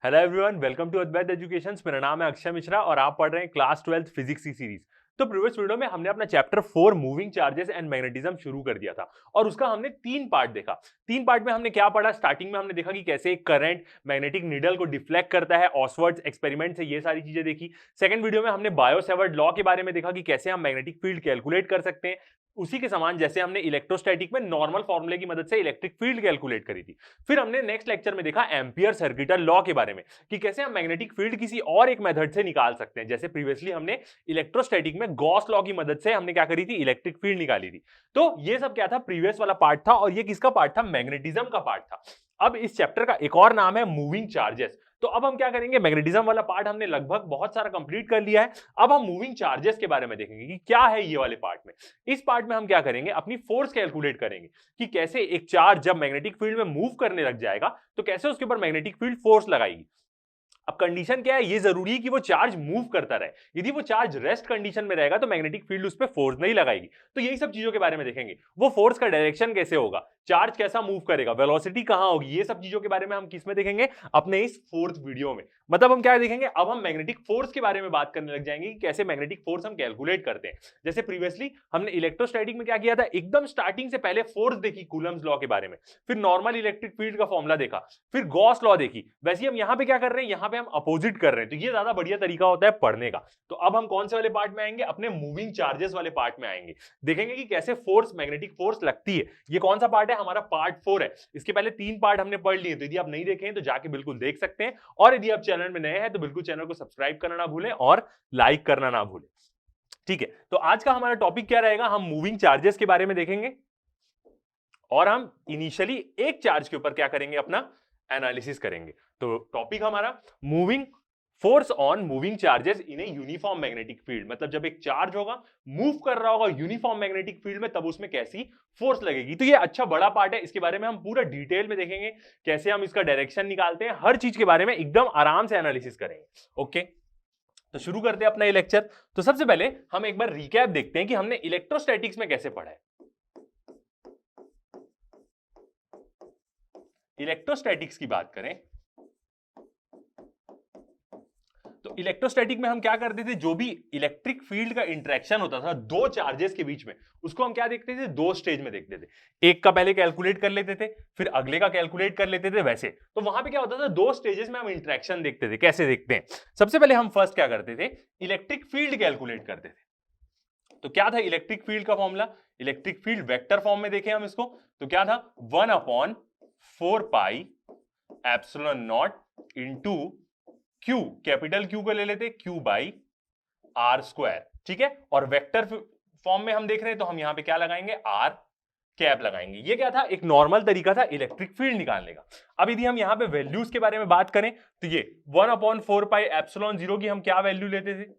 Hello everyone, welcome to Advait education. मेरा नाम है अक्षय मिश्रा और आप पढ़ रहे हैं क्लास 12th फिजिक्स की सीरीज। तो प्रीवियस वीडियो में हमने अपना chapter 4 moving charges and magnetism शुरू कर दिया था और उसका हमने 3 पार्ट देखा। 3 पार्ट में हमने क्या पढ़ा? स्टार्टिंग में हमने देखा कि कैसे एक करंट मैग्नेटिक नीडल को डिफ्लेक्ट करता है, ऑसवर्ड्स एक्सपेरिमेंट से ये सारी चीजें देखी। सेकंड वीडियो में हमने बायो-सेवर्ट लॉ के बारे में देखा कि कैसे हम मैग्नेटिक फील्ड कैलकुलेट कर सकते हैं, उसी के समान जैसे हमने इलेक्ट्रोस्टैटिक में नॉर्मल फॉर्मूले की मदद से इलेक्ट्रिक फील्ड कैलकुलेट करी थी। फिर हमने नेक्स्ट लेक्चर में देखा एम्पियर सर्किटल लॉ के बारे में कि कैसे हम मैग्नेटिक फील्ड किसी और एक मेथड से निकाल सकते हैं। जैसे प्रीवियसली हमने इलेक्ट्रोस्टैटिक में गॉस लॉ की मदद से हमने क्या करी थी, इलेक्ट्रिक फील्ड निकाली थी। तो ये सब क्या था, प्रीवियस वाला पार्ट था और ये किसका पार्ट था? मैग्नेटिज्म का पार्ट था। अब इस चैप्टर का एक और नाम है मूविंग चार्जेस। तो अब हम क्या करेंगे, मैग्नेटिज्म वाला पार्ट हमने लगभग बहुत सारा कंप्लीट कर लिया है। अब हम मूविंग चार्जेस के बारे में देखेंगे कि क्या है ये वाले पार्ट में। इस पार्ट में हम क्या करेंगे, अपनी फोर्स कैलकुलेट करेंगे कि कैसे एक चार्ज जब मैग्नेटिक फील्ड में मूव करने लग जाएगा तो कैसे उसके ऊपर मैग्नेटिक फील्ड फोर्स लगाएगी। अब कंडीशन क्या है, ये जरूरी है कि वो चार्ज मूव करता रहे। यदि वो चार्ज रेस्ट कंडीशन में रहेगा तो मैग्नेटिक फील्ड उस पर फोर्स नहीं लगाएगी। तो यही सब चीजों के बारे में देखेंगे। वो फोर्स का डायरेक्शन कैसे होगा, चार्ज कैसा मूव करेगा, वेलोसिटी कहां होगी, ये सब चीजों के बारे में हम किस में देखेंगे, अपने इस 4th वीडियो में। मतलब हम क्या देखेंगे, अब हम मैग्नेटिक फोर्स के बारे में बात करने लग जाएंगे कि कैसे मैग्नेटिक फोर्स हम कैलकुलेट करते हैं। जैसे प्रीवियसली हमने इलेक्ट्रोस्टैटिक में क्या किया था, एकदम स्टार्टिंग से पहले फोर्स देखी कूलम्स लॉ के बारे में, फिर नॉर्मल इलेक्ट्रिक फील्ड का फॉर्मूला देखा, फिर गॉस लॉ देखी। वैसे हम यहां पे क्या कर रहे हैं, यहां पे हम अपोजिट कर रहे हैं। तो ये ज्यादा बढ़िया तरीका होता है पढ़ने का। तो अब हम कौन से वाले पार्ट में आएंगे, अपने मूविंग चार्जेस वाले पार्ट में आएंगे। देखेंगे कि कैसे फोर्स, मैग्नेटिक फोर्स लगती है। ये कौन सा पार्ट है, हमारा पार्ट 4 है। इसके पहले 3 पार्ट हमने पढ़ लिए, तो यदि आप नहीं देखे हैं तो जाके बिल्कुल देख सकते हैं। और यदि आप चैनल में नए हैं तो बिल्कुल चैनल को सब्सक्राइब करना ना भूलें और लाइक करना ना भूलें। ठीक है, तो आज का हमारा टॉपिक क्या रहेगा, हम मूविंग चार्जेस के बारे में देखेंगे और हम इनिशियली एक चार्ज के ऊपर क्या करेंगे, अपना एनालिसिस करेंगे। तो टॉपिक हमारा moving force on moving charges in a uniform magnetic field. मतलब जब एक चार्ज होगा, मूव कर रहा होगा यूनिफॉर्म मैग्नेटिक फील्ड में, तब उसमें कैसी फोर्स लगेगी। तो ये अच्छा बड़ा पार्ट है, इसके बारे में हम पूरा डिटेल में देखेंगे, कैसे हम इसका डायरेक्शन निकालते हैं, हर चीज के बारे में एकदम आराम से एनालिसिस करेंगे। ओके, तो शुरू करते हैं अपना ये लेक्चर। तो सबसे पहले हम एक बार रिकैप देखते हैं कि हमने इलेक्ट्रोस्टैटिक्स में कैसे पढ़ा है। इलेक्ट्रोस्टैटिक्स की बात करें तो इलेक्ट्रोस्टैटिक में हम क्या करते थे, जो भी इलेक्ट्रिक फील्ड का इंटरेक्शन होता था दो चार्जेस के बीच में, उसको हम क्या देखते थे, दो स्टेज में देखते थे। एक का पहले कैलकुलेट कर लेते थे, फिर अगले का कैलकुलेट कर लेते थे। वैसे तो वहां पे क्या होता था, दो स्टेजेस में हम इंटरेक्शन देखते थे। कैसे देखते हैं, सबसे पहले हम फर्स्ट क्या करते थे, इलेक्ट्रिक फील्ड कैलकुलेट करते थे। तो क्या था इलेक्ट्रिक फील्ड का formula, electric field vector form में देखें हम इसको, तो क्या था, 1/4 pi epsilon not into Q, capital Q को ले लेते, क्यू बाई आर स्क्वायर। ठीक है, और वेक्टर फॉर्म में हम देख रहे हैं तो हम यहां पे क्या लगाएंगे, आर कैप लगाएंगे। ये क्या था, एक नॉर्मल तरीका था इलेक्ट्रिक फील्ड निकालने का। अब यदि हम यहां पे वैल्यूज के बारे में बात करें तो ये 1/4 पाई एप्सिलॉन 0 की हम क्या वैल्यू लेते थे,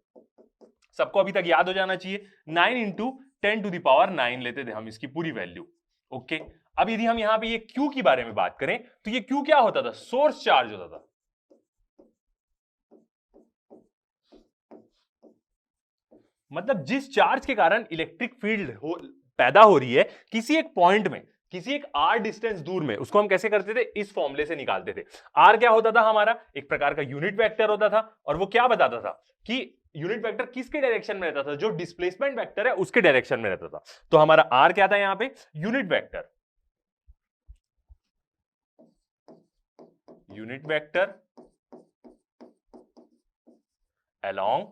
सबको अभी तक याद हो जाना चाहिए, 9 इंटू 10⁹ लेते थे हम इसकी पूरी वैल्यू। ओके, अब यदि हम यहां पे ये क्यू की बारे में बात करें तो ये क्यू क्या होता था, सोर्स चार्ज होता था। मतलब जिस चार्ज के कारण इलेक्ट्रिक फील्ड पैदा हो रही है किसी एक पॉइंट में, किसी एक आर डिस्टेंस दूर में, उसको हम कैसे करते थे, इस फॉर्मूले से निकालते थे। आर क्या होता था, हमारा एक प्रकार का यूनिट वेक्टर होता था और वो क्या बताता था कि यूनिट वेक्टर किसके डायरेक्शन में रहता था, जो डिस्प्लेसमेंट वेक्टर है उसके डायरेक्शन में रहता था। तो हमारा आर क्या था यहां पे, unit vector, unit vector along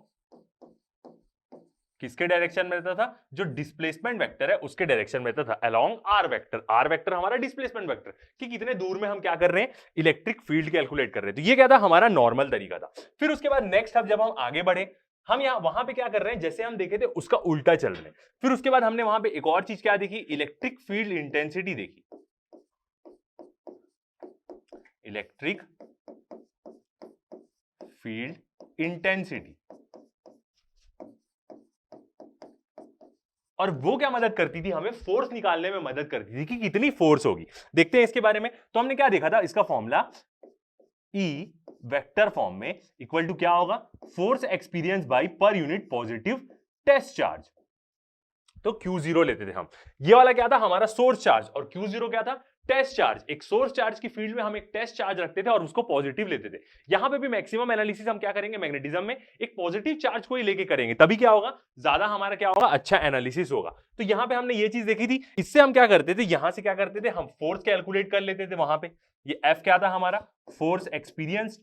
किसके डायरेक्शन में रहता था, जो डिस्प्लेसमेंट वेक्टर है उसके डायरेक्शन में रहता था, along r vector. R vector हमारा डिस्प्लेसमेंट वेक्टर, कि कितने दूर में हम क्या कर रहे हैं, इलेक्ट्रिक फील्ड कैलकुलेट कर रहे हैं। तो ये क्या था, हमारा नॉर्मल तरीका था। फिर उसके बाद नेक्स्ट अब जब हम आगे बढ़े, हम यहां वहां पे क्या कर रहे हैं, जैसे हम देखे थे उसका उल्टा चल रहे हैं। फिर उसके बाद हमने वहां पे एक और चीज क्या देखी, इलेक्ट्रिक फील्ड इंटेंसिटी देखी। इलेक्ट्रिक फील्ड इंटेंसिटी, और वो क्या मदद करती थी, हमें फोर्स निकालने में मदद करती थी कि कितनी फोर्स होगी। देखते हैं इसके बारे में। तो हमने क्या देखा था, इसका फॉर्मूला E वेक्टर फॉर्म में इक्वल टू क्या होगा, force experience by per unit positive test charge. तो Q0 लेते थे हम, ये वाला क्या था, हमारा सोर्स चार्ज, और Q0 क्या था, टेस्ट चार्ज, एक सोर्स चार्ज की फील्ड में हम एक टेस्ट चार्ज रखते थे और उसको पॉजिटिव लेते थे। यहां पे भी मैक्सिमम एनालिसिस हम क्या करेंगे मैग्नेटिज्म में, एक पॉजिटिव चार्ज को ही लेके करेंगे, तभी क्या होगा, ज्यादा हमारा क्या होगा, अच्छा एनालिसिस होगा। तो यहां पे हमने ये चीज देखी थी। इससे हम क्या करते थे, यहां से क्या करते थे, हम फोर्स कैलकुलेट कर लेते थे वहां पे। ये F क्या था हमारा, फोर्स एक्सपीरियंस,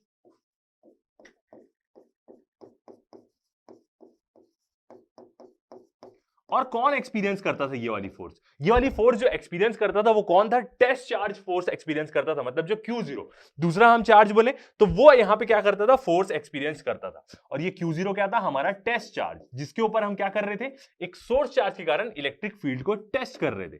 और कौन एक्सपीरियंस करता था ये वाली फोर्स, ये वाली फोर्स जो एक्सपीरियंस करता था वो कौन था, टेस्ट चार्ज फोर्स एक्सपीरियंस करता था, मतलब जो Q0 दूसरा हम चार्ज बोले तो वो यहां पे क्या करता था, फोर्स एक्सपीरियंस करता था। और ये Q0 क्या था, हमारा टेस्ट चार्ज, जिसके ऊपर हम क्या कर रहे थे, एक सोर्स चार्ज के कारण इलेक्ट्रिक फील्ड को टेस्ट कर रहे थे।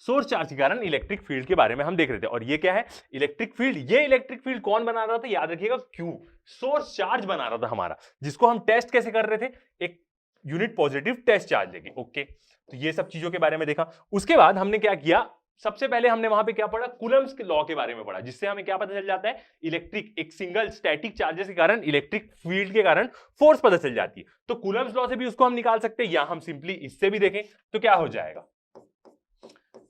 सोर्स चार्ज के कारण इलेक्ट्रिक फील्ड के बारे में हम देख रहे थे। और ये क्या है, इलेक्ट्रिक फील्ड। ये इलेक्ट्रिक फील्ड कौन बना रहा था, याद रखिएगा, Q, सोर्स चार्ज बना रहा था हमारा, जिसको हम टेस्ट कैसे कर रहे थे, एक यूनिट पॉजिटिव टेस्ट चार्ज लेके। ओके, तो ये सब चीजों के बारे में देखा। उसके बाद हमने क्या किया, सबसे पहले हमने वहां पे क्या पढ़ा, कूलम्स के लॉ के बारे में पढ़ा, जिससे हमें क्या पता चल जाता है, इलेक्ट्रिक, एक सिंगल स्टैटिक चार्जेस के कारण इलेक्ट्रिक फील्ड के कारण फोर्स पता चल जाती है। तो कूलम्स लॉ से भी उसको हम निकाल सकते हैं, या हम सिंपली इससे भी देखें तो क्या हो जाएगा,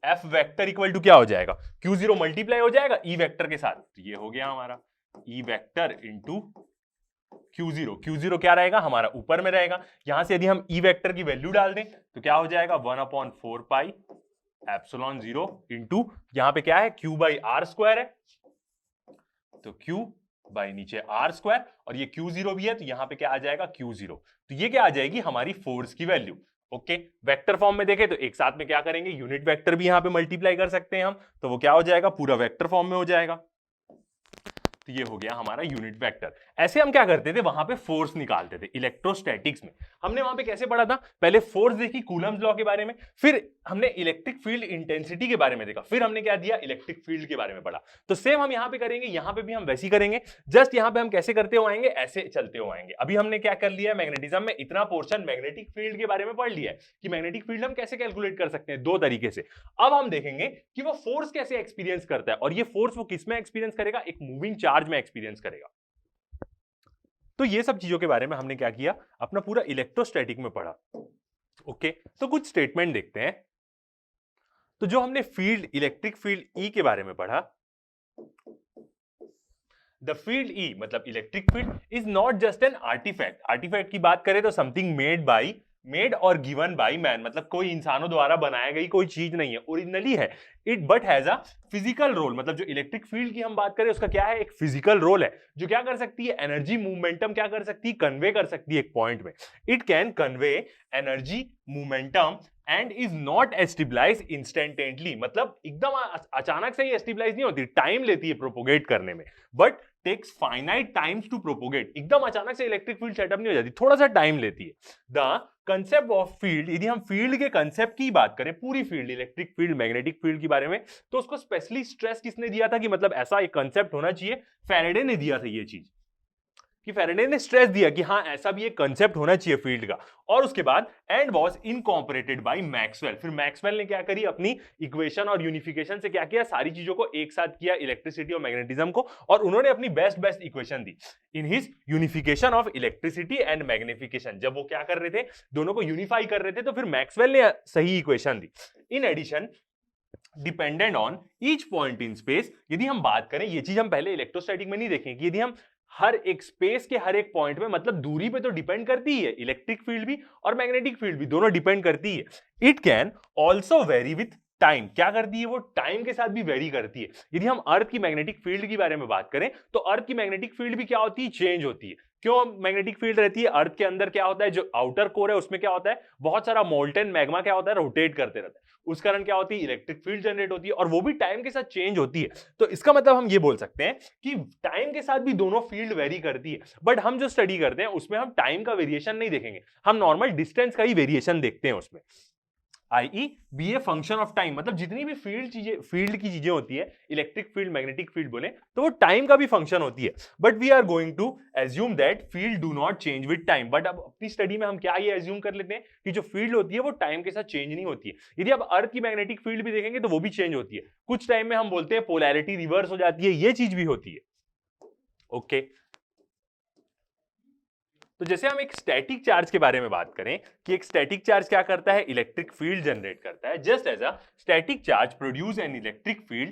F वेक्टर इक्वल टू क्या हो जाएगा, Q0 मल्टीप्लाई हो जाएगा E वेक्टर के साथ। तो ये हो गया हमारा E vector into Q0। Q0 क्या रहेगा, हमारा ऊपर में रहेगा। यहां से यदि हम E वेक्टर की वैल्यू डाल दें तो क्या हो जाएगा, 1/4 पाई एप्सिलॉन 0 इंटू, यहां पे क्या है, Q बाई आर स्क्वायर है, तो Q बाई नीचे आर स्क्वायर, और ये Q0 भी है तो यहां पे क्या आ जाएगा, Q0। तो ये क्या आ जाएगी, हमारी फोर्स की वैल्यू। ओके, वेक्टर फॉर्म में देखें तो एक साथ में क्या करेंगे, यूनिट वेक्टर भी यहां पे मल्टीप्लाई कर सकते हैं हम, तो वो क्या हो जाएगा, पूरा वेक्टर फॉर्म में हो जाएगा। तो ये हो गया हमारा यूनिट वेक्टर। ऐसे हम क्या करते थे, वहां पे फोर्स निकालते थे। इलेक्ट्रोस्टैटिक्स में हमने वहां पे कैसे पढ़ा था, पहले फोर्स देखी कूलम्स लॉ के बारे में, फिर हमने इलेक्ट्रिक फील्ड इंटेंसिटी के बारे में देखा, फिर हमने क्या दिया, इलेक्ट्रिक फील्ड के बारे में पढ़ा। तो सेम हम यहां पे करेंगे, यहां पे भी हम वैसे ही करेंगे, जस्ट यहां पे हम कैसे करते हुए आएंगे, ऐसे चलते हुए आएंगे। अभी हमने क्या कर लिया, मैग्नेटिज्म में इतना पोर्शन मैग्नेटिक फील्ड के बारे में पढ़ लिया है कि मैग्नेटिक फील्ड हम कैसे कैलकुलेट कर सकते हैं, दो तरीके से। अब हम देखेंगे कि वो फोर्स कैसे एक्सपीरियंस करता है, और ये फोर्स वो किस में एक्सपीरियंस करेगा, एक मूविंग चार्ज में एक्सपीरियंस करेगा। तो ये सब चीजों के बारे में हमने क्या किया, अपना पूरा इलेक्ट्रोस्टैटिक में पढ़ा। ओके, तो कुछ स्टेटमेंट देखते हैं। तो जो हमने फील्ड, इलेक्ट्रिक फील्ड ई के बारे में पढ़ा, द फील्ड ई मतलब electric field is not just an artifact. Artifact की बात करें तो समथिंग मेड और गिवन बाय मैन, मतलब कोई इंसानों द्वारा बनाया गई कोई चीज नहीं है, ओरिजिनली है। It but has a physical role, मतलब जो इलेक्ट्रिक फील्ड की हम बात करें उसका क्या है, एक फिजिकल रोल है, जो क्या कर सकती है, एनर्जी मोमेंटम क्या कर सकती है, कन्वे कर सकती है एक पॉइंट में। It can convey energy momentum and is not stabilise instantly, मतलब एकदम अचानक से ही एस्टेबलाइज नहीं होती, टाइम लेती है प्रोपोगेट करने में, but takes finite times to propagate. एकदम अचानक से इलेक्ट्रिक फील्ड सेटअप नहीं हो जाती, थोड़ा सा टाइम लेती है। द कंसेप्ट ऑफ फील्ड, यदि हम फील्ड के कंसेप्ट की बात करें, पूरी field, electric field, magnetic field के बारे में, तो उसको स्पेशली स्ट्रेस किसने दिया था, कि मतलब ऐसा एक कंसेप्ट होना चाहिए, फैराडे ने दिया था ये चीज, कि फैराडे ने स्ट्रेस दिया कि हाँ ऐसा भी एक कंसेप्ट होना चाहिए फील्ड का। और उसके बाद and was incorporated bye Maxwell, फिर मैक्सवेल ने क्या करी, अपनी इक्वेशन और यूनिफिकेशन से क्या किया, सारी चीजों को एक साथ किया, इलेक्ट्रिसिटी और मैग्नेटिज्म को, और उन्होंने अपनी बेस्ट इक्वेशन दी in his unification of electricity and magnification. जब वो क्या कर रहे थे, दोनों को यूनिफाई कर रहे थे, तो फिर मैक्सवेल ने सही इक्वेशन दी। In addition dependent on each point in space, यदि हम बात करें, ये चीज हम पहले इलेक्ट्रोस्टैटिक में नहीं देखें, कि यदि हम हर एक स्पेस के हर एक पॉइंट में, मतलब दूरी पे तो डिपेंड करती है, इलेक्ट्रिक फील्ड भी और मैग्नेटिक फील्ड भी, दोनों डिपेंड करती है। It can also very with time, क्या करती है वो, टाइम के साथ भी वेरी करती है। यदि हम अर्थ की मैग्नेटिक फील्ड के बारे में बात करें तो अर्थ की मैग्नेटिक फील्ड भी क्या होती है, चेंज होती है। क्यों मैग्नेटिक फील्ड रहती है, अर्थ के अंदर क्या होता है, जो आउटर कोर है उसमें क्या होता है, बहुत सारा मोल्टेन मैग्मा क्या होता है, रोटेट करते रहता है, उस कारण क्या होती है, इलेक्ट्रिक फील्ड जनरेट होती है, और वो भी टाइम के साथ चेंज होती है। तो इसका मतलब हम ये बोल सकते हैं कि टाइम के साथ भी दोनों फील्ड वेरी करती है, बट हम जो स्टडी करते हैं उसमें हम टाइम का वेरिएशन नहीं देखेंगे, हम नॉर्मल डिस्टेंस का ही वेरिएशन देखते हैं उसमें। I be a function of time, मतलब जितनी भी फील्ड की चीजें होती है, इलेक्ट्रिक फील्ड, मैग्नेटिक फील्ड बोले तो वो टाइम का भी फंक्शन होती है। But we are going to assume that field do not change with time. But अब अपनी स्टडी में हम क्या ये एज्यूम कर लेते हैं कि जो फील्ड होती है वो टाइम के साथ चेंज नहीं होती है। यदि आप अर्थ की मैग्नेटिक फील्ड भी देखेंगे तो वो भी चेंज होती है, कुछ टाइम में हम बोलते हैं पोलैरिटी रिवर्स हो जाती है, ये चीज भी होती है। ओके, तो जैसे हम एक स्टैटिक चार्ज के बारे में बात करें कि एक स्टैटिक चार्ज क्या करता है, इलेक्ट्रिक फील्ड जनरेट करता है। Just as a static charge produce an electric field,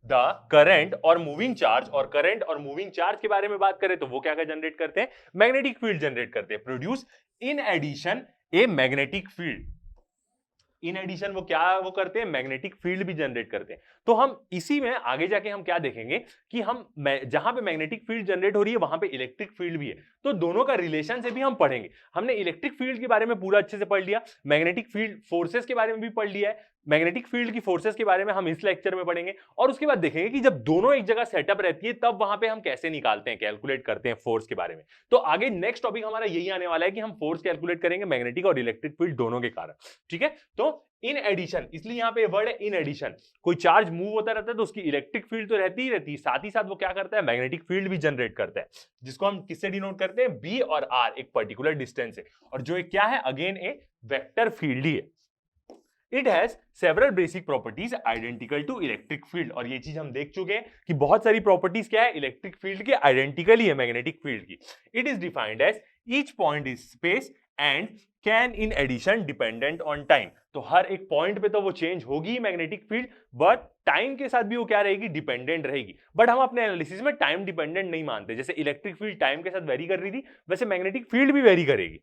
the current और मूविंग चार्ज, और करंट और मूविंग चार्ज के बारे में बात करें तो वो क्या जनरेट करते हैं, मैग्नेटिक फील्ड जनरेट करते हैं। Produce in addition a magnetic field, in addition वो करते हैं, मैग्नेटिक फील्ड भी जनरेट करते हैं। तो हम इसी में आगे जाके हम क्या देखेंगे कि हम जहां पे मैग्नेटिक फील्ड जनरेट हो रही है वहां पे इलेक्ट्रिक फील्ड भी है, तो दोनों का रिलेशन से भी हम पढ़ेंगे। हमने इलेक्ट्रिक फील्ड के बारे में पूरा अच्छे से पढ़ लिया, मैग्नेटिक फील्ड फोर्सेस के बारे में भी पढ़ लिया है, मैग्नेटिक फील्ड की फोर्सेस के बारे में हम इस लेक्चर में पढ़ेंगे, और उसके बाद देखेंगे कि जब दोनों एक जगह सेटअप रहती है तब वहां पे हम कैसे निकालते हैं, कैलकुलेट करते हैं फोर्स के बारे में। तो आगे नेक्स्ट टॉपिक हमारा यही आने वाला है कि हम फोर्स कैलकुलेट करेंगे मैग्नेटिक और इलेक्ट्रिक फील्ड दोनों के कारण। ठीक है, तो इन एडिशन, इसलिए यहां पे वर्ड है इन एडिशन, कोई चार्ज मूव होता रहता है तो उसकी इलेक्ट्रिक फील्ड तो रहती ही रहती है, साथ ही साथ वो क्या करता है, मैग्नेटिक फील्ड भी जनरेट करता है, जिसको हम किससे डिनोट करते हैं, बी और आर, एक पर्टिकुलर डिस्टेंस से, और जो एक क्या है, अगेन ए वेक्टर फील्ड ही है। It has several basic properties identical to electric field, और ये चीज हम देख चुके हैं कि बहुत सारी प्रॉपर्टीज क्या है इलेक्ट्रिक फील्ड के आइडेंटिकल ही है मैग्नेटिक फील्ड की। It is defined as each point is space and can in addition dependent on time, तो हर एक पॉइंट पे तो वो चेंज होगी मैग्नेटिक फील्ड, बट टाइम के साथ भी वो क्या रहेगी, डिपेंडेंट रहेगी। बट हम अपने एनालिसिस में टाइम डिपेंडेंट नहीं मानते, जैसे इलेक्ट्रिक फील्ड टाइम के साथ वेरी कर रही थी वैसे मैग्नेटिक फील्ड भी वेरी करेगी।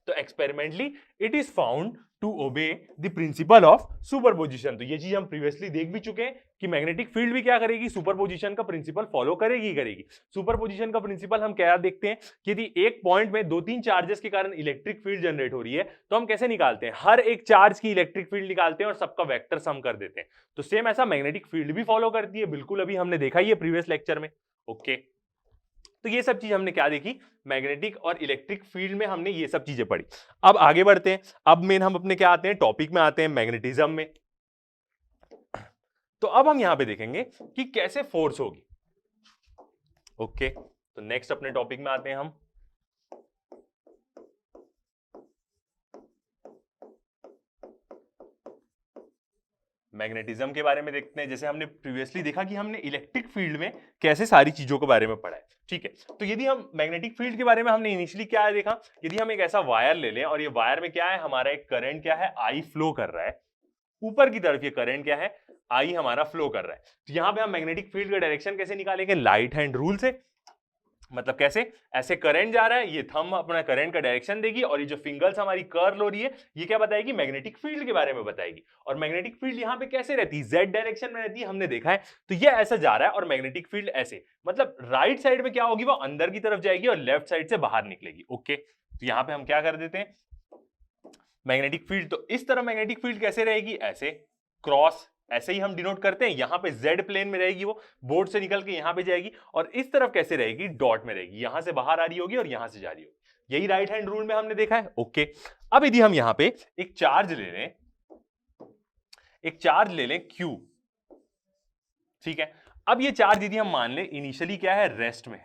तो experimentally it is found to obey the principle of superposition, तो ये चीज हम प्रीवियसली देख भी चुके हैं कि मैग्नेटिक फील्ड भी क्या करेगी, सुपरपोजिशन का प्रिंसिपल फॉलो करेगी ही करेगी। सुपरपोजिशन का प्रिंसिपल हम क्या देखते हैं कि यदि एक पॉइंट में दो तीन चार्जेस के कारण इलेक्ट्रिक फील्ड जनरेट हो रही है तो हम कैसे निकालते हैं, हर एक चार्ज की इलेक्ट्रिक फील्ड निकालते हैं और सबका वेक्टर सम कर देते हैं। तो सेम ऐसा मैग्नेटिक फील्ड भी फॉलो करती है, बिल्कुल अभी हमने देखा ही है प्रीवियस लेक्चर में। ओके, तो ये सब चीज हमने क्या देखी, मैग्नेटिक और इलेक्ट्रिक फील्ड में हमने ये सब चीजें पढ़ी। अब आगे बढ़ते हैं, अब मेन हम अपने क्या आते हैं, टॉपिक में आते हैं, मैग्नेटिज्म में। तो अब हम यहां पे देखेंगे कि कैसे फोर्स होगी। ओके, तो नेक्स्ट अपने टॉपिक में आते हैं हम। मैग्नेटिज्म के बारे में देखते हैं। जैसे हमने प्रीवियसली देखा कि हमने इलेक्ट्रिक फील्ड में कैसे सारी चीजों के बारे में पढ़ा है, ठीक है। तो यदि हम मैग्नेटिक फील्ड के बारे में हमने इनिशियली क्या देखा, यदि हम एक ऐसा वायर ले लें और ये वायर में क्या है, हमारा एक करंट क्या है, आई फ्लो कर रहा है ऊपर की तरफ, ये करंट क्या है, आई हमारा फ्लो कर रहा है। तो यहां पे हम मैग्नेटिक फील्ड का डायरेक्शन कैसे निकालेंगे, लाइट हैंड रूल से। मतलब कैसे, ऐसे करंट जा रहा है, ये थंब अपना करंट का डायरेक्शन देगी और ये जो फिंगर्स हमारी कर्ल हो रही है ये क्या बताएगी, मैग्नेटिक फील्ड के बारे में बताएगी। और मैग्नेटिक फील्ड यहाँ पे कैसे रहती है, जेड डायरेक्शन में रहती है, हमने देखा है। तो ये ऐसा जा रहा है और मैग्नेटिक फील्ड ऐसे, मतलब राइट साइड में क्या होगी, वो अंदर की तरफ जाएगी और लेफ्ट साइड से बाहर निकलेगी। ओके, तो यहाँ पे हम क्या कर देते हैं, मैग्नेटिक फील्ड, तो इस तरह मैग्नेटिक फील्ड कैसे रहेगी, ऐसे क्रॉस, ऐसे ही हम डिनोट करते हैं। यहां पे जेड प्लेन में रहेगी, वो बोर्ड से निकल के यहां पे जाएगी, और इस तरफ कैसे रहेगी, डॉट में रहेगी, यहां से बाहर आ रही होगी और यहां से जा रही होगी। यही राइट हैंड रूल में हमने देखा है। ओके, अब यदि हम यहां पे एक चार्ज ले लें, एक चार्ज ले लें Q, ठीक है। अब ये चार्ज यदि हम मान लें इनिशियली क्या है, रेस्ट में,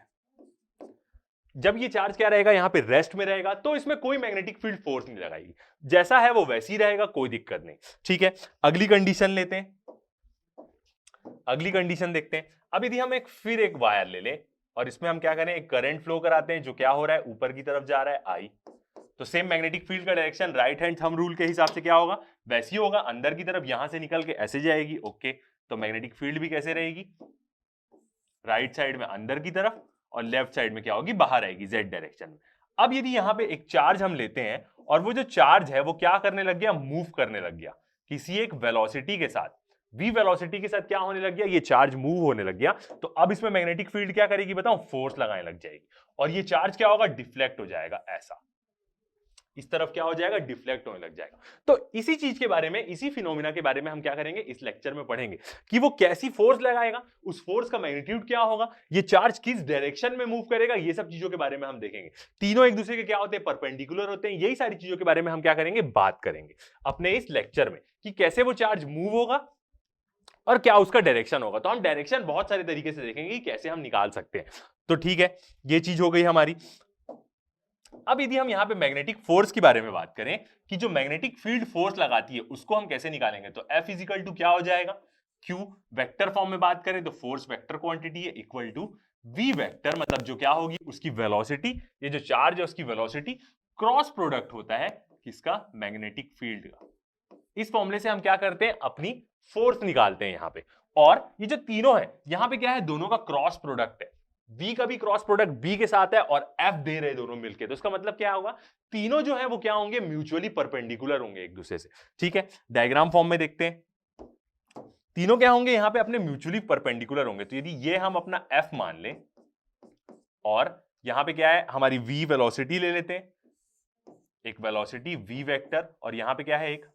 जब ये चार्ज क्या रहेगा, यहां पे रेस्ट में रहेगा, तो इसमें कोई मैग्नेटिक फील्ड फोर्स नहीं लगाएगी, जैसा है वो वैसे ही रहेगा, कोई दिक्कत नहीं, ठीक है। अगली कंडीशन लेते हैं, अगली कंडीशन देखते हैं। अब यदि हम फिर एक वायर ले लें और इसमें हम क्या करें, एक करंट फ्लो कराते हैं, जो क्या हो रहा है, ऊपर की तरफ जा रहा है, आई, तो सेम मैग्नेटिक फील्ड का direction right hand thumb rule के हिसाब से क्या होगा, वैसे ही होगा, अंदर की तरफ यहां से निकल के ऐसे जाएगी। ओके, तो मैग्नेटिक फील्ड भी कैसे रहेगी, राइट साइड में अंदर की तरफ, और लेफ्ट साइड में क्या होगी, बाहर आएगी, जेड डायरेक्शन में। अब यदि यहां पे एक चार्ज हम लेते हैं और वो जो चार्ज है वो क्या करने लग गया, मूव करने लग गया किसी एक वेलोसिटी के साथ, v वेलोसिटी के साथ क्या होने लग गया, ये चार्ज मूव होने लग गया। तो अब इसमें मैग्नेटिक फील्ड क्या करेगी बताओ, फोर्स लगाने लग जाएगी, और ये चार्ज क्या होगा, डिफ्लेक्ट हो जाएगा, ऐसा इस तरफ क्या हो जाएगा, डिफ्लेक्ट होने लग जाएगा। तो इसी चीज के बारे में, इसी फिनोमिना के बारे में हम क्या करेंगे, इस लेक्चर में पढ़ेंगे कि वो कैसी फोर्स लगाएगा, उस फोर्स का मैग्नीट्यूड क्या होगा, ये चार्ज किस डायरेक्शन में मूव करेगा, ये सब चीजों के बारे में हम देखेंगे। तीनों एक दूसरे के क्या होते हैं, परपेंडिकुलर होते हैं। यही सारी चीजों के बारे में हम क्या करेंगे, बात करेंगे अपने इस लेक्चर में कि कैसे वो चार्ज मूव होगा और क्या उसका डायरेक्शन होगा। तो हम डायरेक्शन बहुत सारे तरीके से देखेंगे कि कैसे हम निकाल सकते हैं। तो ठीक है, ये चीज हो गई हमारी। अब यदि हम यहां पे मैग्नेटिक फोर्स के बारे में बात करें कि जो मैग्नेटिक फील्ड फोर्स लगाती है उसको हम कैसे निकालेंगे, तो F इजिकल टू क्या हो जाएगा, Q, वेक्टर फॉर्म में बात करें तो फोर्स वेक्टर क्वांटिटी है, इक्वल टू v वेक्टर मतलब जो क्या होगी उसकी वेलोसिटी, ये जो चार्ज है उसकी वेलोसिटी क्रॉस प्रोडक्ट होता है किसका, मैग्नेटिक फील्ड का। इस फॉर्मूले से हम क्या करते हैं, अपनी फोर्स निकालते हैं यहां पे। और ये जो तीनों है यहां पे क्या है, दोनों का क्रॉस प्रोडक्ट है, v का भी क्रॉस प्रोडक्ट b के साथ है और f दे रहे दोनों मिलके, तो इसका मतलब क्या होगा, तीनों जो है वो क्या होंगे, म्यूचुअली परपेंडिकुलर होंगे एक दूसरे से। ठीक है, डायग्राम फॉर्म में देखते हैं, तीनों क्या होंगे यहां पे अपने म्यूचुअली परपेंडिकुलर होंगे। तो यदि ये हम अपना f मान लें और यहां पे क्या है हमारी v वेलोसिटी ले लेते हैं, एक वेलोसिटी v वेक्टर, और यहां पे क्या है एक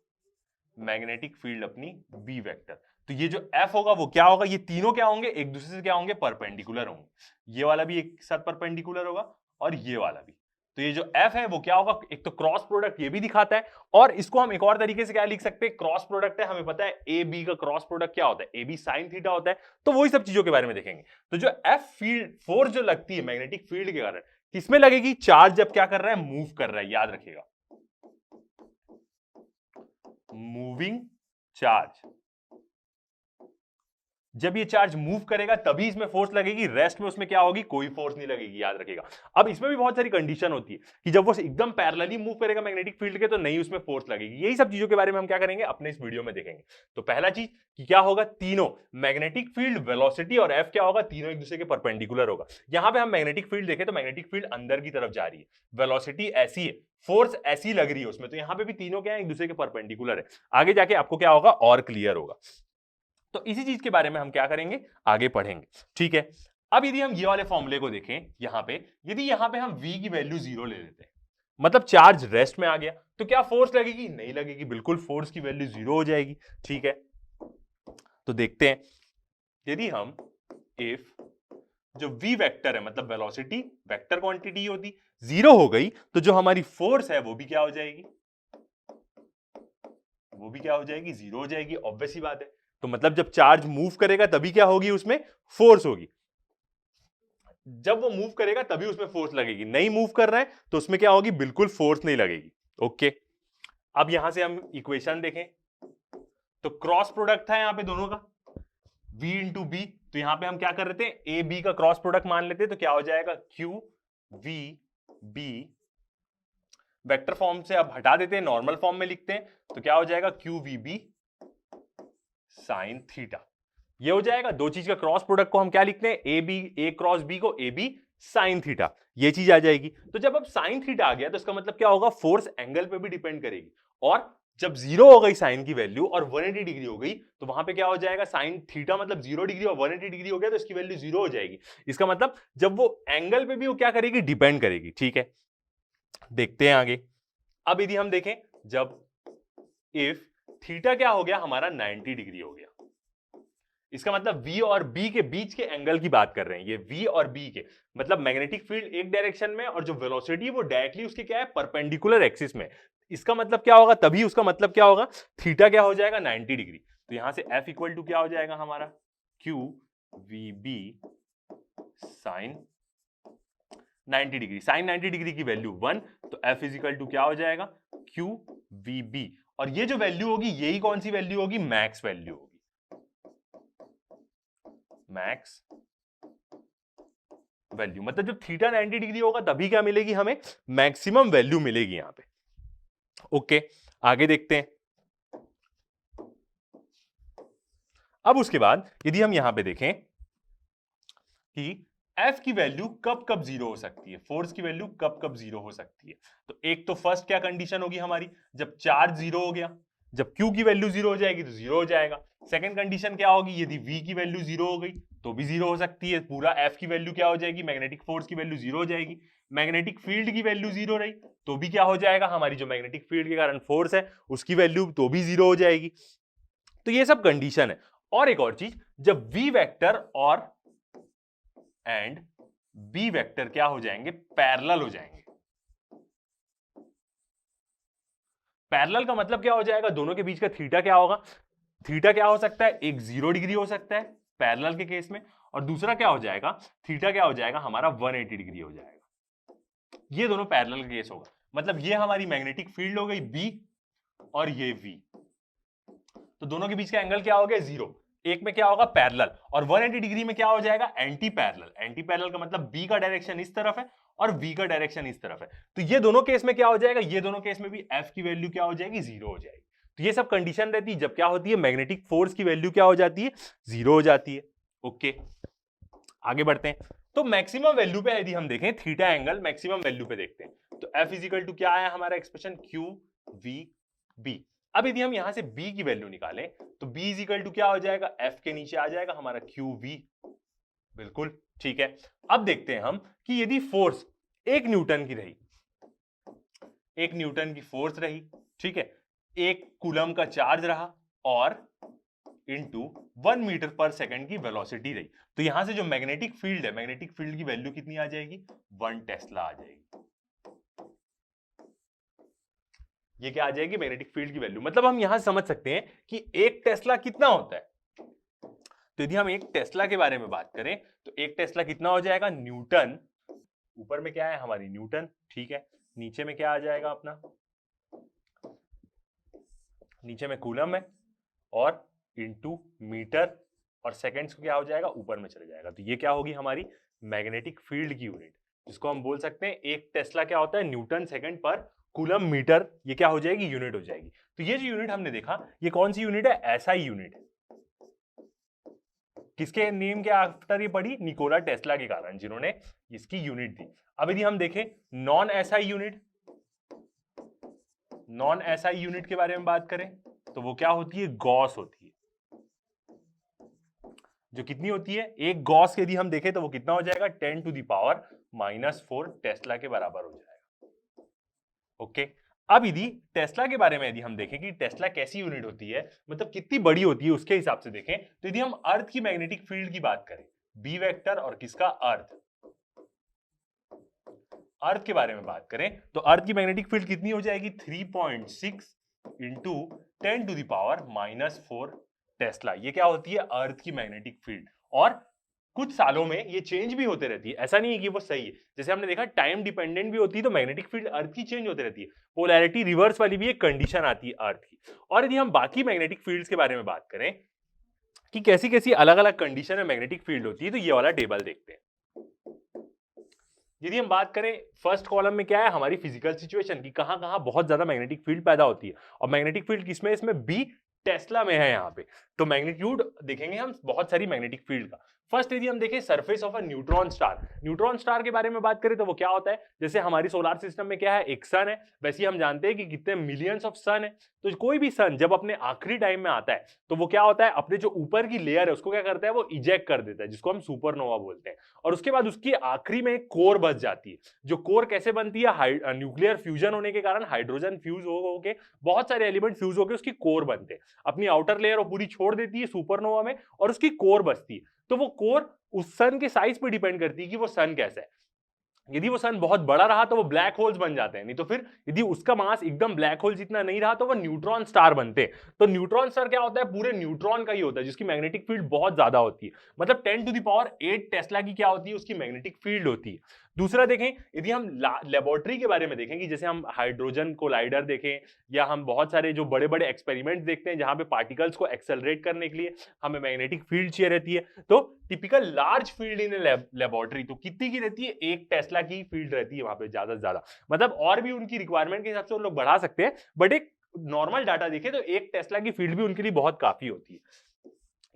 मैग्नेटिक फील्ड अपनी b वेक्टर। तो ये जो f होगा वो क्या होगा, ये तीनों क्या होंगे एक दूसरे से क्या होंगे, परपेंडिकुलर होंगे। ये वाला भी एक साथ परपेंडिकुलर होगा और ये वाला भी। तो ये जो f है वो क्या होगा, एक तो क्रॉस प्रोडक्ट ये भी दिखाता है, और इसको हम एक और तरीके से क्या लिख सकते हैं, क्रॉस प्रोडक्ट है, हमें पता है ए बी का क्रॉस प्रोडक्ट क्या होता है, ए बी साइन थीटा होता है। तो वही सब चीजों के बारे में देखेंगे। तो जो f फील्ड फोर्स जो लगती है मैग्नेटिक फील्ड के कारण, किसमें लगेगी, चार्ज जब क्या कर रहा है, मूव कर रहा है, याद रखिएगा, मूविंग चार्ज। जब ये चार्ज मूव करेगा तभी इसमें फोर्स लगेगी, रेस्ट में उसमें क्या होगी, कोई फोर्स नहीं लगेगी, याद रखिएगा। अब इसमें भी बहुत सारी कंडीशन होती है कि जब वो एकदम पैरेलली मूव करेगा मैग्नेटिक फील्ड के तो नहीं उसमें फोर्स लगेगी। यही सब चीजों के बारे में हम क्या करेंगे अपने इस वीडियो में देखेंगे। तो पहला चीज कि क्या होगा, तीनों मैग्नेटिक फील्ड, वेलोसिटी और एफ क्या होगा, तीनों एक दूसरे के परपेंडिकुलर होगा। यहां पे हम मैग्नेटिक फील्ड देखें तो मैग्नेटिक फील्ड अंदर की तरफ जा रही है, वेलोसिटी ऐसी है, फोर्स ऐसी लग रही है उसमें, तो यहां पे भी तीनों क्या है, एक दूसरे के परपेंडिकुलर है। आगे जाके आपको क्या होगा और क्लियर होगा। तो इसी चीज के बारे में हम क्या करेंगे, आगे पढ़ेंगे। ठीक है, अब यदि हम ये वाले फॉर्मूले को देखें यहां पे, यदि यहां पे हम v की वैल्यू 0 ले लेते हैं, मतलब चार्ज रेस्ट में आ गया, तो क्या फोर्स लगेगी, नहीं लगेगी, बिल्कुल फोर्स की वैल्यू 0 हो जाएगी। ठीक है, तो देखते हैं, यदि हम इफ जो v वेक्टर है मतलब वेलोसिटी वेक्टर क्वांटिटी होती 0 हो गई, तो जो हमारी फोर्स है वो भी क्या हो जाएगी, वो भी क्या हो जाएगी, 0 हो जाएगी, ऑब्वियस ही बात है। तो मतलब जब चार्ज मूव करेगा तभी क्या होगी, उसमें फोर्स होगी, जब वो मूव करेगा तभी उसमें फोर्स लगेगी, नहीं मूव कर रहा है तो उसमें क्या होगी, बिल्कुल फोर्स नहीं लगेगी। ओके, अब यहां से हम इक्वेशन देखें तो क्रॉस प्रोडक्ट था यहां पे दोनों का v इंटू बी, तो यहां पे हम क्या कर रहे थे, ए बी का क्रॉस प्रोडक्ट मान लेते, तो क्या हो जाएगा Q V B, vector form से अब हटा देते हैं, नॉर्मल फॉर्म में लिखते हैं, तो क्या हो जाएगा Q V B sine theta. ये हो जाएगा, दो चीज का क्रॉस प्रोडक्ट को हम क्या लिखते हैं, A B, A cross B को ए बी साइन थीटा, ये चीज आ जाएगी। तो जब अब साइन थीटा आ गया तो इसका मतलब क्या होगा, फोर्स एंगल पे भी डिपेंड करेगी, और जब 0 हो गई साइन की वैल्यू और 180 डिग्री हो गई, तो वहां पे क्या हो जाएगा, साइन थीटा मतलब 0 डिग्री और 180 डिग्री हो गया तो इसकी वैल्यू 0 हो जाएगी। इसका मतलब जब वो एंगल पे भी वो क्या करेगी, डिपेंड करेगी। ठीक है, देखते हैं आगे। अब यदि हम देखें, जब इफ थीटा क्या हो गया हमारा 90 डिग्री हो गया, इसका मतलब V और B के बीच के एंगल की बात कर रहे हैं, ये V और B के मतलब मैग्नेटिक फील्ड एक डायरेक्शन में और जो वेलोसिटी है वो डायरेक्टली उसके क्या है, परपेंडिकुलर एक्सिस में। इसका मतलब क्या होगा, तभी उसका मतलब क्या होगा, थीटा क्या हो जाएगा 90 डिग्री। तो यहां से F इक्वल टू क्या हो जाएगा हमारा, Q V B sine 90 degree, sine 90 degree की वैल्यू 1, तो F इज इक्वल टू क्या हो जाएगा, Q V B, और ये जो वैल्यू होगी यही कौन सी वैल्यू होगी, मैक्स वैल्यू होगी, मैक्स वैल्यू। मतलब जब थीटा 90 डिग्री होगा तभी क्या मिलेगी हमें, मैक्सिमम वैल्यू मिलेगी यहां पे। ओके, आगे देखते हैं। अब उसके बाद यदि हम यहां पे देखें कि F की वैल्यू कब कब 0 हो सकती है, फोर्स की वैल्यू कब कब 0 हो सकती है, तो एक तो फर्स्ट क्या कंडीशन होगी हमारी, जब चार्ज 0 हो गया, जब Q की वैल्यू 0 हो जाएगी तो 0 हो जाएगा। सेकंड कंडीशन क्या होगी, यदि V की वैल्यू 0 हो गई तो भी 0 हो सकती है, पूरा F की वैल्यू क्या हो जाएगी, मैग्नेटिक फोर्स की वैल्यू 0 हो जाएगी। मैग्नेटिक फील्ड की वैल्यू 0 रही तो भी क्या हो जाएगा, हमारी जो मैग्नेटिक फील्ड के कारण फोर्स है उसकी वैल्यू तो भी 0 हो जाएगी। तो ये सब कंडीशन है। और एक और चीज, जब V वेक्टर और एंड बी वेक्टर क्या हो जाएंगे, पैरेलल हो जाएंगे। पैरेलल का मतलब क्या हो जाएगा, दोनों के बीच का थीटा क्या होगा, थीटा क्या हो सकता है, एक 0 डिग्री हो सकता है पैरेलल के केस में, और दूसरा क्या हो जाएगा, थीटा क्या हो जाएगा हमारा 180 डिग्री हो जाएगा। ये दोनों पैरेलल का केस होगा, मतलब ये हमारी मैग्नेटिक फील्ड हो गई बी और ये वी, तो दोनों के बीच का एंगल क्या हो गया, 0। एक में क्या होगा पैरेलल, और 180 डिग्री में क्या हो जाएगा एंटी पैरेलल। एंटी पैरेलल का मतलब बी का डायरेक्शन इस तरफ है और वी का डायरेक्शन इस तरफ है। तो ये दोनों केस में क्या हो जाएगा, ये दोनों केस में भी एफ की वैल्यू क्या हो जाएगी, जीरो हो जाएगी। तो ये सब कंडीशन रहती है जब क्या होती है, मैग्नेटिक फोर्स की वैल्यू क्या हो जाती है, जीरो हो जाती है। ओके, आगे बढ़ते हैं। तो मैक्सिमम वैल्यू पे यदि हम देखें थीटा एंगल, मैक्सिमम वैल्यू पे देखते हैं तो F इजिकल टू क्या आया हमारा एक्सप्रेशन, क्यू वी बी। अब यदि हम यहां से B की वैल्यू निकालें तो B इजिकल टू क्या हो जाएगा, F के नीचे आ जाएगा हमारा क्यू वी। बिल्कुल ठीक है। अब देखते हैं हम कि यदि फोर्स 1 न्यूटन की रही, 1 न्यूटन की फोर्स रही, ठीक है, 1 कूलम का चार्ज रहा और इंटू 1 मीटर पर सेकंड की वेलोसिटी रही, तो यहां से जो मैग्नेटिक फील्ड है, मैग्नेटिक फील्ड की वैल्यू कितनी आ जाएगी, 1 टेस्ला आ जाएगी। ये क्या आ जाएगी, मैग्नेटिक फील्ड की वैल्यू। मतलब हम यहां समझ सकते हैं कि 1 टेस्ला कितना होता है। तो यदि हम 1 टेस्ला के बारे में बात करें तो 1 टेस्ला कितना हो जाएगा, न्यूटन, ऊपर में क्या है हमारी न्यूटन, ठीक है, नीचे में क्या आ जाएगा अपना, नीचे में कूलम है और इंटू मीटर और सेकेंड्स को क्या हो जाएगा, ऊपर में चले जाएगा। तो ये क्या होगी हमारी मैग्नेटिक फील्ड की यूनिट, जिसको हम बोल सकते हैं 1 टेस्ला क्या होता है, न्यूटन सेकंड पर कूलम मीटर, ये क्या हो जाएगी, यूनिट हो जाएगी। तो ये जो यूनिट हमने देखा ये कौन सी यूनिट है, एसआई यूनिट है। किसके नेम के आफ्टर ये पड़ी, निकोला टेस्ला के कारण, जिन्होंने इसकी यूनिट दी। अब यदि हम देखें non SI unit, non SI unit के बारे में बात करें तो वो क्या होती है, गॉस होती है। जो कितनी होती है, एक गॉस यदि हम देखें तो वो कितना हो जाएगा, 10 टू द पावर -4 टेस्ला के बराबर हो जाएगा। ओके, अब यदि टेस्ला के बारे में यदि हम देखें कि टेस्ला कैसी यूनिट होती है, मतलब कितनी बड़ी होती है, उसके हिसाब से देखें तो यदि हम अर्थ की मैग्नेटिक फील्ड की बात करें, बी वेक्टर और किसका, अर्थ, अर्थ के बारे में बात करें तो अर्थ की मैग्नेटिक फील्ड कितनी हो जाएगी, 3.6 into 10 to the power -4 tesla. ये क्या होती है, अर्थ की मैग्नेटिक फील्ड। और कुछ सालों में ये चेंज भी होते रहती है, ऐसा नहीं है कि वो सही है। जैसे हमने देखा टाइम डिपेंडेंट भी होती है, तो मैग्नेटिक फील्ड अर्थ की चेंज होती रहती है। पोलैरिटी रिवर्स वाली भी एक कंडीशन आती है अर्थ की। और यदि हम बाकी मैग्नेटिक फील्ड्स के बारे में बात करें कि कैसी कैसी अलग अलग कंडीशन में मैग्नेटिक फील्ड होती है, तो ये वाला टेबल देखते हैं। यदि हम बात करें फर्स्ट कॉलम में क्या है, हमारी फिजिकल सिचुएशन की, कहां कहां बहुत ज्यादा मैग्नेटिक फील्ड पैदा होती है, और मैग्नेटिक फील्ड किसमें, इसमें बी टेस्ला में है यहाँ पे। तो मैग्नीट्यूड देखेंगे हम बहुत सारी मैग्नेटिक फील्ड का। फर्स्ट यदि हम देखें surface of a neutron star, neutron star के बारे में बात करें तो वो क्या होता है, जैसे हमारी सोलर सिस्टम में क्या है, एक सन है, वैसे ही हम जानते हैं कि कितने मिलियंस ऑफ सन है। तो कोई भी सन जब अपने आखिरी टाइम में आता है तो वो क्या होता है, अपने जो ऊपर की लेयर है उसको क्या करता है, वो इजेक्ट कर देता है, जिसको हम सुपरनोवा बोलते हैं। और उसके बाद उसकी आखिरी में एक कोर बच जाती है। जो कोर कैसे बनती है, न्यूक्लियर फ्यूजन होने के कारण हाइड्रोजन फ्यूज हो के बहुत सारे एलिमेंट फ्यूज होकर उसकी कोर बनते हैं। अपनी आउटर लेयर वो पूरी छोड़ देती है सुपरनोवा में और उसकी कोर बचती है। तो वो कोर उस सन के साइज पे डिपेंड करती है कि वो सन कैसा है। यदि वो सन बहुत बड़ा रहा तो वो ब्लैक होल्स बन जाते हैं, नहीं तो फिर यदि उसका मास एकदम ब्लैक होल जितना नहीं रहा तो वो न्यूट्रॉन स्टार बनते हैं। तो न्यूट्रॉन स्टार क्या होता है, पूरे न्यूट्रॉन का ही होता है, जिसकी मैग्नेटिक फील्ड बहुत ज्यादा होती है। मतलब 10 टू द पावर 8 टेस्ला की क्या होती है, उसकी मैग्नेटिक फील्ड होती है। दूसरा देखें, यदि हम लेबोरेटरी के बारे में देखें कि जैसे हम हाइड्रोजन कोलाइडर देखें या हम बहुत सारे जो बड़े बड़े एक्सपेरिमेंट्स देखते हैं जहां पे पार्टिकल्स को एक्सेलरेट करने के लिए हमें मैग्नेटिक फील्ड चाहिए रहती है, तो typical large field in laboratory तो कितनी की रहती है, 1 टेस्ला की फील्ड रहती है वहां पे ज्यादा से ज्यादा। मतलब और भी उनकी रिक्वायरमेंट के हिसाब से वो लोग बढ़ा सकते हैं, बट एक नॉर्मल डाटा देखें तो 1 टेस्ला की फील्ड भी उनके लिए बहुत काफी होती है।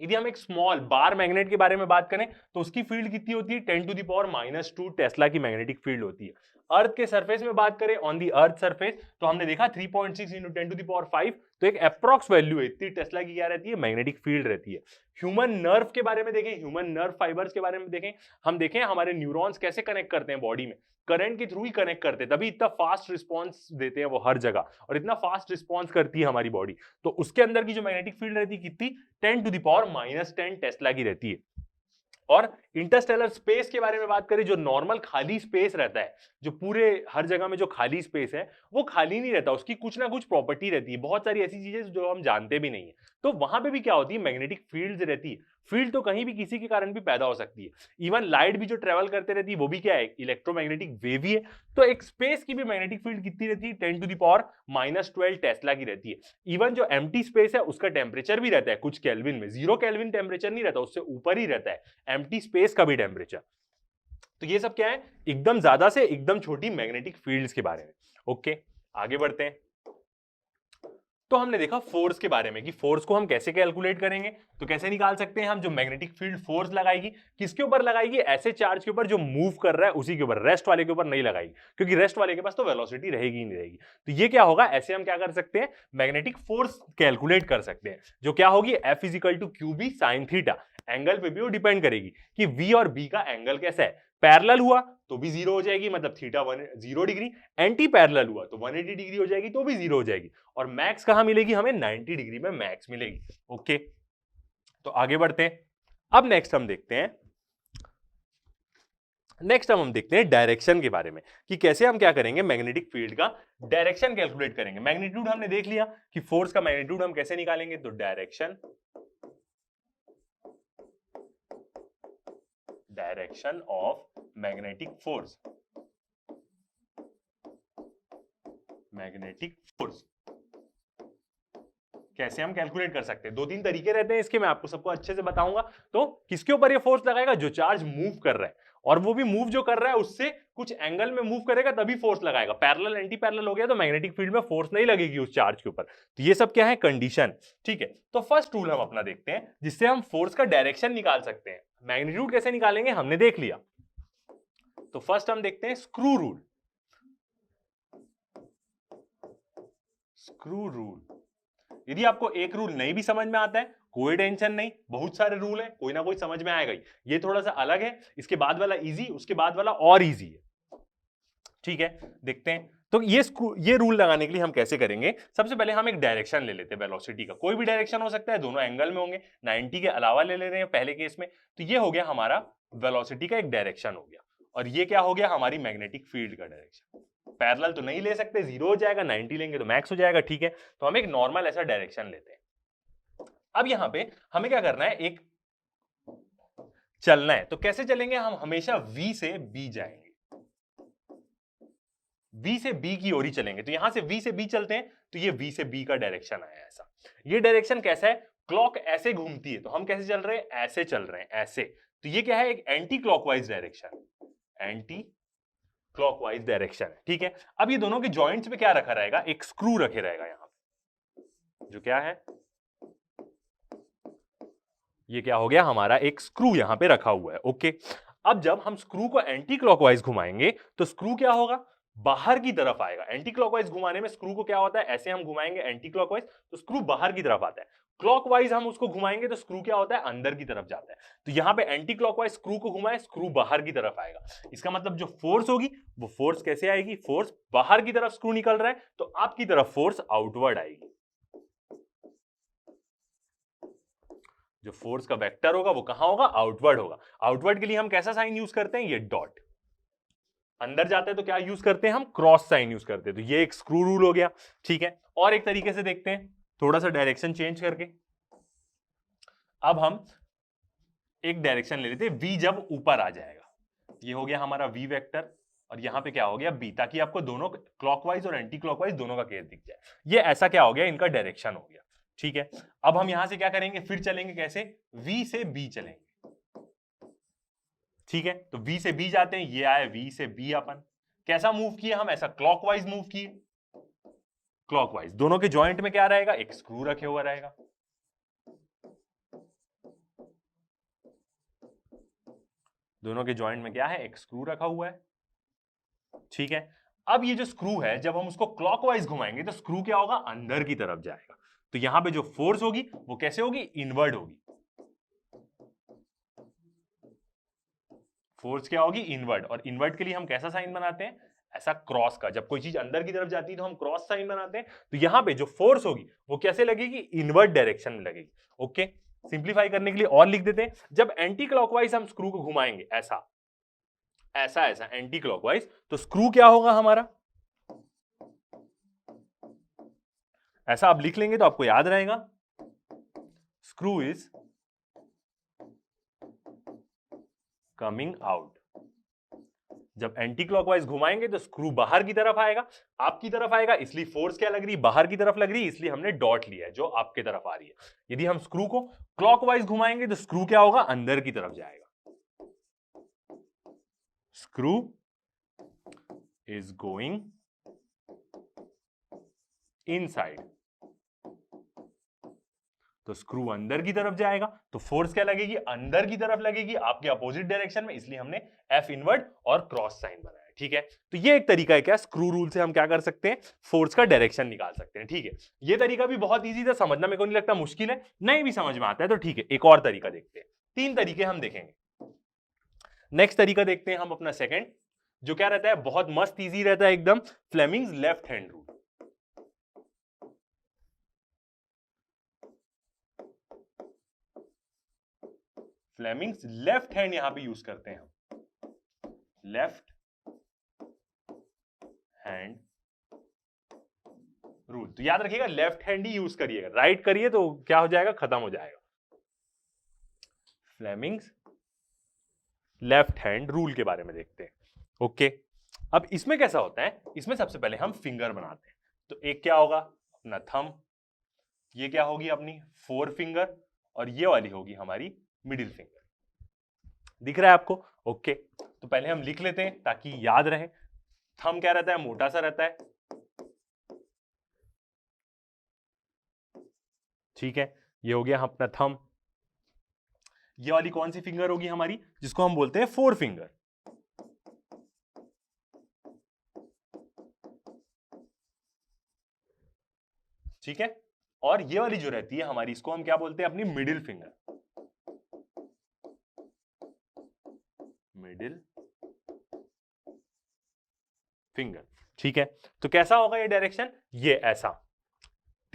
यदि हम एक स्मॉल बार मैग्नेट के बारे में बात करें तो उसकी फील्ड कितनी होती है, 10 टू द पावर -2 टेस्ला की मैग्नेटिक फील्ड होती है। अर्थ के सरफेस में बात करें, ऑन दी अर्थ सरफेस, तो हमने देखा 3.6 इंटू 10 टू द पावर 5, तो एक अप्रॉक्स वैल्यू है, इतनी टेस्ला की क्या रहती है, मैग्नेटिक फील्ड रहती है। ह्यूमन नर्व के बारे में देखें, ह्यूमन नर्व फाइबर्स के बारे में देखें, हम देखें हमारे न्यूरॉन्स कैसे कनेक्ट करते हैं बॉडी में, करंट के थ्रू ही कनेक्ट करते हैं, तभी इतना फास्ट रिस्पॉन्स देते हैं वो हर जगह, और इतना फास्ट रिस्पॉन्स करती है हमारी बॉडी। तो उसके अंदर की जो मैग्नेटिक फील्ड रहती है कितनी, 10 टू द पावर -10 टेस्ला की रहती है। और इंटरस्टेलर स्पेस के बारे में बात करें, जो नॉर्मल खाली स्पेस रहता है, जो पूरे हर जगह में जो खाली स्पेस है वो खाली नहीं रहता, उसकी कुछ ना कुछ प्रॉपर्टी रहती है, बहुत सारी ऐसी चीजें जो हम जानते भी नहीं है। तो वहां पे भी क्या होती है, मैग्नेटिक फील्ड्स रहती है। फील्ड तो कहीं भी किसी के कारण भी पैदा हो सकती है। इवन लाइट भी जो ट्रेवल करते रहती है वो भी क्या है, इलेक्ट्रोमैग्नेटिक वेव ही है। तो एक स्पेस की भी मैग्नेटिक फील्ड कितनी रहती है, 10⁻⁻12 टेस्ला की रहती है। इवन जो एम्प्टी स्पेस है उसका टेम्परेचर भी रहता है कुछ केल्विन में, 0 केल्विन टेम्परेचर नहीं रहता, उससे ऊपर ही रहता है एम्प्टी स्पेस का भी टेम्परेचर। तो ये सब क्या है, एकदम ज्यादा से एकदम छोटी मैग्नेटिक फील्ड्स के बारे में। ओके, आगे बढ़ते हैं। तो हमने देखा फोर्स के बारे में कि फोर्स को हम कैसे कैलकुलेट करेंगे। तो कैसे निकाल सकते हैं हम, जो मैग्नेटिक फील्ड फोर्स लगाएगी किसके ऊपर लगाएगी, ऐसे चार्ज के ऊपर जो मूव कर रहा है उसी के ऊपर, रेस्ट वाले के ऊपर नहीं लगाएगी, क्योंकि रेस्ट वाले के पास तो वेलोसिटी रहेगी ही नहीं रहेगी। तो ये क्या होगा, ऐसे हम क्या कर सकते हैं, मैग्नेटिक फोर्स कैलकुलेट कर सकते हैं, जो क्या होगी F = QB sin theta. Angle पे भी वो डिपेंड करेगी कि V और B का एंगल कैसा है, पैरेलल हुआ तो भी 0 हो जाएगी, मतलब थीटा 0 डिग्री, एंटी पैरेलल हुआ तो 180 डिग्री हो जाएगी तो भी 0 हो जाएगी, और मैक्स कहां मिलेगी हमें, 90 डिग्री में मैक्स मिलेगी। ओके, तो आगे बढ़ते हैं। अब नेक्स्ट हम देखते हैं डायरेक्शन के बारे में, कि कैसे हम क्या करेंगे, मैग्नेटिक फील्ड का डायरेक्शन कैलकुलेट करेंगे। मैग्नीट्यूड हमने देख लिया कि फोर्स का मैग्नीट्यूड हम कैसे निकालेंगे, तो डायरेक्शन ऑफ मैग्नेटिक फोर्स, कैसे हम कैलकुलेट कर सकते हैं। 2-3 तरीके रहते हैं इसके, मैं आपको सबको अच्छे से बताऊंगा। तो किसके ऊपर ये फोर्स लगाएगा, जो चार्ज मूव कर रहा है, और वो भी मूव जो कर रहा है उससे कुछ एंगल में मूव करेगा तभी फोर्स लगाएगा। पैरेलल एंटी पैरेलल हो गया तो मैग्नेटिक फील्ड में फोर्स नहीं लगेगी उस चार्ज के ऊपर। तो ये सब क्या है, कंडीशन। ठीक है, तो फर्स्ट रूल हम अपना देखते हैं जिससे हम फोर्स का डायरेक्शन निकाल सकते हैं। मैग्नीट्यूड कैसे निकालेंगे हमने देख लिया, तो फर्स्ट हम देखते हैं स्क्रू रूल। यदि आपको एक रूल नहीं भी समझ में आता है कोई टेंशन नहीं, बहुत सारे रूल हैं, कोई ना कोई समझ में आएगा ही। ये थोड़ा सा अलग है, इसके बाद वाला इजी, उसके बाद वाला और इजी है। ठीक है, देखते हैं। तो ये रूल लगाने के लिए हम कैसे करेंगे, सबसे पहले हम एक डायरेक्शन ले लेते हैं वेलोसिटी का, कोई भी डायरेक्शन हो सकता है, दोनों एंगल में होंगे, 90 के अलावा ले रहे हैं पहले केस में। तो ये हो गया हमारा वेलोसिटी का एक डायरेक्शन हो गया, और ये क्या हो गया, हमारी मैग्नेटिक फील्ड का डायरेक्शन। पैरेलल तो नहीं ले सकते, 0 हो जाएगा, 90 लेंगे तो मैक्स हो जाएगा। ठीक है, तो हम एक नॉर्मल ऐसा डायरेक्शन लेते हैं। अब यहां पे हमें क्या करना है, एक चलना है। तो कैसे चलेंगे, हम हमेशा V से B जाएंगे, V से B की ओर ही चलेंगे। तो यहां से V से B चलते हैं, तो ये V से B का डायरेक्शन आया ऐसा। ये डायरेक्शन कैसा है, क्लॉक ऐसे घूमती है, तो हम कैसे चल रहे हैं, ऐसे चल रहे हैं, ऐसे। तो ये क्या है, एक anti clockwise direction, anti clockwise direction है। ठीक है, अब ये दोनों के जॉइंट्स पे क्या रखा रहेगा, एक स्क्रू रखे रहेगा यहां पे, जो क्या है, ये क्या हो गया हमारा, एक स्क्रू यहां पे रखा हुआ है। ओके, अब जब हम स्क्रू को एंटी क्लॉकवाइज घुमाएंगे तो स्क्रू क्या होगा, बाहर की तरफ आएगा। एंटी क्लॉकवाइज घुमाने में स्क्रू को क्या होता है, ऐसे हम घुमाएंगे एंटी क्लॉकवाइज तो स्क्रू बाहर की तरफ आता है, क्लॉकवाइज हम उसको घुमाएंगे तो स्क्रू क्या होता है, अंदर की तरफ जाता है। तो यहां पे एंटी क्लॉकवाइज स्क्रू को घुमाए, स्क्रू बाहर की तरफ आएगा। इसका मतलब जो फोर्स होगी वो फोर्स कैसे आएगी, फोर्स बाहर की तरफ स्क्रू निकल रहा है तो आपकी तरफ फोर्स आउटवर्ड आएगी। जो फोर्स का वेक्टर होगा वो कहां होगा, आउटवर्ड होगा। आउटवर्ड के लिए हम कैसा साइन यूज करते हैं, ये डॉट। अंदर जाते हैं तो क्या यूज करते हैं हम, क्रॉस साइन यूज करते हैं। तो ये एक स्क्रू रूल हो गया। ठीक है, और एक तरीके से देखते हैं, थोड़ा सा डायरेक्शन चेंज करके। अब हम एक डायरेक्शन ले लेते हैं, V जब ऊपर आ जाएगा, ये हो गया हमारा V वेक्टर, और यहां पे क्या हो गया B, ताकि आपको दोनों क्लॉकवाइज और एंटी क्लॉकवाइज दोनों का केस दिख जाए। ये ऐसा क्या हो गया, इनका डायरेक्शन हो गया। ठीक है, अब हम यहां से क्या करेंगे, फिर चलेंगे कैसे, V से B चलेंगे। ठीक है, तो V से B जाते हैं, ये आए V से B, अपन कैसा मूव किए हम, ऐसा क्लॉकवाइज मूव किए। क्लॉकवाइज दोनों के जॉइंट में क्या रहेगा, एक स्क्रू रखे हुआ रहेगा। दोनों के जॉइंट में क्या है, एक स्क्रू रखा हुआ है। ठीक है, अब ये जो स्क्रू है जब हम उसको क्लॉकवाइज घुमाएंगे तो स्क्रू क्या होगा, अंदर की तरफ जाएगा। तो यहां पे जो फोर्स होगी वो कैसे होगी, इनवर्ड होगी। फोर्स क्या होगी, इनवर्ड। और इनवर्ड के लिए हम कैसा साइन बनाते हैं, ऐसा क्रॉस का। जब कोई चीज अंदर की तरफ जाती है तो हम क्रॉस साइन बनाते हैं। तो यहां पे जो फोर्स होगी वो कैसे लगेगी, इनवर्ड डायरेक्शन में लगेगी। ओके, सिंप्लीफाई करने के लिए और लिख देते हैं, जब एंटी क्लॉकवाइज हम स्क्रू को घुमाएंगे ऐसा ऐसा ऐसा एंटी क्लॉकवाइज, तो स्क्रू क्या होगा हमारा, ऐसा आप लिख लेंगे तो आपको याद रहेगा, स्क्रू इज कमिंग आउट। जब एंटी क्लॉकवाइज घुमाएंगे तो स्क्रू बाहर की तरफ आएगा, आपकी तरफ आएगा, इसलिए फोर्स क्या लग रही है, बाहर की तरफ लग रही है, इसलिए हमने डॉट लिया है जो आपके तरफ आ रही है। यदि हम स्क्रू को क्लॉकवाइज घुमाएंगे तो स्क्रू क्या होगा, अंदर की तरफ जाएगा। स्क्रू इज गोइंग इनसाइड, तो स्क्रू अंदर की तरफ जाएगा, तो फोर्स क्या लगेगी, अंदर की तरफ लगेगी, आपके अपोजिट डायरेक्शन में, इसलिए हमने एफ इनवर्ट और क्रॉस साइन बनाया। ठीक है, तो ये एक तरीका है, क्या स्क्रू रूल से हम क्या कर सकते हैं, फोर्स का डायरेक्शन निकाल सकते हैं। ठीक है, ये तरीका भी बहुत इजी था, समझना मेरे को नहीं लगता मुश्किल है, नहीं भी समझ में आता है तो ठीक है। एक और तरीका देखते हैं, 3 तरीके हम देखेंगे। नेक्स्ट तरीका देखते हैं हम अपना सेकंड, जो क्या रहता है, बहुत मस्त इजी रहता है एकदम, Fleming's left hand rule. Fleming's left hand यहां पे यूज करते हैं हम, लेफ्ट हैंड रूल। तो याद रखिएगा लेफ्ट हैंड ही यूज करिएगा, राइट करिए तो क्या हो जाएगा, खत्म हो जाएगा। फ्लेमिंग्स लेफ्ट हैंड रूल के बारे में देखते हैं। ओके, अब इसमें कैसा होता है, इसमें सबसे पहले हम फिंगर बनाते हैं। तो एक क्या होगा, अपना थंब, ये क्या होगी अपनी फोर फिंगर, और ये वाली होगी हमारी मिडिल फिंगर। दिख रहा है आपको? ओके, तो पहले हम लिख लेते हैं ताकि याद रहे। थंब क्या रहता है, मोटा सा रहता है, ठीक है, ये हो गया अपना थंब। ये वाली कौन सी फिंगर होगी हमारी, जिसको हम बोलते हैं फोर फिंगर। ठीक है, और ये वाली जो रहती है हमारी, इसको हम क्या बोलते हैं, अपनी मिडिल फिंगर, मिडिल फिंगर। ठीक है, तो कैसा होगा ये डायरेक्शन, ये ऐसा,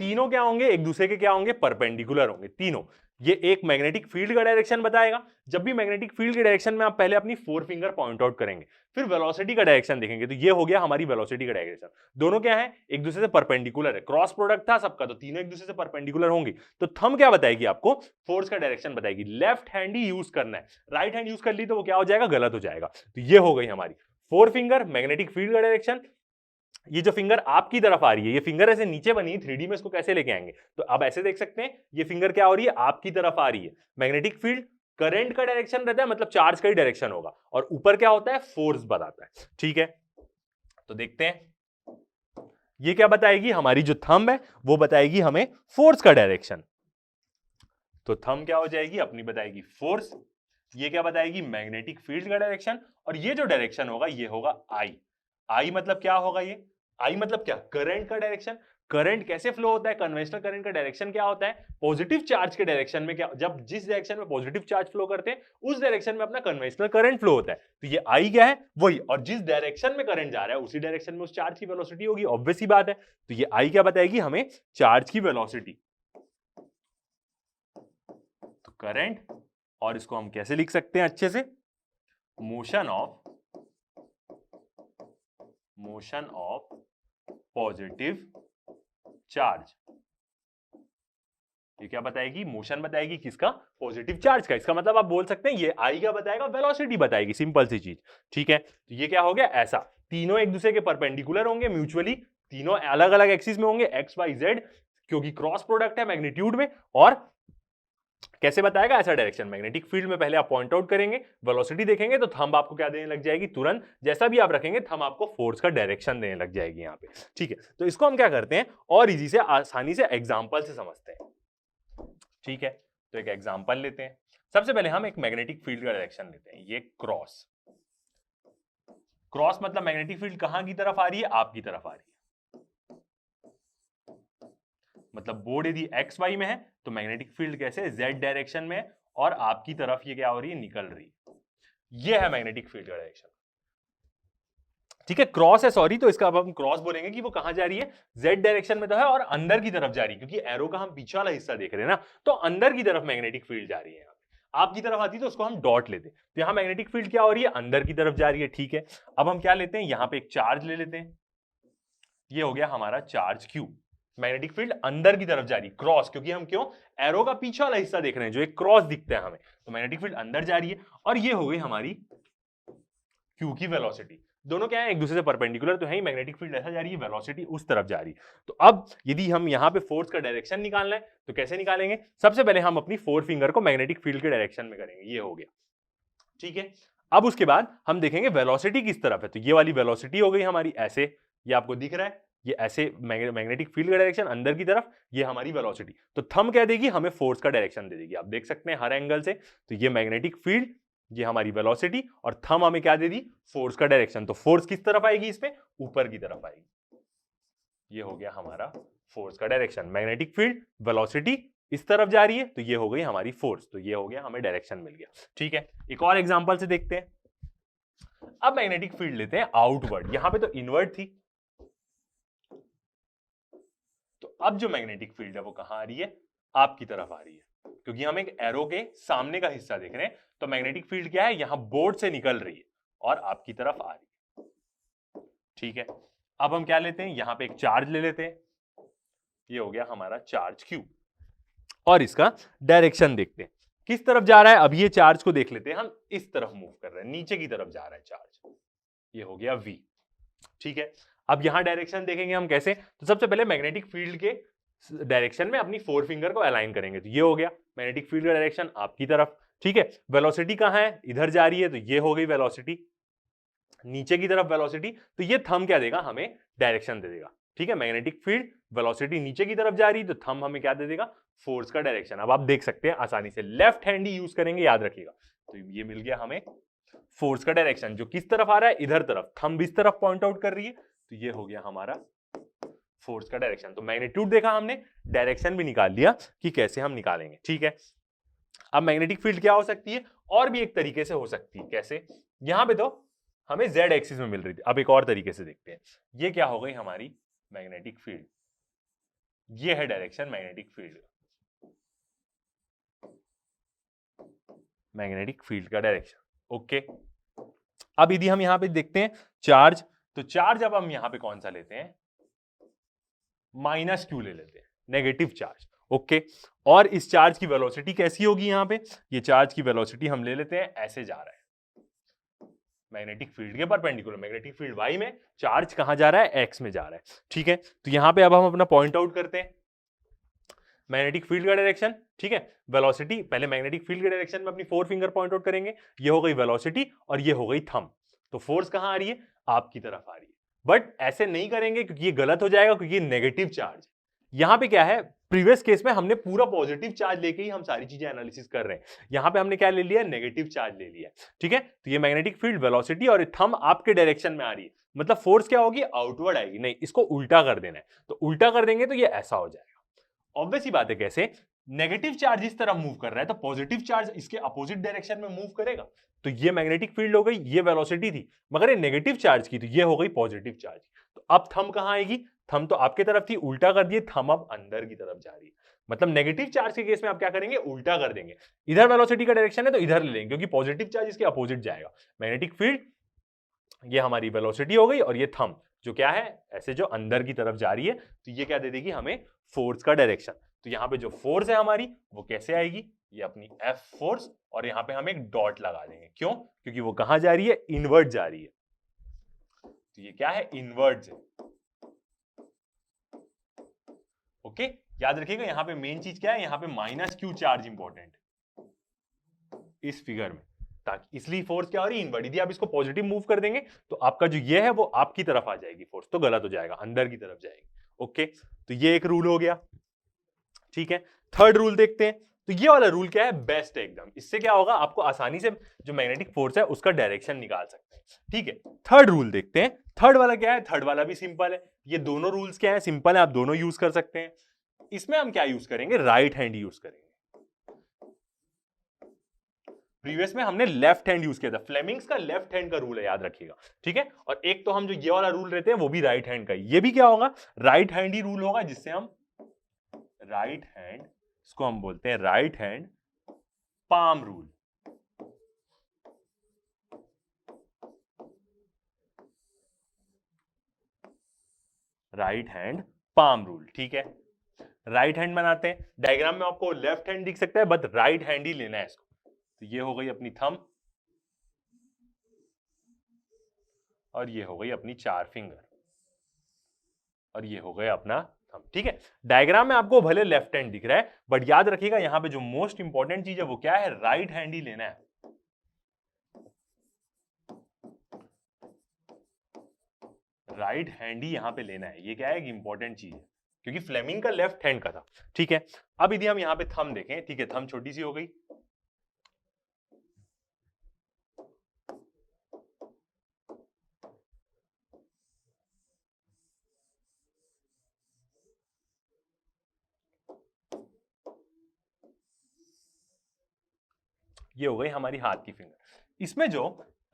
तीनों क्या होंगे, एक दूसरे के क्या होंगे, परपेंडिकुलर होंगे तीनों। ये एक मैग्नेटिक फील्ड का डायरेक्शन बताएगा। जब भी मैग्नेटिक फील्ड के डायरेक्शन में आप पहले अपनी फोर फिंगर पॉइंट आउट करेंगे, फिर वेलोसिटी का डायरेक्शन देखेंगे, तो ये हो गया हमारी वेलोसिटी का डायरेक्शन। दोनों क्या है, एक दूसरे से परपेंडिकुलर है, क्रॉस प्रोडक्ट था सबका, तो तीनों एक दूसरे से परपेंडिकुलर होंगी। तो थंब क्या बताएगी आपको, फोर्स का डायरेक्शन बताएगी। लेफ्ट हैंड ही यूज करना है, राइट हैंड यूज कर ली तो वो क्या हो जाएगा, गलत हो जाएगा। तो ये हो गई हमारी फोर फिंगर, मैग्नेटिक फील्ड का डायरेक्शन। ये जो फिंगर आपकी तरफ आ रही है, ये फिंगर ऐसे नीचे बनी है, 3D में इसको कैसे लेके आएंगे, तो अब ऐसे देख सकते हैं, ये फिंगर क्या हो रही है, आपकी तरफ आ रही है। मैग्नेटिक फील्ड करंट का डायरेक्शन रहता है, मतलब चार्ज का ही डायरेक्शन होगा, और ऊपर क्या होता है, फोर्स बताता है। ठीक है, तो देखते हैं ये क्या बताएगी, हमारी जो थंब है वो बताएगी हमें फोर्स का डायरेक्शन। तो थंब क्या हो जाएगी, अपनी बताएगी फोर्स, ये क्या बताएगी, मैग्नेटिक फील्ड का डायरेक्शन, और ये जो डायरेक्शन होगा ये होगा आई। आई मतलब क्या होगा, ये आई मतलब क्या, करंट का डायरेक्शन। करंट कैसे फ्लो होता है, कन्वेंशनल करंट का डायरेक्शन क्या होता है, पॉजिटिव चार्ज के डायरेक्शन में, क्या जब जिस डायरेक्शन में पॉजिटिव चार्ज फ्लो करते हैं उस डायरेक्शन में अपना कन्वेंशनल करंट फ्लो होता है। तो ये आई क्या है, वही, और जिस डायरेक्शन में करंट जा रहा है उसी डायरेक्शन में उस चार्ज की वेलोसिटी होगी, ऑब्वियस सी बात है। तो ये आई क्या बताएगी हमें, चार्ज की वेलोसिटी, तो करंट, और इसको हम कैसे लिख सकते हैं अच्छे से, मोशन ऑफ पॉजिटिव चार्ज। ये क्या बताएगी, मोशन बताएगी किसका, पॉजिटिव चार्ज का। इसका मतलब आप बोल सकते हैं ये आई क्या बताएगा, वेलोसिटी बताएगी, सिंपल सी चीज। ठीक है, तो ये क्या हो गया, ऐसा तीनों एक दूसरे के परपेंडिकुलर होंगे म्यूचुअली, तीनों अलग अलग एक्सिस में होंगे, एक्स वाई जेड, क्योंकि क्रॉस प्रोडक्ट है मैग्नीट्यूड में। और कैसे बताएगा, ऐसा डायरेक्शन। मैग्नेटिक फील्ड में पहले आप पॉइंट आउट करेंगे, वेलोसिटी देखेंगे, तो थंब आपको क्या देने लग जाएगी, तुरंत जैसा भी आप रखेंगे थंब आपको फोर्स का डायरेक्शन देने लग जाएगी यहाँ पे। ठीक है, तो इसको हम क्या करते हैं, और इजी से, आसानी से एग्जांपल से समझते हैं। ठीक है, तो एक एग्जांपल लेते हैं। सबसे पहले हम एक मैग्नेटिक फील्ड का डायरेक्शन लेते हैं, ये क्रॉस। क्रॉस मतलब मैग्नेटिक फील्ड कहां की तरफ आ रही है, आपकी तरफ आ रही है। मतलब बोर्ड यदि एक्स वाई में है तो मैग्नेटिक फील्ड कैसे, जेड डायरेक्शन में, और आपकी तरफ ये क्या हो रही है, निकल रही है। ये है मैग्नेटिक फील्ड का डायरेक्शन। ठीक है, क्रॉस है, सॉरी, तो इसका अब हम क्रॉस बोलेंगे कि वो कहां जा रही है, जेड डायरेक्शन में तो है, और अंदर की तरफ जा रही है, क्योंकि एरो का हम पीछे वाला हिस्सा देख रहे हैं ना, तो अंदर की तरफ मैग्नेटिक फील्ड जा रही है। आपकी तरफ आती तो उसको हम डॉट लेते, तो यहां मैग्नेटिक फील्ड क्या हो रही है, अंदर की तरफ जा रही है। ठीक है, अब हम क्या लेते हैं, यहां पे एक चार्ज ले लेते हैं, ये हो गया हमारा चार्ज क्यू। मैग्नेटिक फील्ड अंदर की तरफ जा रही है, क्रॉस, क्योंकि हम क्यों एरो का पीछे वाला हिस्सा देख रहे हैं जो एक क्रॉस दिखता है हमें, तो मैग्नेटिक फील्ड अंदर जा रही है। और ये हो गई हमारी क्यू की वेलोसिटी। दोनों क्या है, एक दूसरे से परपेंडिकुलर तो है ही, मैग्नेटिक फील्ड ऐसा जा रही है, वेलोसिटी उस तरफ जा रही है। तो अब यदि हम यहाँ पे फोर्स का डायरेक्शन निकालना है तो कैसे निकालेंगे, सबसे पहले हम अपनी फोर फिंगर को मैग्नेटिक फील्ड के डायरेक्शन में करेंगे, ये हो गया, ठीक है। अब उसके बाद हम देखेंगे वेलोसिटी किस तरफ है, तो ये वाली वेलोसिटी हो गई हमारी ऐसे, ये आपको दिख रहा है, ये ऐसे मैग्नेटिक फील्ड का डायरेक्शन अंदर की तरफ, ये हमारी वेलोसिटी। तो थंब क्या देगी, हमें फोर्स का डायरेक्शन दे देगी, आप देख सकते हैं हर एंगल से। तो ये मैग्नेटिक फील्ड, ये हमारी वेलोसिटी, और थंब हमें क्या दे दी, फोर्स का डायरेक्शन। तो फोर्स किस तरफ आएगी इसमें, ऊपर की तरफ आएगी। ये हो गया हमारा फोर्स का डायरेक्शन, मैग्नेटिक फील्ड, वेलोसिटी इस तरफ जा रही है, तो ये हो गई हमारी फोर्स, तो ये हो गया, हमें डायरेक्शन मिल गया, ठीक है। एक और एग्जांपल से देखते हैं। अब मैग्नेटिक फील्ड लेते हैं आउटवर्ड, यहां पे तो इनवर्ड थी, तो अब जो मैग्नेटिक फील्ड है वो कहां आ रही है, आपकी तरफ आ रही है, क्योंकि हम एक एरो के सामने का हिस्सा देख रहे हैं। तो मैग्नेटिक फील्ड क्या है, यहां बोर्ड से निकल रही है और आपकी तरफ आ रही है, ठीक है। अब हम क्या लेते हैं, यहां पे एक चार्ज ले लेते हैं, ये हो गया हमारा चार्ज क्यू, और इसका डायरेक्शन देखते हैं किस तरफ जा रहा है। अब ये चार्ज को देख लेते हैं, हम इस तरफ मूव कर रहे हैं, नीचे की तरफ जा रहा है चार्ज, ये हो गया V, ठीक है। अब यहां डायरेक्शन देखेंगे हम कैसे, तो सबसे पहले मैग्नेटिक फील्ड के डायरेक्शन में अपनी फोर फिंगर को अलाइन करेंगे, तो ये हो गया मैग्नेटिक फील्ड का डायरेक्शन आपकी तरफ, ठीक है। वेलोसिटी कहां है, इधर जा रही है, तो ये हो गई वेलोसिटी, नीचे की तरफ वेलोसिटी, तो ये थंब क्या देगा, हमें डायरेक्शन दे देगा, ठीक है। मैग्नेटिक फील्ड वेलोसिटी नीचे की तरफ जा रही है, तो थंब हमें क्या दे देगा, फोर्स का डायरेक्शन। अब आप देख सकते हैं आसानी से, लेफ्ट हैंड ही यूज करेंगे, याद रखिएगा। तो ये मिल गया हमें फोर्स का डायरेक्शन, जो किस तरफ आ रहा है, इधर तरफ, थंब इस तरफ पॉइंट आउट कर रही है, तो ये हो गया हमारा फोर्स का डायरेक्शन। तो मैग्नीट्यूड देखा हमने, डायरेक्शन भी निकाल लिया कि कैसे हम निकालेंगे, ठीक है। अब मैग्नेटिक फील्ड क्या हो सकती है, और भी एक तरीके से हो सकती है, कैसे, यहां पे तो हमें जेड एक्सिस में मिल रही थी, अब एक और तरीके से देखते हैं। ये क्या हो गई हमारी मैग्नेटिक फील्ड, ये है direction magnetic field, magnetic field का डायरेक्शन, ओके। अब यदि हम यहां पे देखते हैं चार्ज, तो चार्ज अब हम यहां पे कौन सा लेते हैं, माइनस क्यू ले लेते हैं, नेगेटिव चार्ज, ओके। और इस चार्ज की वेलोसिटी कैसी होगी, यहां पे ये चार्ज की वेलोसिटी हम ले लेते हैं, ऐसे जा रहा है मैग्नेटिक फील्ड के परपेंडिकुलर, मैग्नेटिक फील्ड वाई में, चार्ज कहां जा रहा है, एक्स में जा रहा है, ठीक है। तो यहां पे अब हम अपना पॉइंट आउट करते हैं मैग्नेटिक फील्ड का डायरेक्शन, ठीक है। वेलोसिटी, पहले मैग्नेटिक फील्ड के डायरेक्शन में अपनी फोर फिंगर पॉइंट आउट करेंगे, ये हो गई वेलोसिटी और ये हो गई थंब। तो फोर्स कहां आ रही है, आपकी तरफ आ रही है, बट ऐसे नहीं करेंगे क्योंकि ये गलत हो जाएगा, क्योंकि ये नेगेटिव चार्ज। यहां पे क्या है, प्रीवियस केस में हमने पूरा पॉजिटिव चार्ज लेके ही हम सारी चीजें एनालिसिस कर रहे हैं, यहां पे हमने क्या ले लिया, नेगेटिव चार्ज ले लिया, ठीक है। तो ये मैग्नेटिक फील्ड, वेलोसिटी और थंब आपके डायरेक्शन में आ रही है, मतलब फोर्स क्या होगी, आउटवर्ड आएगी, नहीं इसको उल्टा कर देना है, तो उल्टा कर देंगे तो ये ऐसा हो जाएगा। ऑब्वियस ही बात है, कैसे, नेगेटिव चार्ज इस तरफ मूव कर रहा है, तो पॉजिटिव चार्ज इसके अपोजिट डायरेक्शन में मूव करेगा। तो ये मैग्नेटिक फील्ड हो गई, ये वेलोसिटी थी, मगर ये नेगेटिव चार्ज की, तो ये हो गई पॉजिटिव चार्ज। तो अब थंब कहां आएगी, थंब तो आपके तरफ थी, उल्टा कर दिए, थंब अब अंदर की तरफ जा रही है, मतलब नेगेटिव चार्ज के केस में आप क्या करेंगे, उल्टा कर देंगे, इधर वेलोसिटी का डायरेक्शन है तो इधर ले लेंगे, क्योंकि पॉजिटिव चार्ज इसके अपोजिट जाएगा। मैग्नेटिक फील्ड, ये हमारी वेलोसिटी हो गई, और ये थंब जो क्या है, ऐसे जो अंदर की तरफ जा रही है, तो ये क्या दे देगी हमें, फोर्स का डायरेक्शन। तो यहां पे जो फोर्स है हमारी, वो कैसे आएगी, ये अपनी F फोर्स, और यहां पे हम एक डॉट लगा देंगे, क्यों, क्योंकि वो कहां जा रही है, इनवर्ट जा रही है, तो ये क्या है, इनवर्ट है, ओके। याद रखिएगा यहां पे मेन चीज क्या है, यहां पे माइनस क्यू चार्ज इंपॉर्टेंट इस फिगर में, ताकि इसलिए फोर्स क्या हो रही है, इनवर्ट। यदि आप इसको पॉजिटिव मूव कर देंगे तो आपका जो ये है वो आपकी तरफ आ जाएगी फोर्स, तो गलत हो जाएगा, अंदर की तरफ जाएगी, ओके। तो ये एक रूल हो गया, ठीक है। थर्ड रूल देखते हैं, तो ये वाला रूल क्या है, बेस्ट है एकदम, इससे क्या होगा, आपको आसानी से जो मैग्नेटिक फोर्स है उसका डायरेक्शन निकाल सकते हैं, ठीक है। थर्ड रूल देखते हैं, थर्ड वाला क्या है, थर्ड वाला भी सिंपल है, ये दोनों रूल्स क्या है, सिंपल है, आप दोनों यूज कर सकते हैं। इसमें हम क्या यूज करेंगे, राइट हैंड यूज करेंगे। प्रीवियस में हमने लेफ्ट हैंड यूज किया था, फ्लेमिंग्स का लेफ्ट हैंड का रूल है, याद रखिएगा, ठीक है। और एक तो हम जो ये वाला रूल रहते हैं वो भी राइट हैंड का, ये भी क्या होगा, राइट हैंड ही रूल होगा, जिससे हम राइट हैंड, इसको हम बोलते हैं right hand palm rule, right hand palm rule, ठीक है। राइट हैंड बनाते हैं, डायग्राम में आपको लेफ्ट हैंड दिख सकता है बट राइट हैंड ही लेना है इसको। तो ये हो गई अपनी थंब और ये हो गई अपनी 4 फिंगर और ये हो गया अपना थंब, ठीक है। डायग्राम में आपको भले लेफ्ट हैंड दिख रहा है बट याद रखिएगा यहां पे जो मोस्ट इंपॉर्टेंट चीज है वो क्या है, राइट हैंड ही लेना है। राइट हैंड ही यहां पे लेना है, ये क्या है, एक इंपॉर्टेंट चीज है क्योंकि फ्लेमिंग का लेफ्ट हैंड का था, ठीक है। अब यदि हम यहां पे थंब देखें, ठीक है, थंब छोटी सी हो गई, ये हो गई हमारी हाथ की फिंगर। इसमें जो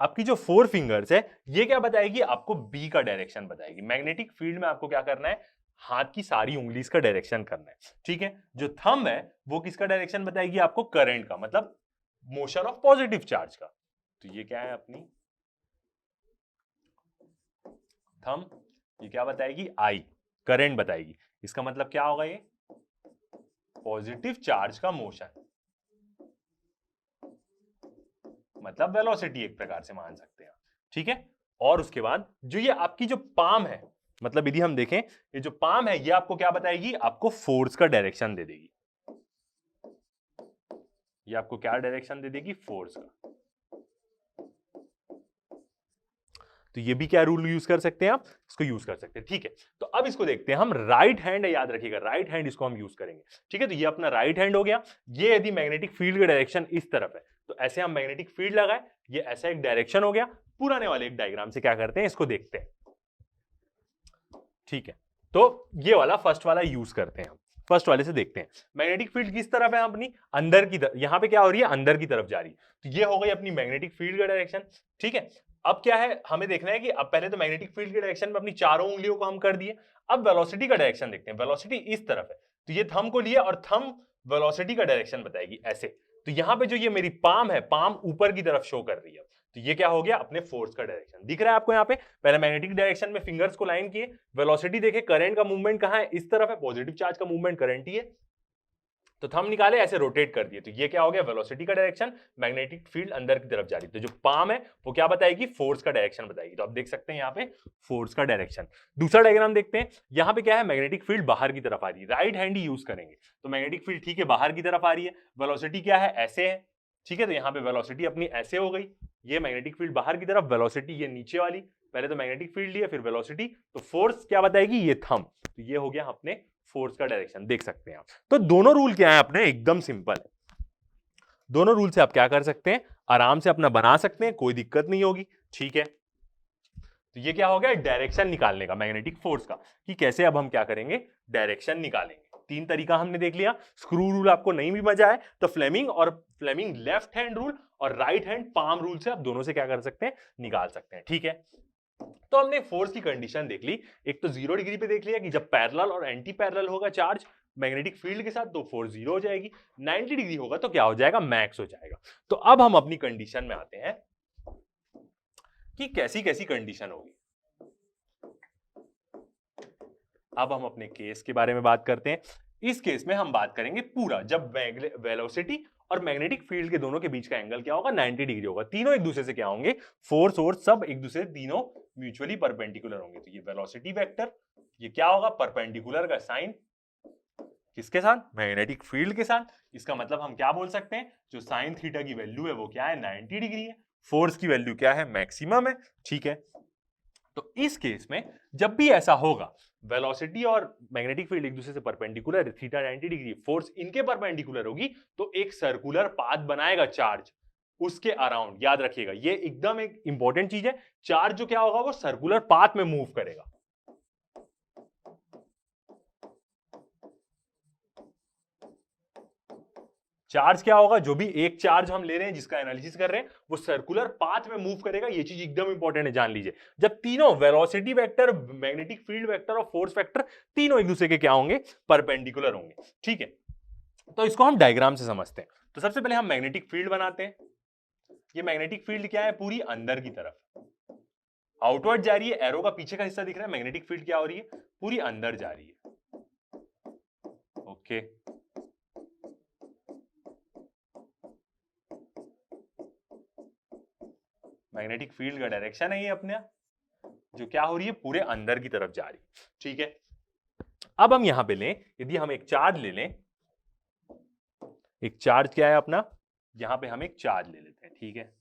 आपकी जो 4 फिंगर्स है ये क्या बताएगी, आपको बी का डायरेक्शन बताएगी। मैग्नेटिक फील्ड में आपको क्या करना है, हाथ की सारी उंगली का डायरेक्शन करना है, ठीक है। जो थंब है वो किसका डायरेक्शन बताएगी, आपको करंट का, मतलब मोशन ऑफ पॉजिटिव चार्ज का। तो ये क्या है अपनी थंब, ये क्या बताएगी, आई, करंट बताएगी। इसका मतलब क्या होगा, ये पॉजिटिव चार्ज का मोशन, मतलब वेलोसिटी एक प्रकार से मान सकते हैं, ठीक है। और उसके बाद जो ये आपकी जो पाम है, मतलब यदि हम देखें ये जो पाम है ये आपको क्या बताएगी, आपको फोर्स का डायरेक्शन दे देगी। ये आपको क्या डायरेक्शन दे देगी, फोर्स का। तो ये भी क्या रूल यूज कर सकते हैं आप, इसको यूज कर सकते हैं, ठीक है। तो अब इसको देखते हैं हम, राइट हैंड है, याद रखिएगा राइट हैंड इसको हम यूज करेंगे, ठीक है। तो ये अपना राइट हैंड हो गया। ये यदि मैग्नेटिक फील्ड का डायरेक्शन इस तरफ है तो ऐसे हम मैग्नेटिक फील्ड लगाए, ये ऐसा एक डायरेक्शन हो गया। पुराने वाले एक डायग्राम से क्या करते हैं, इसको देखते हैं, ठीक है। तो ये वाला फर्स्ट वाला यूज करते हैं हम, फर्स्ट वाले से देखते हैं। मैग्नेटिक फील्ड किस तरफ है अपनी, अंदर की तरफ, यहां पे क्या हो रही है, अंदर की तरफ जा रही है। तो ये हो गई अपनी मैग्नेटिक फील्ड का डायरेक्शन, ठीक है। अब क्या है, हमें देखना है कि अब पहले तो मैग्नेटिक फील्ड के डायरेक्शन में अपनी चारों उंगलियों को हम कर दिए। अब वेलोसिटी का डायरेक्शन देखते हैं, वेलोसिटी इस तरफ है तो ये थंब को लिए और थंब वेलोसिटी का डायरेक्शन बताएगी ऐसे। तो यहां पे जो ये मेरी पाम है, पाम ऊपर की तरफ शो कर रही है। तो ये क्या हो गया, अपने फोर्स का डायरेक्शन दिख रहा है आपको यहाँ पे। पहले मैग्नेटिक डायरेक्शन में फिंगर्स को लाइन किए, वेलोसिटी देखे, करंट का मूवमेंट कहां है, इस तरफ है, पॉजिटिव चार्ज का मूवमेंट करंट ही है। तो थंब निकाले, ऐसे रोटेट कर दिए, तो ये क्या हो गया, वेलोसिटी का डायरेक्शन, मैग्नेटिक फील्ड अंदर की तरफ जा रही है। तो जो पाम है वो क्या बताएगी, फोर्स का डायरेक्शन बताएगी। तो आप देख सकते हैं यहाँ पे फोर्स का डायरेक्शन। दूसरा डायग्राम देखते हैं, यहाँ पे क्या है, मैग्नेटिक फील्ड बाहर की तरफ आ रही है, राइट हैंड ही यूज करेंगे। तो मैग्नेटिक फील्ड ठीक है बाहर की तरफ आ रही है, वेलोसिटी क्या है, ऐसे है, ठीक है। तो यहाँ पे वेलोसिटी अपनी ऐसे हो गई, ये मैग्नेटिक फील्ड बाहर की तरफ, वेलोसिटी ये नीचे वाली, पहले तो मैग्नेटिक फील्ड लिया फिर वेलोसिटी, तो फोर्स क्या बताएगी, ये थंब। तो ये हो गया अपने फोर्स का डायरेक्शन, देख सकते हैं आप। तो दोनों रूल क्या है अपने, एकदम सिंपल है। दोनों रूल से आप क्या कर सकते हैं, आराम से अपना बना सकते हैं, कोई दिक्कत नहीं होगी, ठीक है। तो ये क्या हो गया, डायरेक्शन निकालने का मैग्नेटिक फोर्स का, कि कैसे अब हम क्या करेंगे, डायरेक्शन निकालेंगे। 3 तरीका हमने देख लिया। स्क्रू रूल आपको नहीं भी मजा आए तो फ्लेमिंग लेफ्ट हैंड रूल और राइट हैंड पाम रूल से आप दोनों से क्या कर सकते हैं, निकाल सकते हैं, ठीक है। तो हमने फोर्स की कंडीशन देख ली। एक तो 0 डिग्री पे देख लिया कि जब पैरेलल और एंटी पैरेलल होगा चार्ज मैग्नेटिक फील्ड के साथ तो फोर्स 0 हो जाएगी। 90 डिग्री होगा तो क्या हो जाएगा, मैक्स हो जाएगा। तो अब हम अपनी कंडीशन में आते हैं कि कैसी कैसी कंडीशन होगी। अब हम अपने केस के बारे में बात करते हैं। इस केस में हम बात करेंगे पूरा जब वेलोसिटी और मैग्नेटिक फील्ड के दोनों के बीच का एंगल क्या होगा, 90 डिग्री होगा। तीनों एक दूसरे से क्या होंगे, फोर्स और सब एक दूसरे से तीनों म्यूचुअली परपेंडिकुलर होंगे। तो ये वेलोसिटी वेक्टर, ये क्या होगा, परपेंडिकुलर का साइन किसके साथ, मैग्नेटिक फील्ड के साथ। इसका मतलब हम क्या बोल सकते हैं, जो साइन थीटा की वैल्यू है वो क्या है, 90 डिग्री है। फोर्स की वैल्यू क्या है, मैक्सिमम है, ठीक है। तो इस केस में जब भी ऐसा होगा, वेलोसिटी और मैग्नेटिक फील्ड एक दूसरे से परपेंडिकुलर है, थीटा 90 डिग्री, फोर्स इनके परपेंडिकुलर होगी, तो एक सर्कुलर पाथ बनाएगा चार्ज उसके अराउंड। याद रखिएगा ये एकदम एक इंपॉर्टेंट चीज है। चार्ज जो क्या होगा, वो सर्कुलर पाथ में मूव करेगा। चार्ज क्या होगा, जो भी एक चार्ज हम ले रहे हैं जिसका एनालिसिस कर रहे हैं वो सर्कुलर पाथ में मूव करेगा। ये चीज एकदम इंपॉर्टेंट है, जान लीजिए। जब तीनों velocity vector, magnetic field vector और फोर्स वेक्टर तीनों एक दूसरे के क्या होंगे, परपेंडिकुलर होंगे, ठीक है। तो इसको हम डायग्राम से समझते हैं। तो सबसे पहले हम मैग्नेटिक फील्ड बनाते हैं। ये मैग्नेटिक फील्ड क्या है, पूरी अंदर की तरफ आउटवर्ड जा रही है, एरो का पीछे का हिस्सा दिख रहा है। मैग्नेटिक फील्ड क्या हो रही है, पूरी अंदर जा रही है। ओके, मैग्नेटिक फील्ड का डायरेक्शन है ये अपने जो क्या हो रही है, पूरे अंदर की तरफ जा रही है। ठीक है, अब हम यहां पे लें, यदि हम एक चार्ज ले लें, एक चार्ज क्या है अपना, यहां पे हम एक चार्ज ले लेते हैं। ठीक है,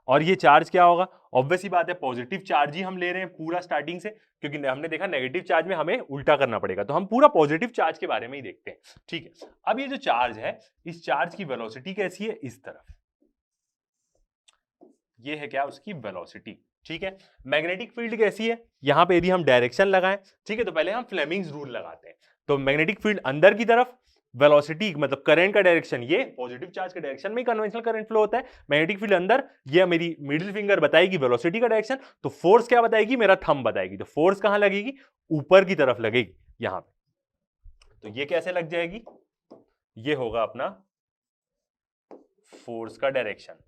और ये चार्ज क्या होगा, ऑब्वियस ही बात है पॉजिटिव चार्ज ही हम ले रहे हैं पूरा स्टार्टिंग से, क्योंकि हमने देखा नेगेटिव चार्ज में हमें उल्टा करना पड़ेगा, तो हम पूरा पॉजिटिव चार्ज के बारे में ही देखते हैं। ठीक है, अब ये जो चार्ज है, इस चार्ज की वेलोसिटी कैसी है, इस तरफ, ये है क्या उसकी वेलोसिटी। ठीक है, मैग्नेटिक फील्ड कैसी है, यहां पे यदि हम डायरेक्शन लगाएं, ठीक है, तो पहले हम फ्लेमिंग्स रूल लगाते हैं। तो मैग्नेटिक फील्ड अंदर की तरफ, वेलोसिटी मतलब करंट का डायरेक्शन, ये पॉजिटिव चार्ज के डायरेक्शन में ही कन्वेंशनल करंट फ्लो होता है। मैग्नेटिक फील्ड अंदर, ये मेरी मिडिल फिंगर बताएगी वेलोसिटी का डायरेक्शन, तो फोर्स क्या बताएगी, मेरा थंब बताएगी। तो फोर्स कहां लगेगी, ऊपर की तरफ लगेगी यहां पे। तो ये कैसे लग जाएगी, ये होगा अपना फोर्स का डायरेक्शन।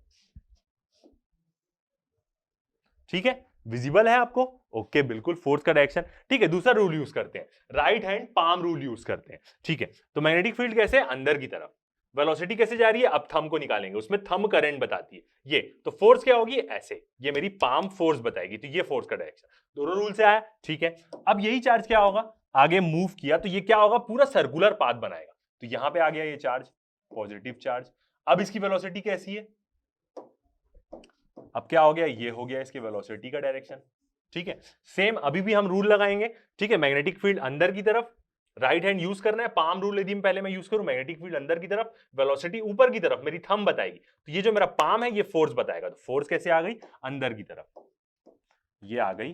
ठीक है, विजिबल है आपको, ओके, बिल्कुल फोर्स का डायरेक्शन। ठीक है, दूसरा रूल यूज करते हैं, right hand palm rule use करते हैं। ठीक है, तो मैग्नेटिक फील्ड कैसे, अंदर की तरफ, वेलोसिटी कैसे जा रही है, अब थंब को निकालेंगे, उसमें थंब करंट बताती है ये, तो फोर्स क्या होगी, ऐसे, ये मेरी पाम फोर्स बताएगी, तो ये फोर्स का डायरेक्शन, दोनों रूल से आया। ठीक है, अब यही चार्ज क्या होगा, आगे मूव किया तो ये क्या होगा, पूरा सर्कुलर पाथ बनाएगा। तो यहां पे आ गया ये चार्ज, पॉजिटिव चार्ज। अब इसकी वेलोसिटी कैसी है, अब क्या हो गया, ये हो गया इसके वेलोसिटी का डायरेक्शन। ठीक है, सेम अभी भी हम रूल लगाएंगे। ठीक है, मैग्नेटिक फील्ड अंदर की तरफ, राइट हैंड यूज करना है, पाम रूल यदि पहले मैं यूज करूं, मैग्नेटिक फील्ड अंदर की तरफ, वेलोसिटी ऊपर की तरफ, मेरी थंब बताएगी, तो ये जो मेरा पाम है ये फोर्स बताएगा। तो फोर्स कैसे आ गई, अंदर की तरफ, ये आ गई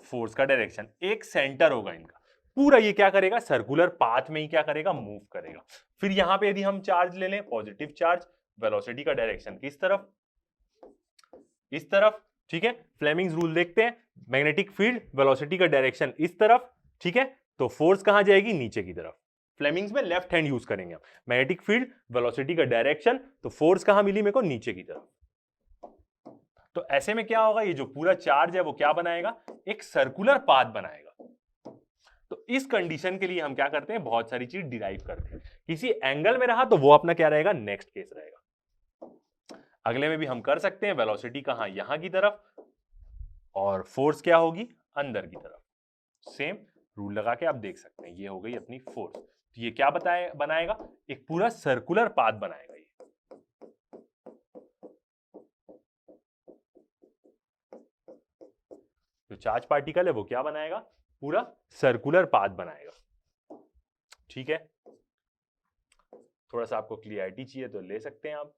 फोर्स का डायरेक्शन। एक सेंटर होगा इनका, पूरा ये क्या करेगा, सर्कुलर पाथ में ही क्या करेगा, मूव करेगा। फिर यहां पे यदि हम चार्ज ले लें, पॉजिटिव चार्ज, वेलोसिटी का डायरेक्शन किस तरफ, इस तरफ। ठीक है, फ्लेमिंग्स रूल देखते हैं, मैग्नेटिक फील्ड वेलोसिटी का डायरेक्शन इस तरफ। ठीक है, तो फोर्स कहां जाएगी, नीचे की तरफ। फ्लेमिंग्स में लेफ्ट हैंड यूज करेंगे हम, मैग्नेटिक फील्ड वेलोसिटी का डायरेक्शन, तो फोर्स कहां मिली मेरे को, नीचे की तरफ। तो ऐसे में क्या होगा, ये जो पूरा चार्ज है वो क्या बनाएगा, एक सर्कुलर पाथ बनाएगा। तो इस कंडीशन के लिए हम क्या करते हैं, बहुत सारी चीज डिराइव करते हैं। किसी एंगल में रहा तो वो अपना क्या रहेगा, नेक्स्ट केस रहेगा। अगले में भी हम कर सकते हैं, वेलोसिटी कहां, यहां की तरफ, और फोर्स क्या होगी, अंदर की तरफ। सेम रूल लगा के आप देख सकते हैं, ये हो गई अपनी फोर्स। तो ये क्या बनाएगा, एक पूरा सर्कुलर पाथ बनाएगा ये। जो चार्ज पार्टिकल है वो क्या बनाएगा, पूरा सर्कुलर पाथ बनाएगा। ठीक है, थोड़ा सा आपको क्लियरिटी चाहिए तो ले सकते हैं आप।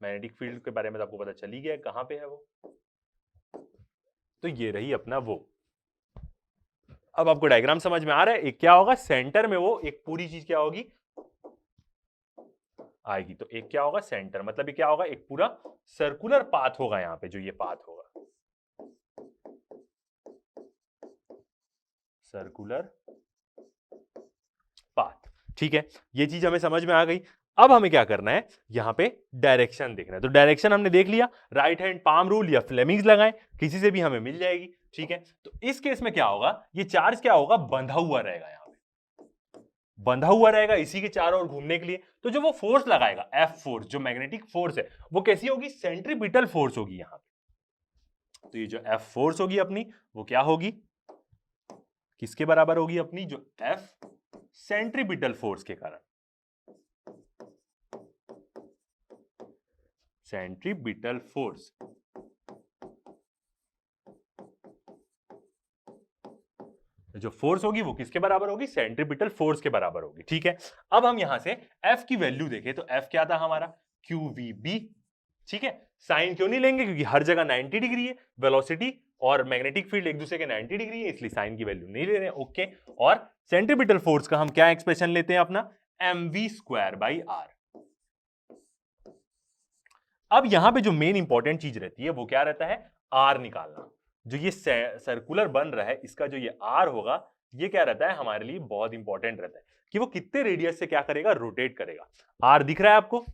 मैग्नेटिक फील्ड के बारे में तो आपको पता चल ही गया कहां पे है वो, तो ये रही अपना वो। अब आपको डायग्राम समझ में आ रहा है, एक क्या होगा, सेंटर में वो एक पूरी चीज क्या होगी, आएगी। तो एक क्या होगा, सेंटर, मतलब ये क्या होगा, एक पूरा सर्कुलर पाथ होगा यहां पे, जो ये पाथ होगा सर्कुलर पाथ। ठीक है, ये चीज हमें समझ में आ गई। अब हमें क्या करना है, यहां पे डायरेक्शन देखना है। तो डायरेक्शन हमने देख लिया, राइट हैंड पाम रूल या फ्लेमिंग्स लगाएं, किसी से भी हमें मिल जाएगी। ठीक है, तो इस केस में क्या होगा, ये चार्ज क्या होगा, बंधा हुआ रहेगा, यहां पे बंधा हुआ रहेगा इसी के चारों ओर घूमने के लिए। तो जो वो फोर्स लगाएगा, एफ फोर्स, जो मैग्नेटिक फोर्स है, वो कैसी होगी, सेंट्रीपिटल फोर्स होगी यहां पे। तो ये जो एफ फोर्स होगी अपनी, वो क्या होगी, किसके बराबर होगी अपनी, जो एफ सेंट्रीपिटल फोर्स के कारण, सेंट्रीपिटल फोर्स। जो फोर्स होगी वो किसके बराबर होगी, सेंट्रीपिटल फोर्स के बराबर होगी। ठीक है, अब हम यहां से एफ की वैल्यू देखें, तो एफ क्या था हमारा, क्यूवीबी। ठीक है, साइन क्यों नहीं लेंगे, क्योंकि हर जगह 90 डिग्री है, वेलोसिटी और मैग्नेटिक फील्ड एक दूसरे के 90 डिग्री है, इसलिए साइन की वैल्यू नहीं ले रहे हैं। ओके, और सेंट्रीपिटल फोर्स का हम क्या एक्सप्रेशन लेते हैं अपना, mv²/r। अब यहां पे जो मेन इंपॉर्टेंट चीज रहती है वो क्या रहता है, आर निकालना। जो ये सर्कुलर बन रहा है, इसका जो ये आर होगा, ये क्या रहता है हमारे लिए बहुत इंपॉर्टेंट रहता है, कि वो कितने रेडियस से क्या करेगा, रोटेट करेगा। आर दिख रहा है आपको,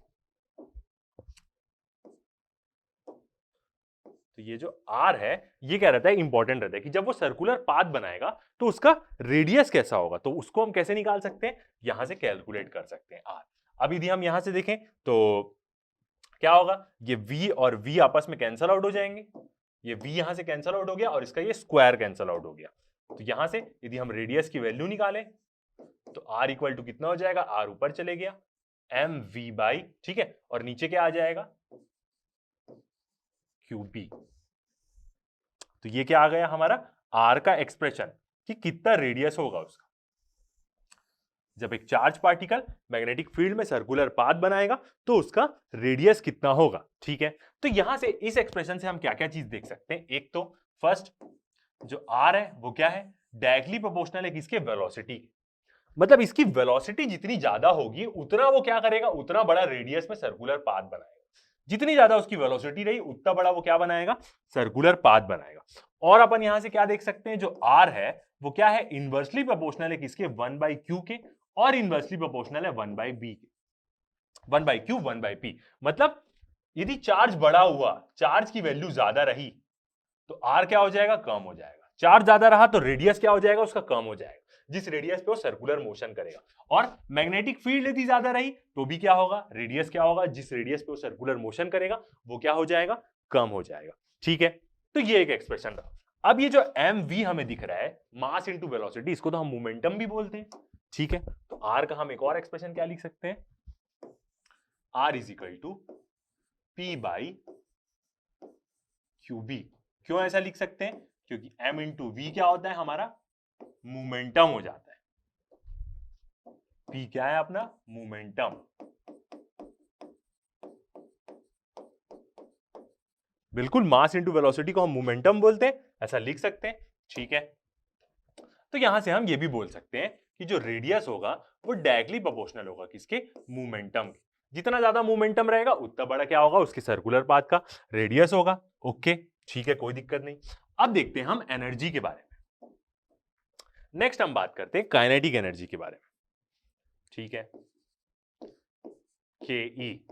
तो ये जो r है ये क्या रहता है, इंपॉर्टेंट रहता है कि जब वो सर्कुलर पाथ बनाएगा तो उसका रेडियस कैसा होगा, तो उसको हम कैसे निकाल सकते हैं, यहां से कैलकुलेट कर सकते हैं r। अब यदि हम यहां से देखें तो क्या होगा, ये v और v आपस में कैंसल आउट हो जाएंगे, ये v यहां से कैंसल आउट हो गया और इसका ये स्क्वायर कैंसल आउट हो गया। तो यहां से यदि हम रेडियस की वैल्यू निकालें तो r इक्वल टू कितना हो जाएगा, r ऊपर चले गया mv बाई, ठीक है, और नीचे क्या आ जाएगा qb। तो ये क्या आ गया हमारा r का एक्सप्रेशन कि कितना रेडियस होगा उसका। जब एक चार्ज पार्टिकल मैग्नेटिक फील्ड में सर्कुलर पाथ बनाएगा तो उसका रेडियस कितना होगा, ठीक है। तो यहां से इस एक्सप्रेशन से हम क्या क्या चीज देख सकते हैं, एक तो फर्स्ट जो r है वो क्या है, डायरेक्टली प्रोपोर्शनल है किसके, वेलोसिटी। मतलब इसकी वेलोसिटी जितनी ज्यादा होगी उतना वो क्या करेगा, उतना बड़ा रेडियस में सर्कुलर पाथ बनाएगा। जितनी ज्यादा उसकी वेलोसिटी रही उतना बड़ा वो क्या बनाएगा, सर्कुलर पाथ बनाएगा। और अपन यहां से क्या देख सकते हैं, जो r है वो क्या है, इनवर्सली प्रोपोर्शनल है किसके, 1/q के, और इनवर्सली प्रोपोर्शनल है 1/b के, 1/q 1/p। मतलब यदि चार्ज बड़ा हुआ, चार्ज की वैल्यू ज्यादा रही तो r क्या हो जाएगा, कम हो जाएगा। चार्ज ज्यादा रहा तो रेडियस क्या हो जाएगा, उसका कम हो जाएगा, जिस रेडियस पे वो सर्कुलर मोशन करेगा। और मैग्नेटिक फील्ड यदि ज्यादा रही तो भी क्या होगा, रेडियस क्या होगा, जिस रेडियस पे वो सर्कुलर मोशन करेगा वो क्या हो जाएगा, कम हो जाएगा, ठीक है। तो ये एक एक्सप्रेशन रहा। अब ये जो mv हमें दिख रहा है, मास इनटू वेलोसिटी, इसको तो हम मोमेंटम भी बोलते हैं, ठीक है। तो r का हम एक और एक्सप्रेशन क्या लिख सकते हैं, r is equal to p by qb। क्यों ऐसा लिख सकते हैं, क्योंकि m इंटू वी क्या होता है हमारा, मोमेंटम हो जाता है। p क्या है अपना, मोमेंटम। बिल्कुल, मास इंटू वेलोसिटी को हम मोमेंटम बोलते हैं, ऐसा लिख सकते हैं, ठीक है। तो यहां से हम ये भी बोल सकते हैं कि जो रेडियस होगा वो डायरेक्टली प्रोपोर्शनल होगा किसके, मोमेंटम के। जितना ज्यादा मोमेंटम रहेगा उतना बड़ा क्या होगा, उसके सर्कुलर पाथ का रेडियस होगा। ओके, ठीक है, कोई दिक्कत नहीं। अब देखते हैं हम एनर्जी के बारे में। नेक्स्ट हम बात करते हैं काइनेटिक एनर्जी के बारे में, ठीक है। के ई,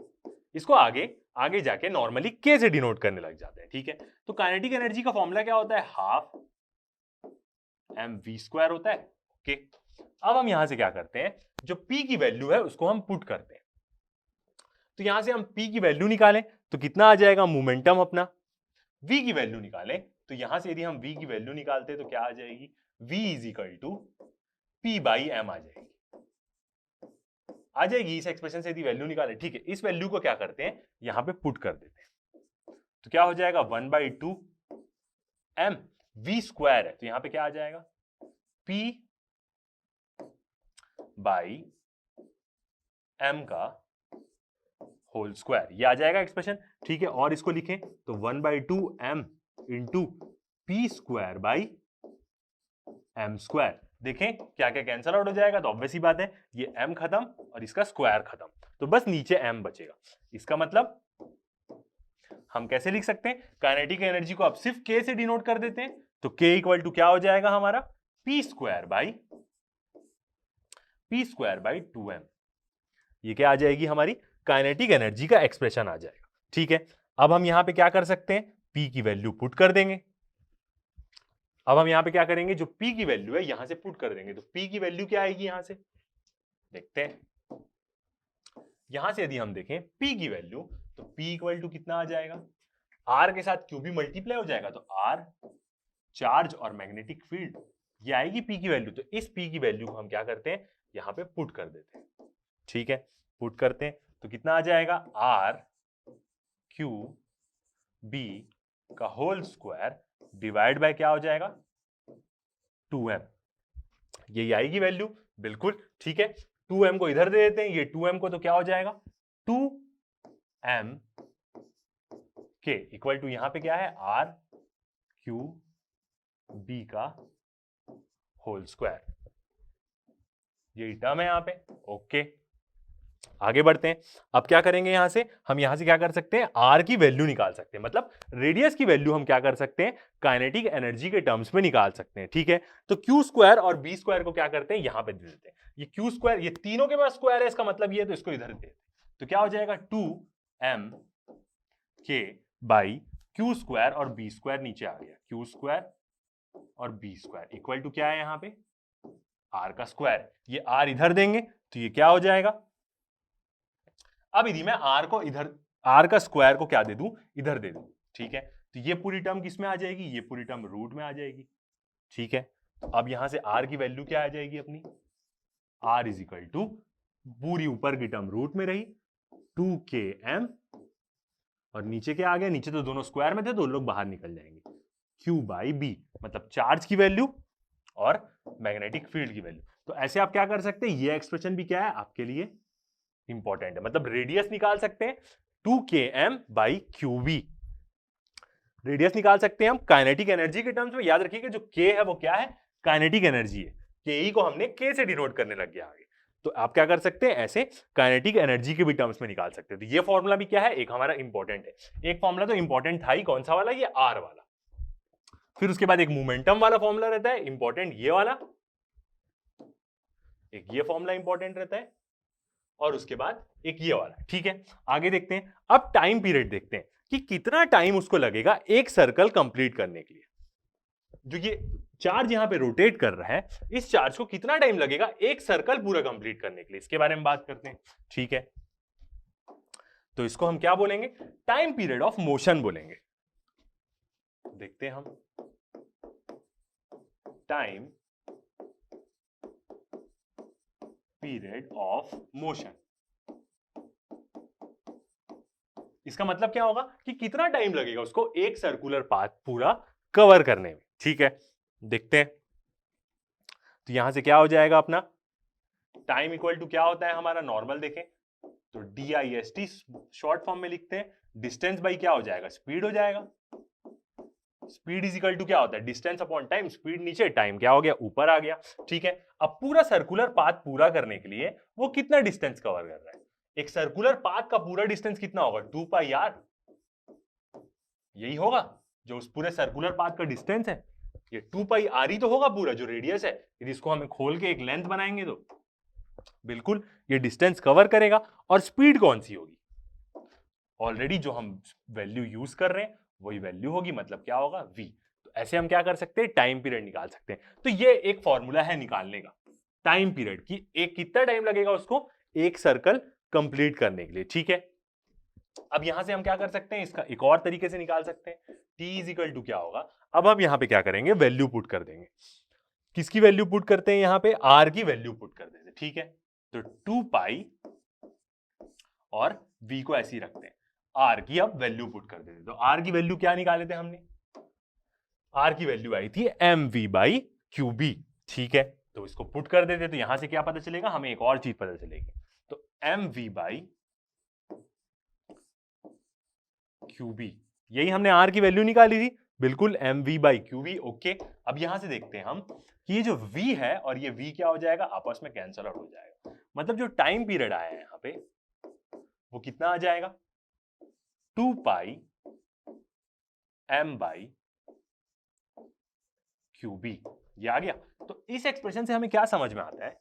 इसको आगे जाके नॉर्मली के से डिनोट करने लग जाते हैं, ठीक है। तो काइनेटिक एनर्जी का फॉर्मूला क्या होता है, हाफ mv² होता है। ओके, अब हम यहां से क्या करते हैं, जो p की वैल्यू है उसको हम पुट करते हैं। तो यहां से हम p की वैल्यू निकालें तो कितना आ जाएगा, मोमेंटम अपना। v की वैल्यू निकालें तो यहां से यदि हम v की वैल्यू निकालते हैं तो क्या आ जाएगी, v is equal to p by m आ जाएगी इस एक्सप्रेशन से यदि वैल्यू निकालें, ठीक है। इस वैल्यू को क्या करते हैं, यहां पे पुट कर देते हैं तो क्या हो जाएगा, 1/2 m, v² है तो यहां पे क्या आ जाएगा, p बाई m का होल स्क्वायर, ये आ जाएगा एक्सप्रेशन, ठीक है। और इसको लिखें तो 1/2 m into p² by m²। देखें क्या क्या कैंसल आउट हो जाएगा, तो ऑब्वियस ही बात है ये m खत्म और इसका स्क्वायर खत्म, तो बस नीचे m बचेगा। इसका मतलब हम कैसे लिख सकते हैं, काइनेटिक एनर्जी को अब सिर्फ k से डिनोट कर देते हैं, तो k इक्वल टू क्या हो जाएगा हमारा, p² बाई 2m। ये क्या आ जाएगी हमारी काइनेटिक एनर्जी का एक्सप्रेशन आ जाएगा, ठीक है। अब हम यहां पे क्या कर सकते हैं, p की वैल्यू पुट कर देंगे। अब हम यहां पे क्या करेंगे, जो p की वैल्यू है यहां से पुट कर देंगे, तो p की वैल्यू क्या आएगी, यहां से देखते हैं। यहां से यदि हम देखें p की वैल्यू तो p इक्वल टू कितना आ जाएगा, r के साथ q भी मल्टीप्लाई हो जाएगा, तो r चार्ज और मैग्नेटिक फील्ड, ये आएगी p की वैल्यू। तो इस p की वैल्यू को हम क्या करते हैं, यहां पे पुट कर देते हैं, ठीक है। पुट करते हैं तो कितना आ जाएगा, r q b का होल स्क्वायर डिवाइड बाय क्या हो जाएगा, 2m। यही आएगी वैल्यू, बिल्कुल ठीक है। 2m को इधर दे देते हैं, ये 2m को तो क्या हो जाएगा, 2m के इक्वल टू यहां पे क्या है, r q b का होल स्क्वायर, यही टर्म है यहां पे। ओके, आगे बढ़ते हैं। अब क्या करेंगे, यहां से हम यहां से क्या कर सकते हैं, r की वैल्यू निकाल सकते हैं, मतलब रेडियस की वैल्यू हम क्या कर सकते हैं, काइनेटिक एनर्जी के टर्म्स में निकाल सकते हैं, ठीक है। तो q² और b² को क्या करते हैं, यहां पे दे देते हैं। ये q², ये तीनों के पास स्क्वायर है, इसका मतलब ये है, तो इसको इधर दे देते हैं। तो क्या हो जाएगा, 2m k by Q square और बी स्क्वायर नीचे आ गया, क्यू स्क्वायर और बी स्क्वायर इक्वल टू क्या है यहाँ पे, आर का स्क्वायर। ये आर इधर देंगे तो ये क्या हो जाएगा, अब यदि मैं आर को इधर, आर का स्क्वायर को क्या दे दूं, इधर दे दूं, ठीक है, तो ये पूरी टर्म किस में आ जाएगी, ये पूरी टर्म रूट में आ जाएगी, ठीक है। तो अब यहां से आर की वैल्यू क्या आ जाएगी अपनी, आर इज इक्वल टू, पूरी ऊपर की टर्म रूट में रही 2km, और नीचे क्या आ गया, नीचे तो दोनों स्क्वायर में थे, दो लोग बाहर निकल जाएंगे, Q बाई बी, मतलब चार्ज की वैल्यू और मैग्नेटिक फील्ड की वैल्यू। तो ऐसे आप क्या कर सकते हैं, ये एक्सप्रेशन भी क्या है आपके लिए इंपॉर्टेंट है, मतलब रेडियस निकाल सकते हैं 2km बाई QV, रेडियस निकाल सकते हैं हम काइनेटिक एनर्जी के टर्म्स में। याद रखिए कि जो K है वो क्या है, काइनेटिक एनर्जी है, Ke को हमने K से डिनोट करने लग गया आगे। तो आप क्या कर सकते हैं, ऐसे काइनेटिक एनर्जी के भी टर्म्स में निकाल सकते हैं। तो ये फॉर्मूला भी क्या है, एक हमारा इंपॉर्टेंट है। एक फॉर्मूला तो इंपॉर्टेंट था ही, कौन सा वाला, ये आर वाला। फिर उसके बाद एक मोमेंटम वाला फॉर्मूला रहता है इंपॉर्टेंट, ये वाला, एक ये फॉर्मूला इंपॉर्टेंट रहता है, और उसके बाद एक ये वाला, ठीक है। आगे देखते हैं, अब टाइम पीरियड देखते हैं कि कितना टाइम उसको लगेगा एक सर्कल कंप्लीट करने के लिए। जो ये चार्ज यहां पे रोटेट कर रहा है, इस चार्ज को कितना टाइम लगेगा एक सर्कल पूरा कंप्लीट करने के लिए, इसके बारे में बात करते हैं, ठीक है। तो इसको हम क्या बोलेंगे, टाइम पीरियड ऑफ मोशन बोलेंगे। देखते हैं हम, टाइम पीरियड ऑफ मोशन, इसका मतलब क्या होगा कि कितना टाइम लगेगा उसको एक सर्कुलर पाथ पूरा कवर करने में, ठीक है। देखते हैं, तो यहां से क्या हो जाएगा अपना टाइम इक्वल टू क्या होता है हमारा, नॉर्मल देखें तो DIST शॉर्ट फॉर्म में लिखते हैं, डिस्टेंस बाई क्या हो जाएगा, स्पीड हो जाएगा। स्पीड इज इक्वल टू क्या होता है, डिस्टेंस अपॉन टाइम, स्पीड नीचे, टाइम क्या हो गया, ऊपर आ गया, ठीक है। अब पूरा सर्कुलर पाथ पूरा करने के लिए वो कितना डिस्टेंस कवर कर रहा है, एक सर्कुलर पाथ का पूरा डिस्टेंस कितना होगा, 2πr, यही होगा जो उस पूरे सर्कुलर पाथ का डिस्टेंस है, ये 2πr ही तो होगा पूरा जो रेडियस है। यदि इसको हमें खोल के एक लेंथ बनाएंगे तो बिल्कुल ये डिस्टेंस कवर करेगा। और स्पीड कौन सी होगी, ऑलरेडी जो हम वैल्यू यूज कर रहे हैं वही वैल्यू होगी, मतलब क्या होगा, v। तो ऐसे हम क्या कर सकते हैं, टाइम पीरियड निकाल सकते हैं। तो ये एक फॉर्मूला है निकालने का टाइम पीरियड की, एक कितना टाइम लगेगा उसको एक सर्कल कंप्लीट करने के लिए, ठीक है। अब यहां से हम क्या कर सकते हैं, इसका एक और तरीके से निकाल सकते हैं, t इज इक्वल टू क्या होगा, अब हम यहां पे क्या करेंगे, वैल्यू पुट कर देंगे। किसकी वैल्यू पुट करते हैं, यहां पे r की वैल्यू पुट कर देते हैं, ठीक है। तो 2π और v को ऐसे ही रखते हैं, r की अब वैल्यू पुट कर देते हैं। तो r की वैल्यू क्या निकाले थे हमने, r की वैल्यू आई थी mv/qb, ठीक है। तो इसको पुट कर देते, तो यहां से क्या पता चलेगा, हमें एक और चीज पता चलेगी, तो mv/qb, यही हमने r की वैल्यू निकाली थी, बिल्कुल mv/qb, ओके। अब यहां से देखते हैं हम कि ये जो v है और ये v क्या हो जाएगा, आपस में कैंसल आउट हो जाएगा, मतलब जो टाइम पीरियड आया है यहां पे वो कितना आ जाएगा, 2π m/qb, ये आ गया। तो इस एक्सप्रेशन से हमें क्या समझ में आता है,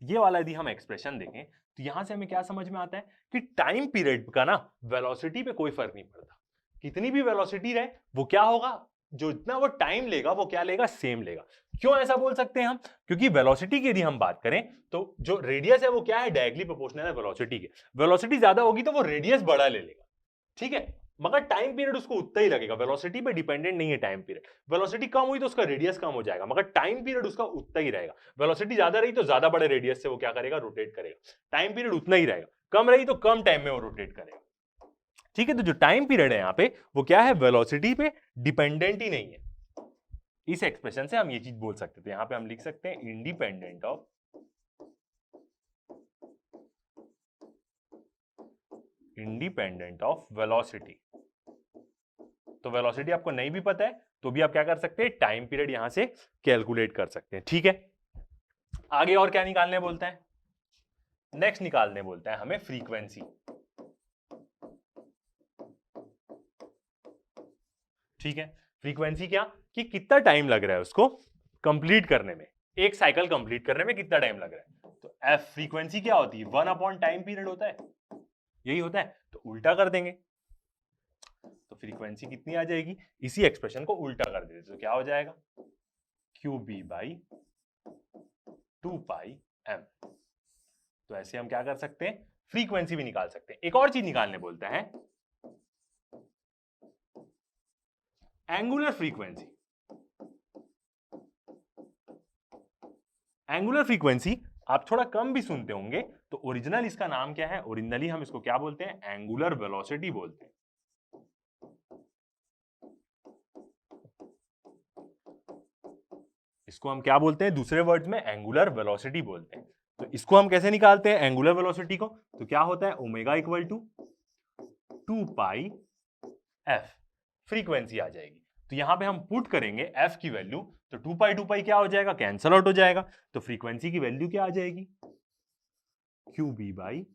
ये वाला यदि हम एक्सप्रेशन देखें तो यहां से हमें क्या समझ में आता है कि टाइम पीरियड का ना वेलोसिटी पे कोई फर्क नहीं पड़ता, कितनी भी वेलोसिटी रहे वो क्या होगा, जो इतना वो टाइम लेगा वो क्या लेगा, सेम लेगा। क्यों ऐसा बोल सकते हैं हम, क्योंकि वेलोसिटी की यदि हम बात करें तो जो रेडियस है वो क्या है, डायरेक्टली प्रोपोर्शनल है वेलोसिटी के, वेलोसिटी ज्यादा होगी तो वो रेडियस बड़ा ले लेगा, ठीक है, मगर टाइम पीरियड उसको उतना ही लगेगा, वेलोसिटी पे डिपेंडेंट नहीं है टाइम पीरियड। वेलोसिटी कम हुई तो उसका रेडियस कम हो जाएगा, मगर टाइम पीरियड उसका उतना ही रहेगा। वेलोसिटी ज्यादा रही तो ज्यादा बड़े रेडियस से वो क्या करेगा, रोटेट करेगा, टाइम पीरियड उतना ही रहेगा, कम रही तो कम टाइम में वो रोटेट करेगा, ठीक है। तो जो टाइम पीरियड है यहाँ पे वो क्या है, वेलोसिटी पे डिपेंडेंट ही नहीं है। इस एक्सप्रेशन से हम ये चीज बोल सकते थे, यहां पे हम लिख सकते हैं इंडिपेंडेंट ऑफ वेलोसिटी। तो वेलोसिटी आपको नहीं भी पता है तो भी आप क्या कर सकते हैं, टाइम पीरियड यहां से कैलकुलेट कर सकते हैं, ठीक है। आगे और क्या निकालने बोलता है, नेक्स्ट निकालने बोलता है हमें फ्रीक्वेंसी, ठीक है। फ्रीक्वेंसी क्या, कि कितना टाइम लग रहा है उसको कंप्लीट करने में, एक साइकिल कंप्लीट करने में कितना टाइम लग रहा है। तो एफ फ्रीक्वेंसी क्या होती है, 1/टाइम पीरियड होता है, यही होता है। तो उल्टा कर देंगे, तो फ्रीक्वेंसी कितनी आ जाएगी, इसी एक्सप्रेशन को उल्टा कर देते तो क्या हो जाएगा, QB बाई 2πm। तो ऐसे हम क्या कर सकते हैं, फ्रीक्वेंसी भी निकाल सकते हैं। एक और चीज निकालने बोलता है, एंगुलर फ्रीक्वेंसी। एंगुलर फ्रीक्वेंसी आप थोड़ा कम भी सुनते होंगे, तो ओरिजिनल इसका नाम क्या है, ओरिजिनली हम इसको क्या बोलते हैं, एंगुलर वेलोसिटी बोलते हैं। इसको हम क्या बोलते हैं, दूसरे वर्ड्स में एंगुलर वेलोसिटी बोलते हैं। तो इसको हम कैसे निकालते हैं एंगुलर वेलोसिटी को, तो क्या होता है, omega equal to 2πf frequency आ जाएगी। तो यहां पे हम पुट करेंगे f की वैल्यू, तो 2π क्या हो जाएगा, कैंसल आउट हो जाएगा। तो फ्रीक्वेंसी की वैल्यू क्या आ जाएगी, QB बाई,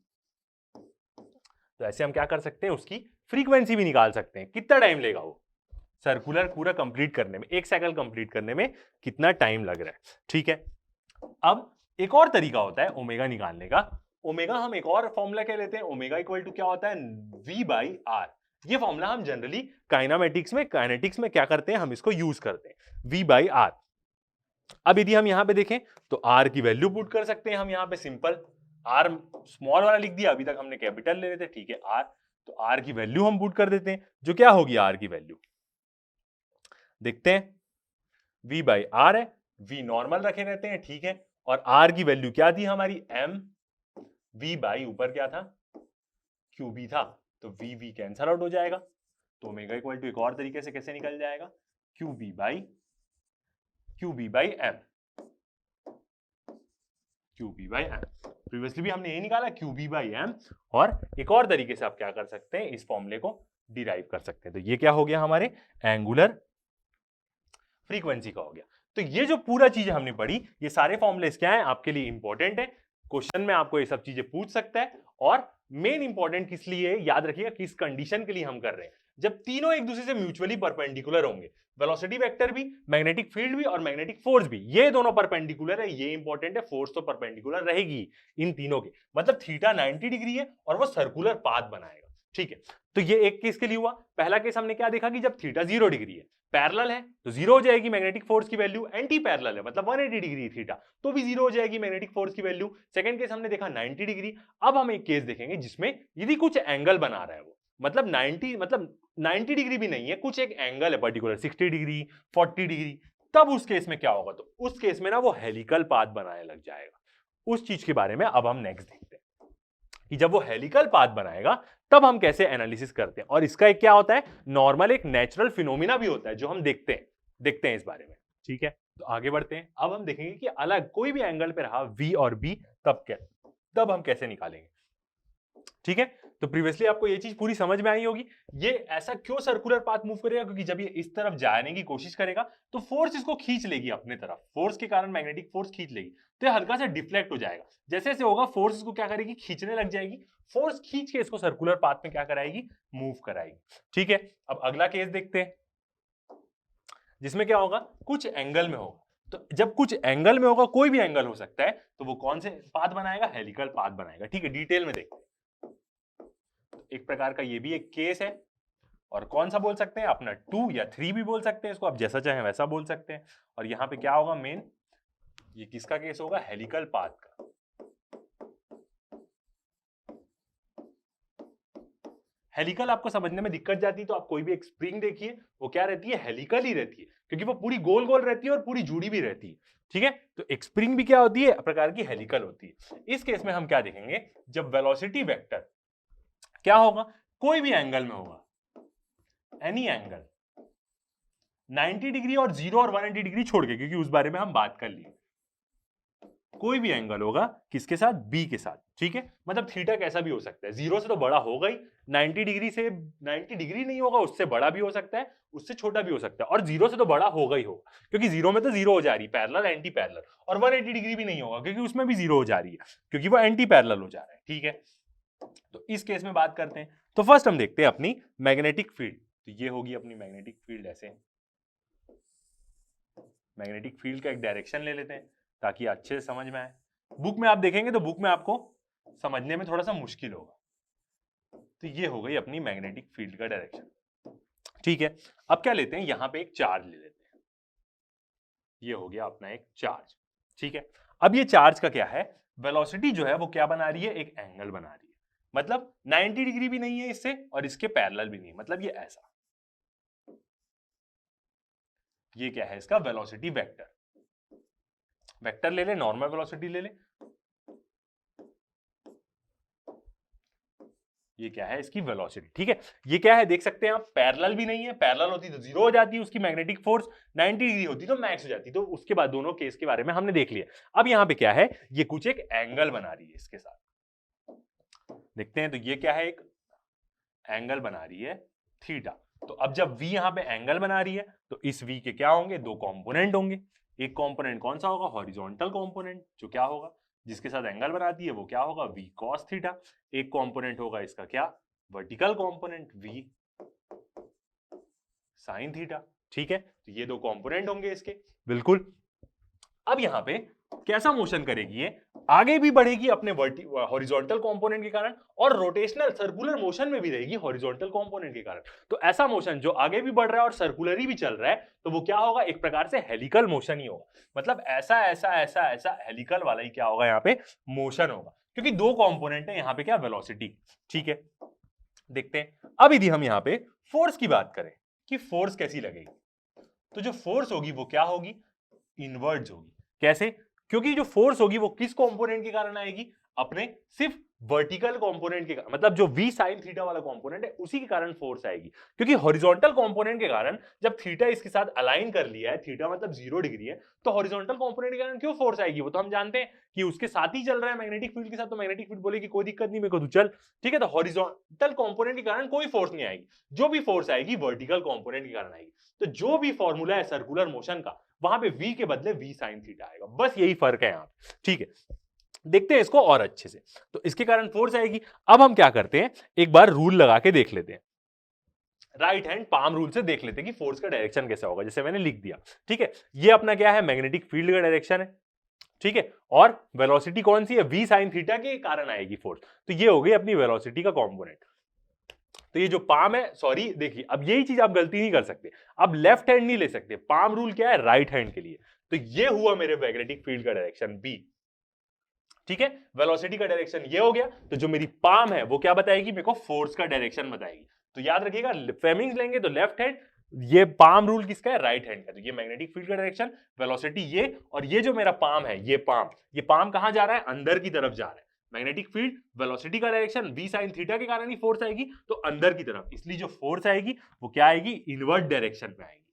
तो ऐसे हम क्या कर सकते हैं, उसकी फ्रीक्वेंसी भी निकाल सकते हैं। कितना टाइम लेगा वो सर्कुलर पूरा कंप्लीट करने में, एक साइकिल कंप्लीट करने में कितना टाइम लग रहा है, ठीक है। अब एक और तरीका होता है ओमेगा निकालने का। ओमेगा हम एक और फॉर्मूला क्या लेते हैं, ओमेगा इक्वल टू क्या होता है, V बाई आर। ये फॉर्मूला हम जनरली काइनेमेटिक्स में, काइनेटिक्स में क्या करते हैं, हम इसको यूज करते हैं, V बाई आर। अब यदि हम यहां पे देखें तो R की वैल्यू पुट कर सकते हैं हम यहां पे, सिंपल R स्मॉल वाला लिख दिया, अभी तक हमने कैपिटल ले लेते, ठीक है R। तो R की वैल्यू हम पुट कर देते हैं, जो क्या होगी R की वैल्यू, देखते हैं, V बाई आर है, V नॉर्मल रखे रहते हैं, ठीक है। और R की वैल्यू क्या थी हमारी, M, V बाई ऊपर क्या था, QB था, तो V कैंसल आउट हो जाएगा। तो ओमेगा इक्वल टू एक और तरीके से कैसे निकल जाएगा, QB by M, QB by M। Previously भी हमने ये निकाला QB बाई M, और एक और तरीके से आप क्या कर सकते हैं, इस फॉर्मूले को डिराइव कर सकते हैं। तो ये क्या हो गया, हमारे एंगुलर फ्रीक्वेंसी का हो गया। तो ये जो पूरा चीज हमने पढ़ी, ये सारे फॉर्मूलेस क्या है, आपके लिए इंपॉर्टेंट है, क्वेश्चन में आपको ये सब चीजें पूछ सकता है। और मेन इंपॉर्टेंट किस लिए, याद रखिएगा किस कंडीशन के लिए हम कर रहे हैं, जब तीनों एक दूसरे से म्यूचुअली परपेंडिकुलर होंगे, वेलोसिटी वेक्टर भी, मैग्नेटिक फील्ड भी और मैग्नेटिक फोर्स भी, ये दोनों परपेंडिकुलर है, ये इंपॉर्टेंट है। फोर्स तो परपेंडिकुलर रहेगी इन तीनों के, मतलब थीटा 90 डिग्री है और वो सर्कुलर पाथ बनाएगा, ठीक है। तो ये एक केस के लिए हुआ। पहला केस हमने क्या देखा कि जब थीटा 0 डिग्री है, पैरेलल है, तो 0 हो जाएगी मैग्नेटिक फोर्स की वैल्यू। एंटी पैरेलल है, मतलब 180 डिग्री थीटा, तो भी 0 हो जाएगी मैग्नेटिक फोर्स की वैल्यू। सेकंड केस हमने देखा 90 डिग्री। अब हम एक केस देखेंगे जिसमें यदि कुछ एंगल बना रहा है वो, मतलब 90 डिग्री भी नहीं है, कुछ एक एंगल है पर्टिकुलर, 60 डिग्री, 40 डिग्री, तब उस केस में क्या होगा, तो उस केस में ना वो हेलिकल पाथ बनाने लग जाएगा। उस चीज के बारे में अब हम नेक्स्ट देखते हैं कि जब वो हेलिकल पाथ बनाएगा तब हम कैसे एनालिसिस करते हैं। और इसका एक क्या होता है, नॉर्मल एक नेचुरल फिनोमिना भी होता है जो हम देखते हैं इस बारे में, ठीक है। तो आगे बढ़ते हैं। अब हम देखेंगे कि अलग कोई भी एंगल पे रहा V और B, तब हम कैसे निकालेंगे, ठीक है। तो प्रीवियसली आपको ये चीज पूरी समझ में आई होगी। ये ऐसा क्यों सर्कुलर पाथ मूव करेगा, क्योंकि जब ये इस तरफ जाने की कोशिश करेगा तो फोर्स इसको खींच लेगी अपने तरफ, फोर्स के कारण मैग्नेटिक फोर्स खींच लेगी, तो ये हल्का सा डिफ्लेक्ट हो जाएगा। जैसे जैसे होगा फोर्स इसको क्या करेगी, खींचने लग जाएगी, फोर्स खींच के इसको सर्कुलर पाथ में क्या कराएगी, मूव कराएगी, ठीक है। अब अगला केस देखते हैं जिसमें क्या होगा, कुछ एंगल में होगा। तो जब कुछ एंगल में होगा, कोई भी एंगल हो सकता है, तो वो कौन से पाथ बनाएगा, हेलिकल पाथ बनाएगा, ठीक है। डिटेल में देखते हैं। एक प्रकार का ये भी एक केस है, और कौन सा बोल सकते हैं, अपना 2 या 3 भी बोल सकते हैं इसको, आप जैसा चाहें वैसा बोल सकते हैं। और यहां पे क्या होगा, मेन ये किसका केस होगा, हेलिकल पाथ का। हेलिकल आपको समझने में दिक्कत जाती है तो आप कोई भी एक स्प्रिंग देखिए, वो क्या रहती है, हेलिकल ही रहती है, क्योंकि वो पूरी गोल गोल रहती है और पूरी जुड़ी भी रहती है, ठीक है। तो एक स्प्रिंग भी क्या होती है, प्रकार की हेलिकल होती है। इस केस में हम क्या देखेंगे, जब वेलोसिटी वेक्टर क्या होगा, कोई भी एंगल में होगा, एनी एंगल 90 डिग्री और 0 और 180 डिग्री छोड़ के, क्योंकि उस बारे में हम बात कर लिए, कोई भी एंगल होगा किसके साथ, बी के साथ, ठीक है। मतलब थीटा कैसा भी हो सकता है, 0 से तो बड़ा होगा ही, 90 डिग्री से 90 डिग्री नहीं होगा, उससे बड़ा भी हो सकता है, उससे छोटा भी हो सकता है, और 0 से तो बड़ा होगा ही होगा, क्योंकि 0 में तो 0 हो जा रही है, पैरेलल एंटी पैरेलल। और 180 डिग्री भी नहीं होगा, क्योंकि उसमें भी 0 हो जा रही है, क्योंकि वो एंटी पैरेलल हो जा रहा है, ठीक है। तो इस केस में बात करते हैं। तो फर्स्ट हम देखते हैं अपनी मैग्नेटिक फील्ड। तो ये होगी अपनी मैग्नेटिक फील्ड, ऐसे मैग्नेटिक फील्ड का एक डायरेक्शन ले लेते हैं ताकि अच्छे से समझ में आए। बुक में आप देखेंगे तो बुक में आपको समझने में थोड़ा सा मुश्किल होगा। तो ये हो गई अपनी मैग्नेटिक फील्ड का डायरेक्शन। ठीक है, अब क्या लेते हैं, यहां पे एक चार्ज ले लेते हैं, ये हो गया अपना एक चार्ज। ठीक है, अब ये चार्ज का क्या है, वेलोसिटी जो है वो क्या बना रही है, एक एंगल बना रही है, मतलब 90 डिग्री भी नहीं है इससे और इसके पैरेलल भी नहीं, मतलब ये ऐसा, ये क्या है इसका वेलोसिटी वेक्टर। वेक्टर ले ले, नॉर्मल वेलोसिटी ले ले, ये क्या है इसकी वेलोसिटी। ठीक है, ये क्या है देख सकते हैं आप, पैरेलल भी नहीं है, पैरेलल होती तो जीरो हो जाती, उसकी मैग्नेटिक फोर्स 90 डिग्री होती तो मैक्स हो जाती। तो उसके बाद दोनों केस के बारे में हमने देख लिया। अब यहां पे क्या है, ये कुछ एक एंगल बना रही है इसके साथ, देखते हैं। तो ये क्या है, एक एंगल बना रही है थीटा। तो अब जब v यहां पे एंगल बना रही है तो इस v के क्या होंगे, दो कंपोनेंट होंगे। एक कंपोनेंट कौन सा होगा, हॉरिजॉन्टल कंपोनेंट, जो क्या होगा, जिसके साथ एंगल बनाती है, वो क्या होगा, v cos थीटा। एक कंपोनेंट होगा इसका क्या, vertical component, v sin theta. ठीक है, तो ये दो कंपोनेंट होंगे इसके, बिल्कुल। अब यहां पे कैसा मोशन करेगी, ये आगे भी बढ़ेगी अपने हॉरिजॉन्टल कंपोनेंट के कारण, और रोटेशनल सर्कुलर मोशन में भी रहेगी हॉरिजॉन्टल कंपोनेंट के कारण। तो ऐसा मोशन जो आगे भी बढ़ रहा है और सर्कुलरी भी चल रहा है, तो वो क्या होगा, एक प्रकार से हेलिकल मोशन ही होगा। मतलब ऐसा ऐसा ऐसा ऐसा हेलिकल वाला ही क्या होगा यहाँ पे मोशन होगा, क्योंकि दो कंपोनेंट है यहाँ पे, क्या वेलोसिटी। ठीक है, देखते हैं। अब यदि हम यहाँ पे फोर्स की बात करें कि फोर्स कैसी लगेगी, तो जो फोर्स होगी वो क्या होगी, इनवर्ड्स होगी। कैसे, क्योंकि जो फोर्स होगी वो किस कंपोनेंट के कारण आएगी, अपने सिर्फ वर्टिकल कंपोनेंट के कारण, मतलब जो v sin थीटा वाला कंपोनेंट है उसी के कारण फोर्स आएगी। क्योंकि हॉरिजॉन्टल कंपोनेंट के कारण जब थीटा इसके साथ अलाइन कर लिया है, थीटा मतलब 0 डिग्री है, तो हॉरिजॉन्टल कंपोनेंट के कारण क्यों फोर्स आएगी, वो तो हम जानते हैं कि उसके साथ ही चल रहा है मैग्नेटिक फील्ड के साथ, तो मैग्नेटिक फील्ड बोलेगी कोई दिक्कत नहीं मेरे को, तू चल। ठीक है, तो हॉरिजॉन्टल कंपोनेंट के कारण कोई फोर्स नहीं आएगी, जो भी फोर्स आएगी वर्टिकल कंपोनेंट के कारण आएगी। तो जो भी फॉर्मूला है सर्कुलर मोशन का, वहां पे v के बदले v sin थीटा आएगा, बस यही फर्क है यहाँ। ठीक है, देखते हैं इसको और अच्छे से। तो इसके कारण फोर्स आएगी। अब हम क्या करते हैं, एक बार रूल लगा के देख लेते हैं, राइट हैंड पाम रूल से देख लेते हैं कि फोर्स का डायरेक्शन कैसा होगा, जैसे मैंने लिख दिया। ठीक है, ये अपना क्या है, मैग्नेटिक फील्ड का डायरेक्शन है। ठीक है, और वेलोसिटी कौन सी है, v sin थीटा के कारण आएगी फोर्स। तो ये हो गई अपनी वेलोसिटी का कंपोनेंट। तो ये जो पाम है, सॉरी देखिए, अब यही चीज आप गलती नहीं कर सकते, अब लेफ्ट हैंड नहीं ले सकते, पाम रूल क्या है, राइट हैंड के लिए। तो ये हुआ मेरे मैग्नेटिक फील्ड का डायरेक्शन b। ठीक है, वेलोसिटी का डायरेक्शन ये हो गया, तो जो मेरी पाम है वो क्या बताएगी, मेरे को फोर्स का डायरेक्शन बताएगी। तो याद रखिएगा, फ्लेमिंग्स लेंगे तो लेफ्ट हैंड, ये पाम रूल किसका है, राइट हैंड का। तो ये मैग्नेटिक फील्ड का डायरेक्शन, वेलोसिटी ये, और ये जो मेरा पाम है, ये पाम कहां जा रहा है, अंदर की तरफ जा रहा है। मैग्नेटिक फील्ड वेलोसिटी का डायरेक्शन v sin थीटा के कारण ही फोर्स आएगी, तो अंदर की तरफ, इसलिए जो फोर्स आएगी वो क्या आएगी, इनवर्ट डायरेक्शन पे आएगी।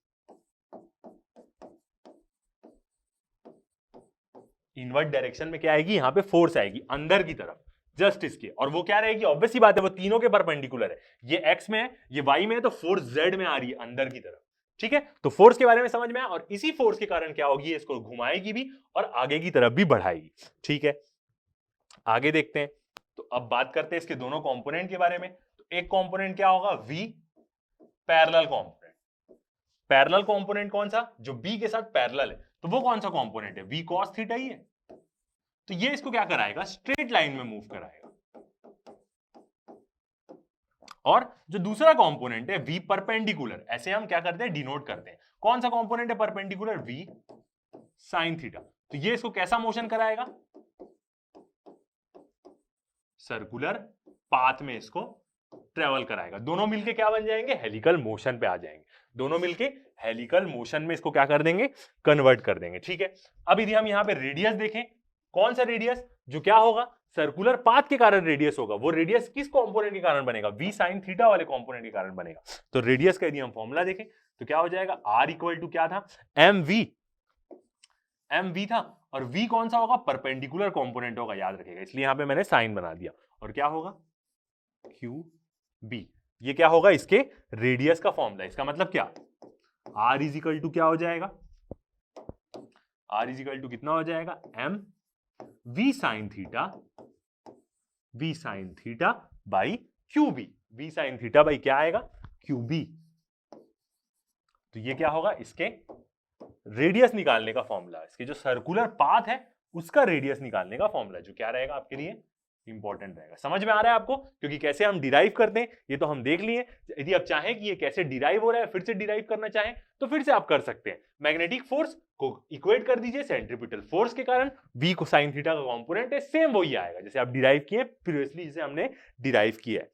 इनवर्ट डायरेक्शन में क्या आएगी, यहां पे फोर्स आएगी अंदर की तरफ, जस्ट इसके, और वो क्या रहेगी, ऑब्वियस सी बात है, वो तीनों के परपेंडिकुलर है। ये x में है, ये y में है, तो फोर्स z में आ रही है अंदर की तरफ। ठीक है, तो फोर्स के बारे में समझ में आया, और इसी फोर्स के कारण क्या होगी, इसको घुमाएगी भी और आगे की तरफ भी बढ़ाएगी। ठीक है, आगे देखते हैं। तो अब बात करते हैं इसके दोनों कंपोनेंट के बारे में। तो एक कंपोनेंट क्या होगा, v parallel component. Parallel component कौन सा, जो b के साथ पैरेलल है, तो वो कौन सा कंपोनेंट है, v cos थीटा ही है। तो ये इसको क्या कराएगा, स्ट्रेट लाइन में मूव कराएगा। और जो दूसरा कंपोनेंट है v परपेंडिकुलर, ऐसे हम क्या करते हैं, डिनोट करते हैं। कौन सा कंपोनेंट है परपेंडिकुलर, v sin थीटा। तो ये इसको कैसा मोशन कराएगा, सर्कुलर पाथ में इसको ट्रेवल कराएगा। दोनों मिलके क्या बन जाएंगे, हेलिकल मोशन पे आ जाएंगे। दोनों मिलके हेलिकल मोशन में इसको क्या कर देंगे, कन्वर्ट कर देंगे। ठीक है, अब यदि हम यहां पे रेडियस देखें, कौन सा रेडियस, जो क्या होगा, सर्कुलर पाथ के कारण रेडियस होगा। वो रेडियस किस कंपोनेंट के कारण बनेगा, v sin थीटा वाले कंपोनेंट के कारण बनेगा। तो रेडियस का यदि हम फॉर्मूला देखें तो क्या हो जाएगा, r इक्वल टू क्या था, mv था, और v कौन सा होगा, परपेंडिकुलर कंपोनेंट होगा, याद रखिएगा, इसलिए यहां पे मैंने साइन बना दिया। और क्या होगा, qb, ये क्या होगा, इसके रेडियस का फॉर्मूला। इसका मतलब क्या, r इज इक्वल टू क्या हो जाएगा, r इज इक्वल टू कितना हो जाएगा, m v sin theta by qb। v sin theta by क्या आएगा, qb। तो ये क्या होगा, इसके रेडियस निकालने का फॉर्मूला, इसके जो सर्कुलर पाथ है उसका रेडियस निकालने का फॉर्मूला, जो क्या रहेगा आपके लिए इंपॉर्टेंट रहेगा। समझ में आ रहा है आपको? क्योंकि कैसे हम डिराइव करते हैं ये तो हम देख लिए। यदि आप चाहें कि ये कैसे डिराइव हो रहा है, फिर से डिराइव करना चाहें तो फिर से आप कर सकते हैं। मैग्नेटिक फोर्स को इक्वेट कर दीजिए सेंट्रीपिटल फोर्स के कारण, v को sin थीटा का कंपोनेंट है, सेम वही आएगा जैसे आप डिराइव किए प्रीवियसली, जैसे हमने डिराइव किया है।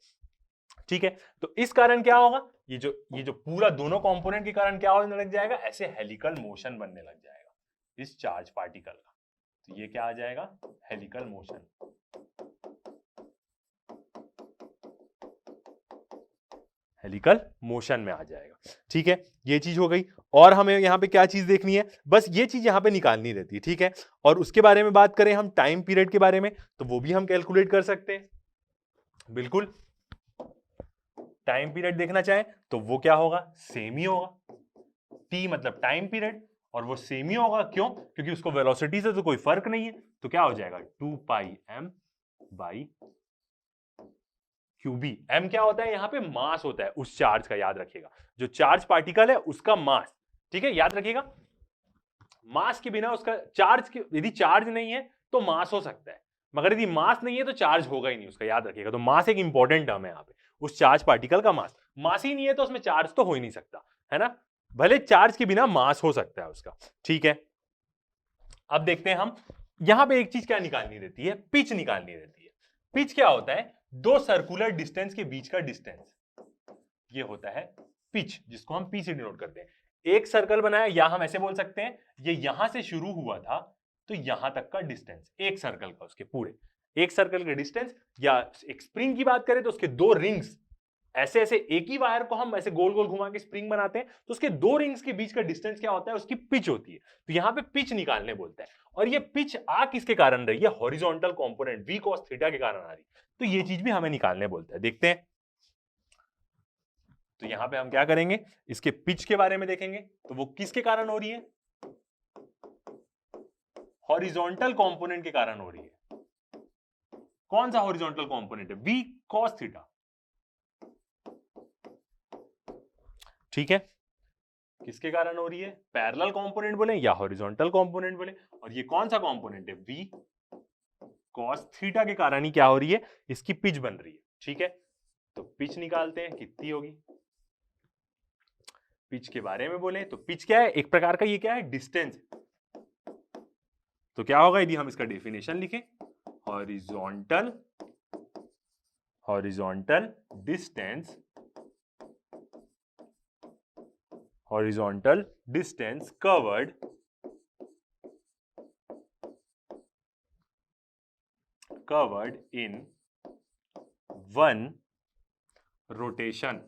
ठीक है, तो इस कारण क्या होगा, ये जो पूरा दोनों कंपोनेंट के कारण क्या होने लग जाएगा, ऐसे हेलिकल मोशन बनने लग जाएगा इस चार्ज पार्टिकल का। तो ये क्या आ जाएगा, हेलिकल मोशन। हेलिकल मोशन में आ जाएगा। ठीक है, ये चीज हो गई। और हमें यहाँ पे क्या चीज देखनी है, बस ये चीज यहाँ पे निकालनी रहती है। ठीक है, और उसके बारे में बात करें हम टाइम पीरियड के बारे में, तो वो भी हम कैलकुलेट कर सकते हैं। बिल्कुल, टाइम पीरियड देखना चाहें तो वो क्या होगा, सेम ही होगा। टी मतलब टाइम पीरियड, और वो सेम ही होगा। क्यों? क्योंकि उसको वेलोसिटी से तो कोई फर्क नहीं है। तो क्या हो जाएगा, 2 पाई m बाई क्यूबी। m क्या होता है, यहाँ पे मास होता है उस चार्ज का, याद रखिएगा। जो चार्ज पार्टिकल है उसका मास। ठीक है, याद रखिएगा, मास के बिना उसका चार्ज यदि चार्ज नहीं है तो मास हो सकता है, मगर यदि मास नहीं है तो चार्ज होगा ही नहीं उसका, याद रखिएगा। तो मास एक इंपॉर्टेंट टर्म है यहाँ पे, उस चार्ज पार्टिकल का मास। मास ही नहीं है तो उसमें चार्ज तो हो ही नहीं सकता, है ना। भले चार्ज के बिना मास हो सकता है उसका। ठीक है, अब देखते हैं हम यहां पे एक चीज क्या निकालनी रहती है, पिच निकालनी रहती है। पिच क्या होता है, दो सर्कुलर डिस्टेंस के बीच का डिस्टेंस, ये होता है पिच, जिसको हम पी से डिनोट करते हैं। एक सर्कल बनाया, या हम ऐसे बोल सकते हैं ये यहां से शुरू हुआ था तो यहां तक का डिस्टेंस, एक सर्कल का, उसके पूरे एक सर्कल का डिस्टेंस। या एक स्प्रिंग की बात करें तो उसके दो रिंग्स, ऐसे ऐसे एक ही वायर को हम ऐसे गोल गोल घुमा के स्प्रिंग बनाते हैं, तो उसके दो रिंग्स के बीच का डिस्टेंस क्या होता है, उसकी पिच होती है। तो यहां पे पिच निकालने बोलते हैं। और ये पिच आ किसके कारण रही है, horizontal component v cos theta के कारण आ रही, तो ये चीज भी हमें निकालने बोलते हैं। देखते हैं, तो यहां पे हम क्या करेंगे, इसके पिच के बारे में देखेंगे। तो वो किसके कारण हो रही है, हॉरिजॉन्टल कंपोनेंट के कारण हो रही है। कौन सा हॉरिजॉन्टल कंपोनेंट है, v cos थीटा। ठीक है, किसके कारण हो रही है, पैरेलल कंपोनेंट बोले या हॉरिजॉन्टल कंपोनेंट बोले। और ये कौन सा कंपोनेंट है, v cos थीटा के कारण ही क्या हो रही है, इसकी पिच बन रही है। ठीक है, तो पिच निकालते हैं कितनी होगी। पिच के बारे में बोले तो पिच क्या है, एक प्रकार का ये क्या है, डिस्टेंस। तो क्या होगा यदि हम इसका डेफिनेशन लिखें, horizontal distance, horizontal distance covered in one rotation,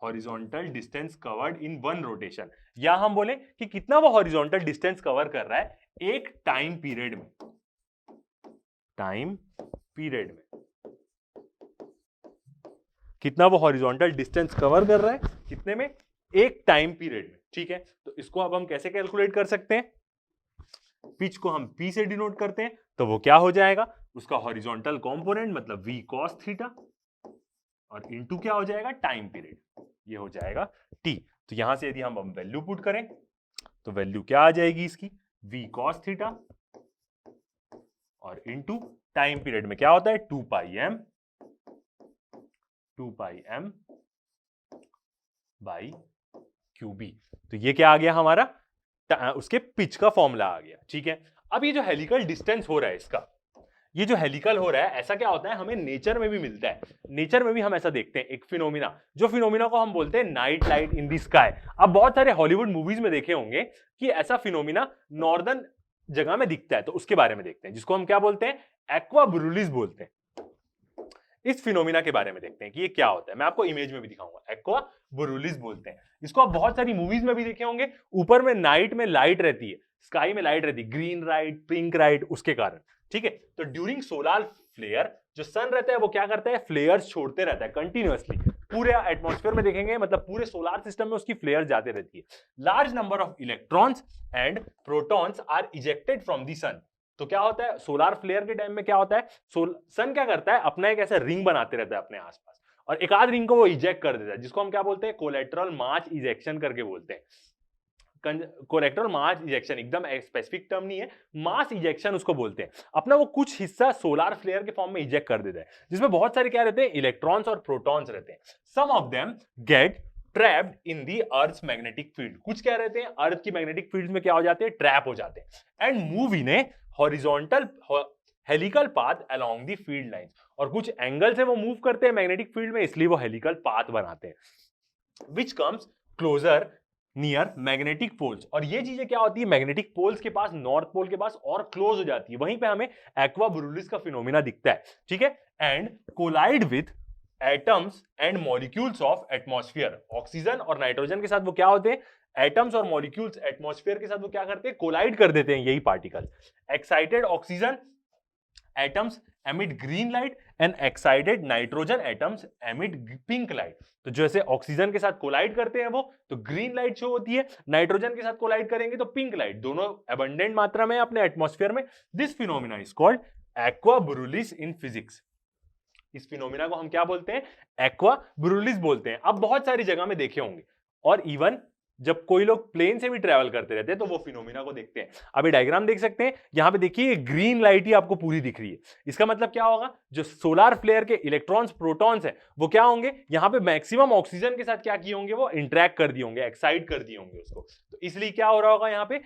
horizontal distance covered in one rotation. या हम बोले कि कितना वो हॉरिजॉन्टल डिस्टेंस कवर कर रहा है एक टाइम पीरियड में, कितना वो हॉरिजॉन्टल डिस्टेंस कवर कर रहा है, कितने में, एक टाइम पीरियड में। ठीक है, तो इसको अब हम कैसे कैलकुलेट कर सकते हैं, पिच को हम p से डिनोट करते हैं, तो वो क्या हो जाएगा, उसका हॉरिजॉन्टल कंपोनेंट मतलब v cos थीटा, और इनटू क्या हो जाएगा, टाइम पीरियड, ये हो जाएगा t। तो यहां से यदि हम वैल्यू पुट करें तो वैल्यू क्या आ जाएगी इसकी, v cos थीटा, और इनटू टाइम पीरियड में क्या होता है, 2 पाई m बाई क्यूबी। तो ये क्या आ गया हमारा, उसके पिच का फॉर्मूला आ गया। ठीक है, अब ये जो हेलिकल डिस्टेंस हो रहा है इसका, ये जो हेलिकल हो रहा है, ऐसा क्या होता है, हमें नेचर में भी मिलता है। नेचर में भी हम ऐसा देखते हैं, एक फिनोमिना, जो फिनोमिना को हम बोलते हैं night light in the sky. अब बहुत सारे हॉलीवुड मूवीज में देखे होंगे कि ऐसा फिनोमिना नॉर्दर्न जगह में दिखता है, तो उसके बारे में देखते हैं, जिसको हम क्या बोलते हैं, एक्वा बोरुलिस बोलते हैं। इस फिनोमिना के बारे में देखते हैं कि ये क्या होता है, मैं आपको इमेज में भी दिखाऊंगा। एक्वा बोरुलिस बोलते हैं इसको, आप बहुत सारी मूवीज में भी देखे होंगे। ऊपर में नाइट में लाइट रहती है, स्काई में लाइट रहती है, ग्रीन लाइट, पिंक लाइट, उसके कारण। ठीक है, तो ड्यूरिंग सोलर फ्लेयर जो सन रहता है वो क्या करता है, फ्लेयर्स छोड़ते रहता है कंटिन्यूअसली, पूरे एटमॉस्फेयर में देखेंगे, मतलब पूरे सोलर सिस्टम में उसकी फ्लेयर जाते रहती है। Large number of electrons and protons are ejected from the sun. तो क्या होता है, सोलर फ्लेयर के टाइम में क्या होता है, सन क्या करता है, अपना एक ऐसा रिंग बनाते रहता है अपने आसपास, और एक आध रिंग को वो इजेक्ट कर देता है, जिसको हम क्या बोलते हैं, कोलेटरल मास इजेक्शन करके बोलते हैं। कोलेक्ट्रॉन मास इजेक्शन एकदम स्पेसिफिक टर्म नहीं है, मास इजेक्शन उसको बोलते हैं। अपना वो कुछ हिस्सा सोलर फ्लेयर के फॉर्म में इजेक्ट कर देता है, जिसमें बहुत सारे क्या रहते हैं, इलेक्ट्रॉन्स और प्रोटॉन्स रहते हैं। Some of them get trapped in the earth magnetic field, कुछ क्या रहते हैं, अर्थ की मैग्नेटिक फील्ड में क्या हो जाते हैं, ट्रैप हो जाते हैं, and move in A horizontal helical path along the field lines, और कुछ एंगल से वो मूव करते हैं मैग्नेटिक फील्ड में, इसलिए वो हेलिकल पाथ बनाते हैं, which comes closer near magnetic poles. और ये चीजें क्या होती है, मैग्नेटिक पोल्स के पास, नॉर्थ पोल के पास और क्लोज हो जाती है, वहीं पे हमें एक्वा ब्रूलिस का फिनोमिना दिखता है, ठीक है, and collide with atoms and molecules of atmosphere. Oxygen और नाइट्रोजन के साथ वो क्या होते हैं, एटम्स और मॉलिक्यूल्स एटमॉस्फेयर के साथ वो क्या करते हैं, कोलाइड कर देते हैं यही particle. Excited oxygen atoms emit green light and excited nitrogen atoms emit pink light। तो जैसे ऑक्सीजन के साथ कोलाइड करते हैं वो, तो ग्रीन लाइट शो होती है, नाइट्रोजन के साथ कोलाइड करेंगे तो पिंक लाइट, दोनों अबंडेंट मात्रा में अपने एटमॉस्फेयर में। This phenomena is called aurora borealis in physics. इस फिनोमिना को हम क्या बोलते हैं, एक्वा ब्रूलिस बोलते हैं। अब बहुत सारी जगह में देखे होंगे, और इवन जब कोई लोग प्लेन से भी ट्रैवल करते रहते हैं तो वो फिनोमिना को देखते हैं। अब ये डायग्राम देख सकते हैं, यहां पे देखिए ग्रीन लाइट ही आपको पूरी दिख रही है, इसका मतलब क्या होगा, जो सोलर फ्लेयर के इलेक्ट्रॉन्स प्रोटॉन्स है वो क्या होंगे, यहां पे मैक्सिमम ऑक्सीजन के साथ क्या किए होंगे, वो इंटरेक्ट कर दिए होंगे, एक्साइट कर दिए होंगे उसको, तो इसलिए क्या हो रहा होगा, यहां पे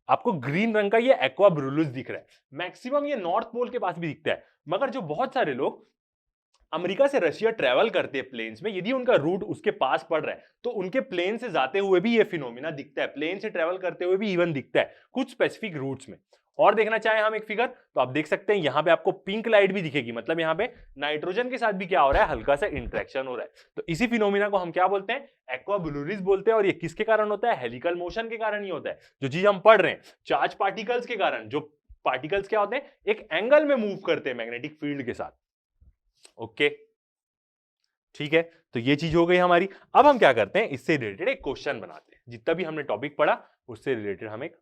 आपको ग्रीन रंग का ये एक्वा ब्रूलिस दिख रहा है। मैक्सिमम ये नॉर्थ पोल के पास भी दिखता है, मगर जो बहुत सारे लोग अमेरिका से रशिया ट्रैवल करते हैं प्लेन्स में, यदि उनका रूट उसके पास पड़ रहा है तो उनके प्लेन से जाते हुए भी ये फिनोमिना दिखता है, प्लेन से ट्रैवल करते हुए भी इवन दिखता है कुछ स्पेसिफिक रूट्स में। और देखना चाहे हम एक फिगर, तो आप देख सकते हैं यहां पे आपको पिंक लाइट भी दिखेगी, मतलब यहां पे नाइट्रोजन के साथ भी क्या हो रहा है, हल्का सा इंटरेक्शन हो रहा है। तो इसी फिनोमिना को हम क्या बोलते हैं, एक्वा ब्रूलिस बोलते हैं। और ये किसके कारण होता है, हेलिकल मोशन के कारण ही होता है। जो चीज हम पढ़ रहे हैं, चार्ज पार्टिकल्स के कारण, जो पार्टिकल्स क्या होते हैं, एक एंगल में मूव करते हैं मैग्नेटिक फील्ड के साथ। ओके, ठीक है, तो ये चीज हो गई हमारी। अब हम क्या करते हैं, इससे रिलेटेड एक क्वेश्चन बनाते हैं, जितना भी हमने टॉपिक पढ़ा उससे रिलेटेड हम एक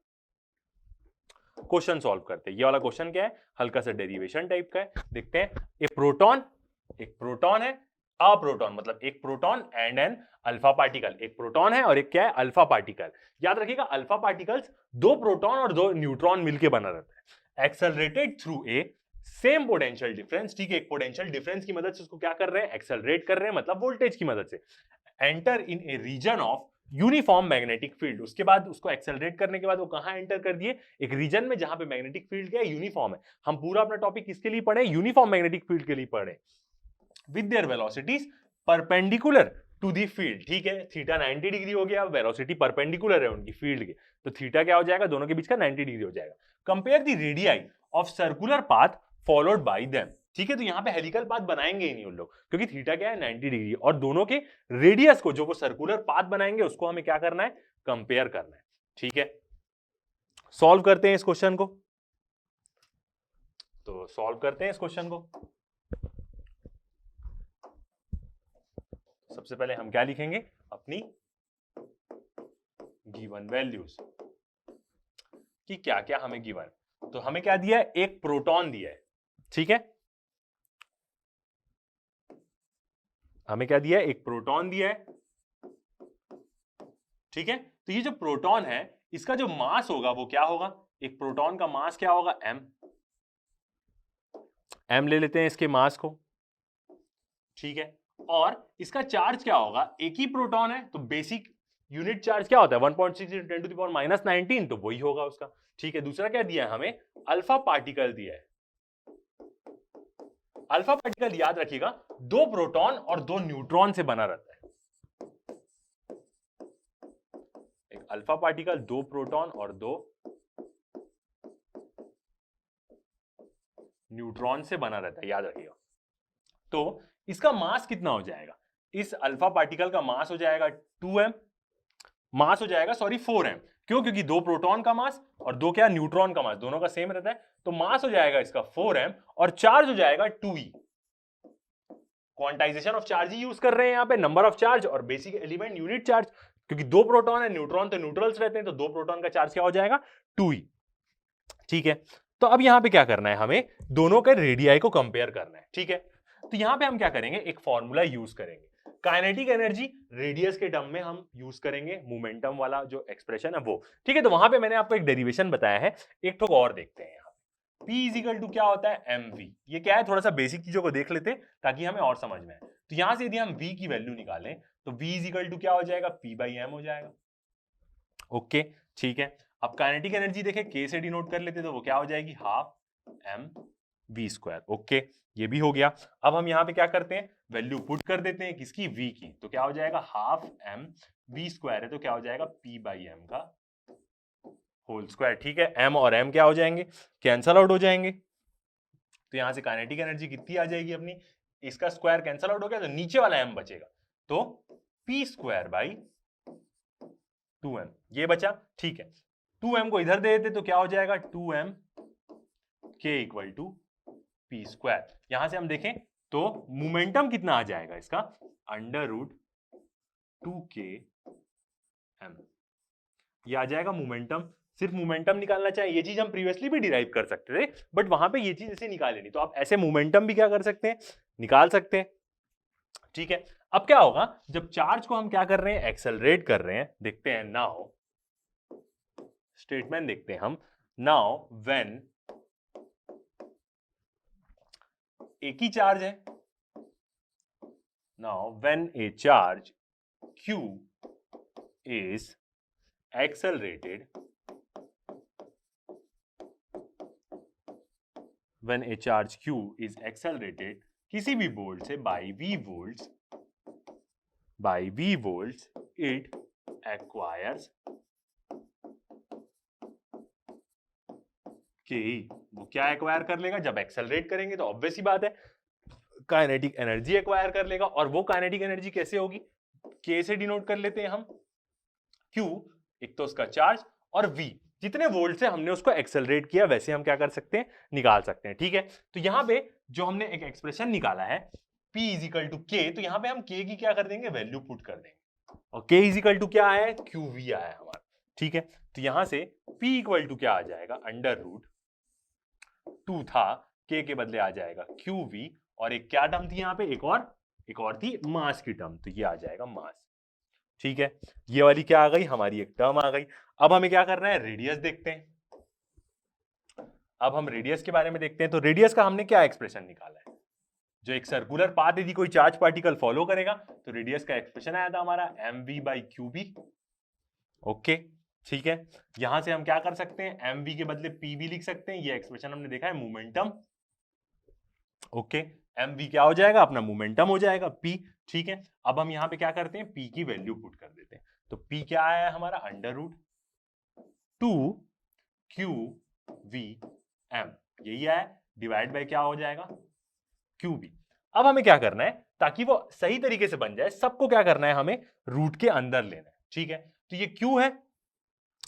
क्वेश्चन सॉल्व करते हैं। ये वाला क्वेश्चन क्या है, हल्का सा डेरिवेशन टाइप का है। देखते हैं, एक प्रोटॉन है, अ प्रोटॉन, मतलब एक proton and an alpha particle. एक प्रोटॉन है और एक क्या है, अल्फा पार्टिकल। याद रखिएगा, अल्फा पार्टिकल्स दो प्रोटॉन और दो न्यूट्रॉन मिलकर बना रहता है। Accelerated through a same potential difference, ठीक है, एक पोटेंशियल डिफरेंस की मदद से उसको क्या कर रहे हैं, एक्सेलरेट कर रहे हैं, मतलब वोल्टेज की मदद से। Enter in a region of uniform magnetic field, उसके बाद उसको एक्सेलरेट करने के बाद वो कहां एंटर कर दिए, एक रीजन में जहां पे मैग्नेटिक फील्ड क्या है, यूनिफॉर्म है। हम पूरा अपना टॉपिक किसके लिए पढ़े, यूनिफॉर्म मैग्नेटिक फील्ड के लिए पढ़े। With their velocities perpendicular to the field, ठीक है, थीटा 90 डिग्री हो गया, वेलोसिटी परपेंडिकुलर है उनकी फील्ड के, तो थीटा क्या हो जाएगा, दोनों के बीच का 90 डिग्री हो जाएगा। Compare the radii of circular path followed by them, ठीक है, तो यहां पे हेलिकल पाथ बनाएंगे ही नहीं उन लोग, क्योंकि थीटा क्या है 90 डिग्री, और दोनों के रेडियस को, जो वो सर्कुलर पाथ बनाएंगे, उसको हमें क्या करना है, कंपेयर करना है। ठीक है, सॉल्व करते हैं इस क्वेश्चन को। तो सॉल्व करते हैं इस क्वेश्चन को। सबसे पहले हम क्या लिखेंगे, अपनी गिवन वैल्यूज कि क्या क्या हमें गिवन। तो हमें क्या दिया है, एक प्रोटॉन दिया है, ठीक है, हमें क्या दिया है, एक प्रोटॉन दिया है, ठीक है। तो ये जो प्रोटॉन है, इसका जो मास होगा वो क्या होगा, एक प्रोटॉन का मास क्या होगा, m ले लेते हैं इसके मास को, ठीक है। और इसका चार्ज क्या होगा, एक ही प्रोटॉन है तो बेसिक यूनिट चार्ज क्या होता है 1.6 × 10⁻⁹, तो वही होगा उसका, ठीक है। दूसरा क्या दिया है हमें, अल्फा पार्टिकल दिया है। अल्फा पार्टिकल याद रखिएगा, दो प्रोटॉन और दो न्यूट्रॉन से बना रहता है। एक अल्फा पार्टिकल, दो प्रोटॉन और दो न्यूट्रॉन से बना रहता है, याद रखिएगा। तो इसका मास कितना हो जाएगा, इस अल्फा पार्टिकल का मास हो जाएगा 2m, मास हो जाएगा 4m। क्यों, क्योंकि दो प्रोटॉन का मास और दो क्या, न्यूट्रॉन का मास, दोनों का सेम रहता है, तो मास हो जाएगा इसका 4m और चार्ज हो जाएगा 2e। Quantization of charge he use कर रहे हैं यहाँ पे, नंबर ऑफ चार्ज और बेसिक एलिमेंट यूनिट चार्ज, क्योंकि दो प्रोटॉन है, न्यूट्रॉन तो न्यूट्रल्स रहते हैं, तो दो प्रोटॉन का चार्ज क्या हो जाएगा 2e, ठीक है। तो अब यहां पे क्या करना है, हमें दोनों के रेडियाई को कंपेयर करना है, ठीक है। तो यहां पे हम क्या करेंगे, एक फॉर्मूला यूज करेंगे। काइनेटिक एनर्जी रेडियस के टर्म में हम यूज करेंगे मोमेंटम वाला जो एक्सप्रेशन है वो, ठीक है। तो वहां पे मैंने आपको एक डेरिवेशन बताया है, एक ठोक और देखते हैं। P इज इक्वल टू क्या होता है mv। ये क्या है, थोड़ा सा बेसिक चीजों को देख लेते हैं ताकि हमें और समझ में आए। तो यहां से यदि हम v की वैल्यू निकालें तो v इज इक्वल टू क्या हो जाएगा, p बाई m हो जाएगा। ओके, ठीक है। अब काइनेटिक एनर्जी देखें, k से डिनोट कर लेते तो वो क्या हो जाएगी, half m v square. Okay, ये भी हो गया। अब हम यहाँ पे क्या करते हैं, वैल्यू पुट कर देते हैं किसकी, v की। तो क्या हो जाएगा, हाफ m v स्क्वायर है तो क्या हो जाएगा, p बाई m का होल स्क्वायर। ठीक है, m और m क्या हो जाएंगे, कैंसल आउट हो जाएंगे। तो यहां से काइनेटिक एनर्जी कितनी आ जाएगी अपनी, इसका स्क्वायर कैंसल आउट हो गया तो नीचे वाला m बचेगा, तो p स्क्वायर बाई 2m ये बचा। ठीक है, 2m को इधर दे देते तो क्या हो जाएगा, 2m k equal to p square. यहां से हम देखें तो मोमेंटम कितना आ जाएगा इसका, अंडर रूट 2k m, ये आ जाएगा मोमेंटम। सिर्फ मोमेंटम निकालना चाहिए, ये चीज हम प्रीवियसली भी डिराइव कर सकते थे, बट वहां पे ये चीज ऐसे निकाले नहीं, तो आप ऐसे मोमेंटम भी क्या कर सकते हैं, निकाल सकते हैं। ठीक है, अब क्या होगा जब चार्ज को हम क्या कर रहे हैं, एक्सेलरेट कर रहे हैं। देखते हैं नाउ, स्टेटमेंट देखते हैं हम। नाउ व्हेन, एक ही चार्ज है, now when A charge q is accelerated, when a charge q is accelerated किसी भी वोल्ट से by v volts it acquires k। वो क्या एक्वायर कर लेगा, जब एक्सेलरेट करेंगे तो ऑब्वियस ही बात है काइनेटिक एनर्जी एक्वायर कर लेगा। और वो काइनेटिक एनर्जी कैसे होगी, k से डिनोट कर लेते हैं हम। q एक तो उसका चार्ज, और v जितने वोल्ट से हमने उसको एक्सेलरेट किया वैसे हम क्या कर सकते हैं, निकाल सकते हैं। ठीक है, तो यहां पे जो हमने एक एक्सप्रेशन निकाला है p is equal to k, तो यहां पे हम k की क्या कर देंगे, वैल्यू पुट कर देंगे, और k इज इक्वल टू क्या है, qv आया है हमारा। ठीक है, तो यहां से p इक्वल टू क्या आ जाएगा, अंडर रूट 2 था, k के बदले आ जाएगा qv, और एक क्या टर्म थी यहाँ पे, एक और थी मास की टर्म, तो ये आ जाएगा मास। ठीक है, ये वाली क्या आ गई, हमारी एक टर्म आ गई। अब हमें क्या करना है, रेडियस देखते हैं। अब हम रेडियस के बारे में देखते हैं। तो रेडियस का हमने क्या एक्सप्रेशन निकाला है, जो एक सर्कुलर पाथ यदि कोई चार्ज पार्टिकल फॉलो करेगा तो रेडियस का एक्सप्रेशन आया था हमारा mv बाई क्यूबी। ओके, ठीक है, यहां से हम क्या कर सकते हैं, mv के बदले p भी लिख सकते हैं, ये एक्सप्रेशन हमने देखा है मोमेंटम। ओके, mv क्या हो जाएगा, अपना मोमेंटम हो जाएगा p। ठीक है, अब हम यहां पे क्या करते हैं, p की वैल्यू पुट कर देते हैं। तो p क्या आया है हमारा, अंडर रूट 2 qv m, यही आया, डिवाइड बाय क्या हो जाएगा, qb। अब हमें क्या करना है, ताकि वो सही तरीके से बन जाए, सबको क्या करना है, हमें रूट के अंदर लेना है। ठीक है, तो ये q है,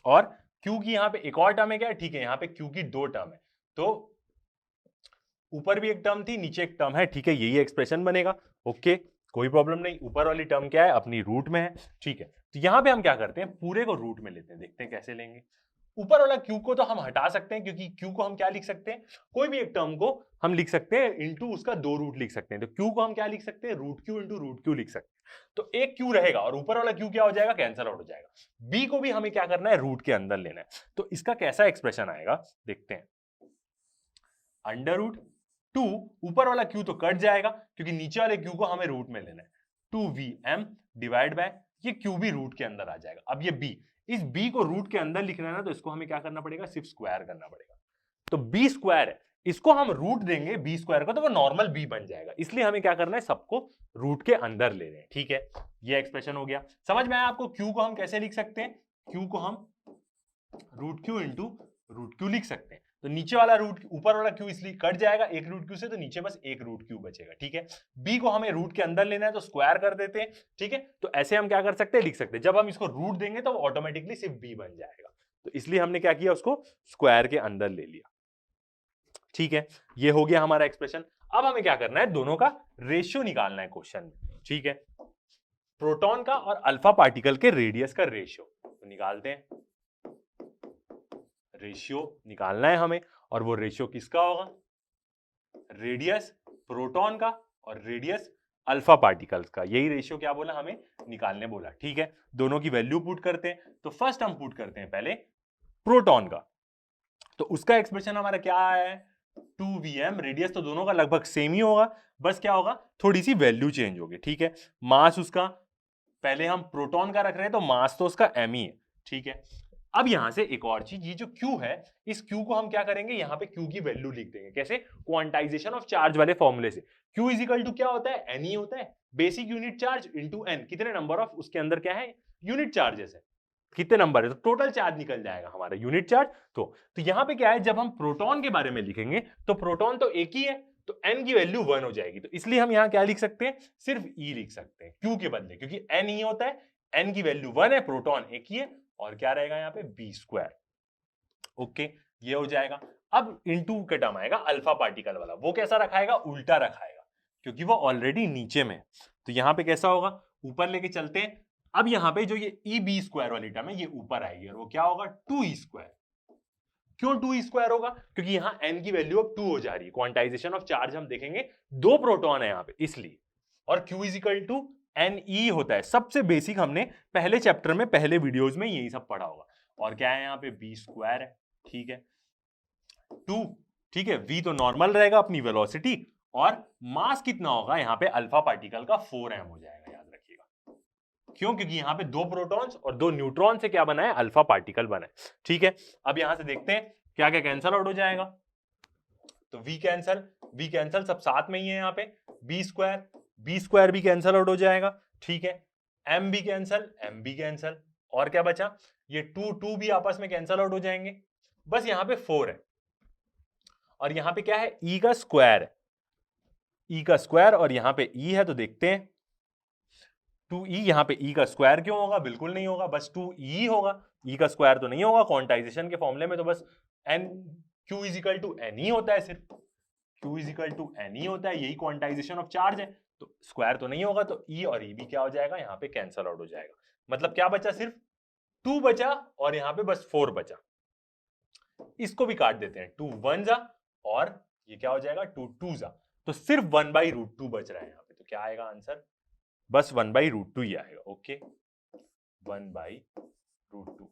और q की यहां पे एक और टर्म है क्या, ठीक है, यहां पे q की 2 टर्म है, तो ऊपर भी एक टर्म थी, नीचे एक टर्म है। ठीक है, यही एक्सप्रेशन बनेगा। ओके, कोई प्रॉब्लम नहीं, ऊपर वाली टर्म क्या है, अपनी रूट में है। ठीक है, तो यहां पे हम क्या करते हैं, पूरे को रूट में लेते हैं, देखते हैं कैसे लेंगे। ऊपर वाला q को तो हम हटा सकते हैं, क्योंकि q को हम क्या लिख सकते हैं, कोई भी एक टर्म को हम लिख सकते हैं इनटू उसका 2 रूट लिख सकते हैं। तो q को हम क्या लिख सकते हैं, root q into root q लिख सकते हैं। तो एक q रहेगा और ऊपर वाला q क्या हो जाएगा, कैंसल आउट हो जाएगा। b को भी हमें क्या करना है, रूट के अंदर लेना है। तो इसका कैसा एक्सप्रेशन आएगा, देखते हैं। अंडर रूट 2, ऊपर वाला q तो कट जाएगा क्योंकि नीचे वाले q को हमें रूट में लेना है, 2vm डिवाइड बाय, ये q भी रूट के अंदर आ जाएगा। अब ये b, इस b को रूट के अंदर लिखना है ना, तो इसको हमें क्या करना पड़ेगा, सिर्फ स्क्वायर करना पड़ेगा। तो b स्क्वायर है, इसको हम रूट देंगे b स्क्वायर को, तो वो नॉर्मल b बन जाएगा। इसलिए हमें क्या करना है, सबको रूट के अंदर ले रहे हैं। ठीक है, ये एक्सप्रेशन हो गया। समझ में आया आपको, q को हम कैसे लिख सकते हैं, q को हम root q into root q लिख सकते हैं। तो नीचे वाला रूट, ऊपर वाला q इसलिए कट जाएगा एक रूट q से, तो नीचे बस एक रूट q बचेगा। ठीक है, b को हमें रूट के अंदर लेना है तो स्क्वायर कर देते हैं। ठीक है, तो ऐसे हम क्या कर सकते हैं, लिख सकते हैं, जब हम इसको रूट देंगे तो वो ऑटोमेटिकली सिर्फ b बन जाएगा, तो इसलिए हमने क्या किया, उसको स्क्वायर के अंदर ले लिया। ठीक है, ये हो गया हमारा एक्सप्रेशन। अब हमें क्या करना है, दोनों का रेशियो निकालना है क्वेश्चन में। ठीक है, प्रोटॉन का और अल्फा पार्टिकल के रेडियस का रेशियो, तो निकालते हैं। रेशियो निकालना है हमें, और वो रेशियो किसका होगा, रेडियस प्रोटॉन का और रेडियस अल्फा पार्टिकल्स का। यही रेशियो क्या बोला हमें निकालने बोला। ठीक है, दोनों की वैल्यू पुट करते हैं। तो फर्स्ट हम पुट करते हैं पहले प्रोटॉन का, तो उसका एक्सप्रेशन हमारा क्या आया है 2Vm। रेडियस तो दोनों का लगभग सेम ही होगा, बस क्या होगा थोड़ी सी वैल्यू चेंज होगी। ठीक है, मास उसका पहले हम प्रोटॉन का रख रहे हैं तो मास तो उसका m ही है। ठीक है, अब यहां से एक और चीज, ये जो Q है इस Q को हम क्या करेंगे यहाँ पे Q की वैल्यू लिख देंगे। कैसे? क्वांटाइजेशन ऑफ चार्ज वाले फॉर्मूले से। Q इज इक्वल टू क्या होता है n ही होता है, basic unit charge into n। कितने नंबर ऑफ उसके अंदर क्या है यूनिट चार्जेस है, कितने नंबर है तो टोटल चार्ज निकल जाएगा हमारा यूनिट चार्ज। तो यहाँ पे क्या है जब हम प्रोटॉन के बारे में लिखेंगे तो प्रोटॉन तो एक ही है तो n की वैल्यू 1 हो जाएगी। तो इसलिए हम यहाँ क्या लिख सकते हैं सिर्फ E लिख सकते हैं Q के बदले, क्योंकि n ही होता है, n की वैल्यू 1 है, प्रोटॉन एक ही है, और क्या रहेगा यहाँ पे b²। ओके, ये हो जाएगा। अब इनटू के टर्म आएगा अल्फा पार्टिकल वाला, वो कैसा रखाएगा उल्टा रखाएगा क्योंकि वो ऑलरेडी नीचे में। तो यहाँ पे कैसा होगा ऊपर लेके चलते हैं। अब यहाँ पे जो ये EB² वाली टर्म है ये ऊपर आएगी और वो क्या होगा 2E²। क्यों 2E² होगा? क्योंकि यहाँ n की वैल्यू अब 2 हो जा रही है। क्वांटाइजेशन ऑफ चार्ज हम देखेंगे, 2 प्रोटॉन है यहाँ पे इसलिए, और Q is equal to NE होता है। सबसे बेसिक हमने पहले चैप्टर में पहले वीडियोस में यही सब पढ़ा होगा। और क्या है यहाँ पे B² है। ठीक है, 2, ठीक है, V तो नॉर्मल रहेगा अपनी वेलोसिटी, और मास कितना होगा यहाँ पे अल्फा पार्टिकल का 4m हो जाएगा, याद रखिएगा। क्यों? क्योंकि यहाँ पे 2 प्रोटॉन्स और 2 न्यूट्रॉन से क्या बना है अल्फा पार्टिकल बना है। ठीक है, अब यहां से देखते हैं क्या क्या कैंसल आउट हो जाएगा। तो V कैंसल सब साथ में ही है यहाँ पे, B² भी कैंसल आउट हो जाएगा। ठीक है, M भी कैंसल, और क्या बचा ये 2 भी आपस में कैंसल आउट हो जाएंगे। बस यहाँ पे 4 है और यहाँ पे क्या है E का स्क्वायर, और यहाँ पे E है तो देखते हैं 2E। यहाँ पे E का स्क्वायर क्यों होगा? बिल्कुल नहीं होगा, बस 2E होगा, E का स्क्वायर तो नहीं होगा। क्वांटाइजेशन के फॉर्मूले में तो बस Q is equal to N ही होता है, सिर्फ Q is equal to N ही होता है, यही क्वांटाइजेशन ऑफ चार्ज है, तो स्क्वायर तो नहीं होगा। तो E और E भी क्या हो जाएगा यहाँ पे कैंसल आउट हो जाएगा। मतलब क्या बचा? सिर्फ 2 बचा और यहाँ पे बस 4 बचा। इसको भी काट देते हैं, 2 1 जा और ये क्या हो जाएगा 2 2 जा, तो सिर्फ 1/√2 बच रहा है यहाँ पे। तो क्या आएगा आंसर? बस 1/√2 ही आएगा। ओके, 1/√2।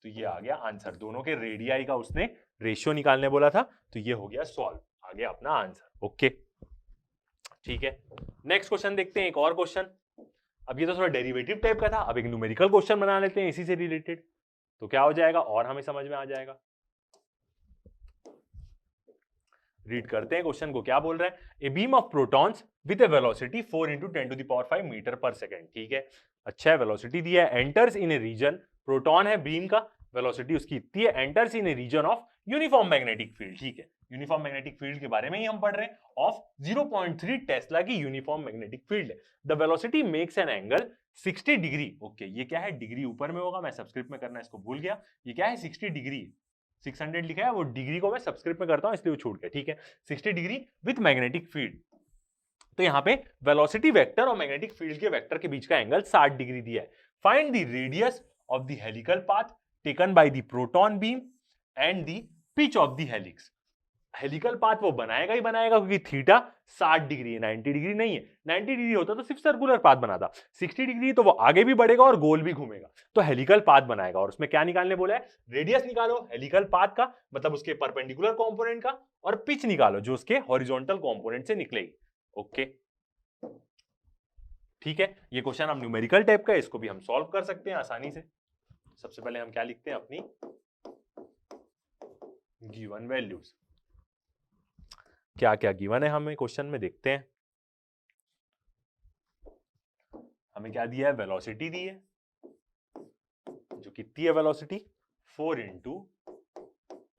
तो ये आ गया आंसर। दोनों के रेडियाई का उसने रेशियो निकालने बोला था, तो ये हो गया सॉल्व, आ गया अपना आंसर। ओके, ठीक है, नेक्स्ट क्वेश्चन देखते हैं। एक और क्वेश्चन, अब ये तो थोड़ा डेरिवेटिव टाइप का था, अब एक न्यूमेरिकल क्वेश्चन बना लेते हैं इसी से रिलेटेड, तो क्या हो जाएगा और हमें समझ में आ जाएगा। रीड करते हैं क्वेश्चन को, क्या बोल रहा है। A beam of protons with a velocity 4 × 10⁵ metre per second. ठीक है, अच्छा है, वेलोसिटी दिया है। Enters in a region, proton है, बीम का वेलोसिटी उसकी इतनी है, enters in a region of uniform magnetic field. ठीक है, यूनिफॉर्म मैग्नेटिक फील्ड के बारे में ही हम पढ़ रहे हैं, ऑफ 0.3 टेस्ला की यूनिफॉर्म मैग्नेटिक फील्ड है। The velocity makes an angle 60 degree. Okay, ये क्या है डिग्री ऊपर में होगा, मैं सबस्क्रिप्ट में करना इसको भूल गया। ये क्या है 60 डिग्री, 600 लिखा है, वो डिग्री को मैं सबस्क्रिप्ट में करता हूं इसलिए वो छूट गया। ठीक है, 60 डिग्री विथ मैग्नेटिक फील्ड। तो यहाँ पे वेलोसिटी वेक्टर और मैग्नेटिक फील्ड के वेक्टर के बीच का एंगल 60 डिग्री दिया है। Find the radius of the helical path taken by the proton beam and the pitch of the helix. Helical path वो बनाएगा ही बनाएगा क्योंकि थीटा 60 डिग्री है, 90 डिग्री नहीं है। 90 डिग्री होता तो सिर्फ सर्कुलर पाथ बनाता, 60 डिग्री तो वो आगे भी बढ़ेगा और गोल भी घूमेगा, तो हेलिकल पाथ बनाएगा। और उसमें क्या निकालने बोला है? रेडियस निकालो हेलिकल पाथ का, मतलब उसके परपेंडिकुलर कंपोनेंट का, और पिच निकालो जो उसके हॉरिजॉन्टल कंपोनेंट से निकलेगी। ओके, ठीक है, ये क्वेश्चन अब न्यूमेरिकल टाइप का है, इसको भी हम सॉल्व कर सकते हैं आसानी से। सबसे पहले हम क्या लिखते हैं, अपनी गिवन वैल्यूज, क्या क्या गिवन है हमें क्वेश्चन में, देखते हैं। हमें क्या दिया है? वेलोसिटी दी है, जो कितनी है velocity 4 ×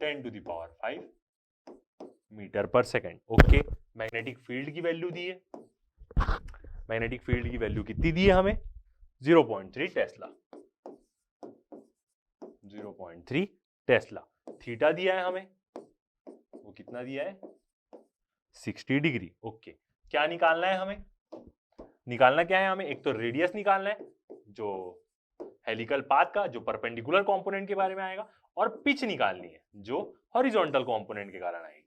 10⁵ metre per second. Okay, magnetic field की वैल्यू दी है, मैग्नेटिक फील्ड की वैल्यू कितनी दी है हमें? 0.3 टेस्ला, 0.3 टेस्ला। थीटा दिया है हमें, वो कितना दिया है? 60 डिग्री। ओके, क्या निकालना है हमें? निकालना क्या है हमें? एक तो रेडियस निकालना है जो हेलिकल पाथ का, जो परपेंडिकुलर कंपोनेंट के बारे में आएगा, और पिच निकालनी है जो हॉरिजॉन्टल कंपोनेंट के कारण आएगी।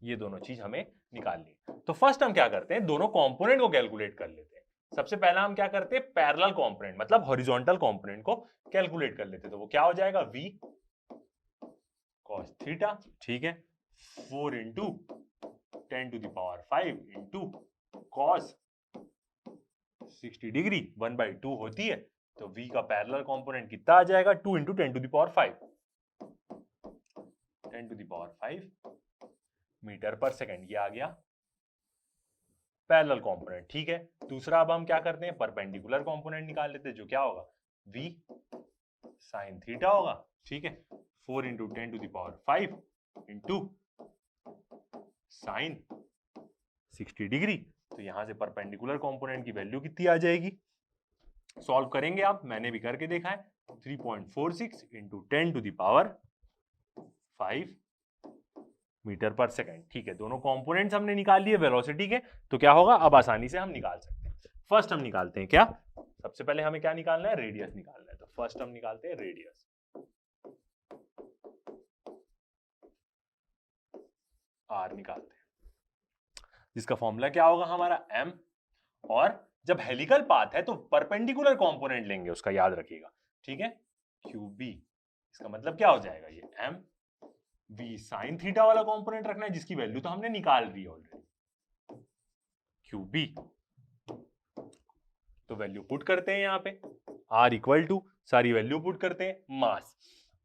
ये दोनों चीज हमें निकालनी है। तो फर्स्ट हम क्या करते हैं, दोनों कंपोनेंट को कैलकुलेट कर लेते हैं। सबसे पहला हम क्या करते हैं, पैरेलल कंपोनेंट मतलब हॉरिजॉन्टल कंपोनेंट को कैलकुलेट कर लेते हैं। तो वो क्या हो जाएगा, v cos थीटा, ठीक है, 4 into 10 to the power 5 into cos 60 degree 1/2 होती है। तो v का पैरेलल कंपोनेंट कितना आ जाएगा, 2 into 10 to the power 5, 10 to the power 5 metre per second, ये आ गया पैरेलल कंपोनेंट, ठीक है। दूसरा अब हम क्या करते हैं, परपेंडिकुलर कंपोनेंट निकाल लेते हैं, जो क्या होगा, v sin थीटा होगा, ठीक है, 4 into 10 to the power 5 into sin 60 degree. तो यहां से परपेंडिकुलर कंपोनेंट की वैल्यू कितनी आ जाएगी, सॉल्व करेंगे आप, मैंने भी करके देखा है, 3.46 into 10 to the power 5 metre per second, ठीक है। दोनों कंपोनेंट्स हमने निकाल लिए वेलोसिटी के, तो क्या होगा, अब आसानी से हम निकाल सकते हैं। फर्स्ट हम निकालते हैं क्या, सबसे पहले हमें क्या निकालना है, रेडियस निकालना है। तो फर्स्ट हम निकालते हैं रेडियस, आर निकालते हैं, जिसका फॉर्मूला क्या होगा हमारा m, और जब हेलिकल पाथ है तो परपेंडिकुलर कंपोनेंट लेंगे उसका, याद रखिएगा, ठीक है, QB, इसका मतलब क्या हो जाएगा, ये m, v sin थीटा वाला कंपोनेंट रखना है जिसकी वैल्यू तो हमने निकाल ली ऑलरेडी, QB। तो वैल्यू पुट करते हैं यहाँ पे, R इक्वल टू, सारी वैल्यू पुट करते हैं, मास।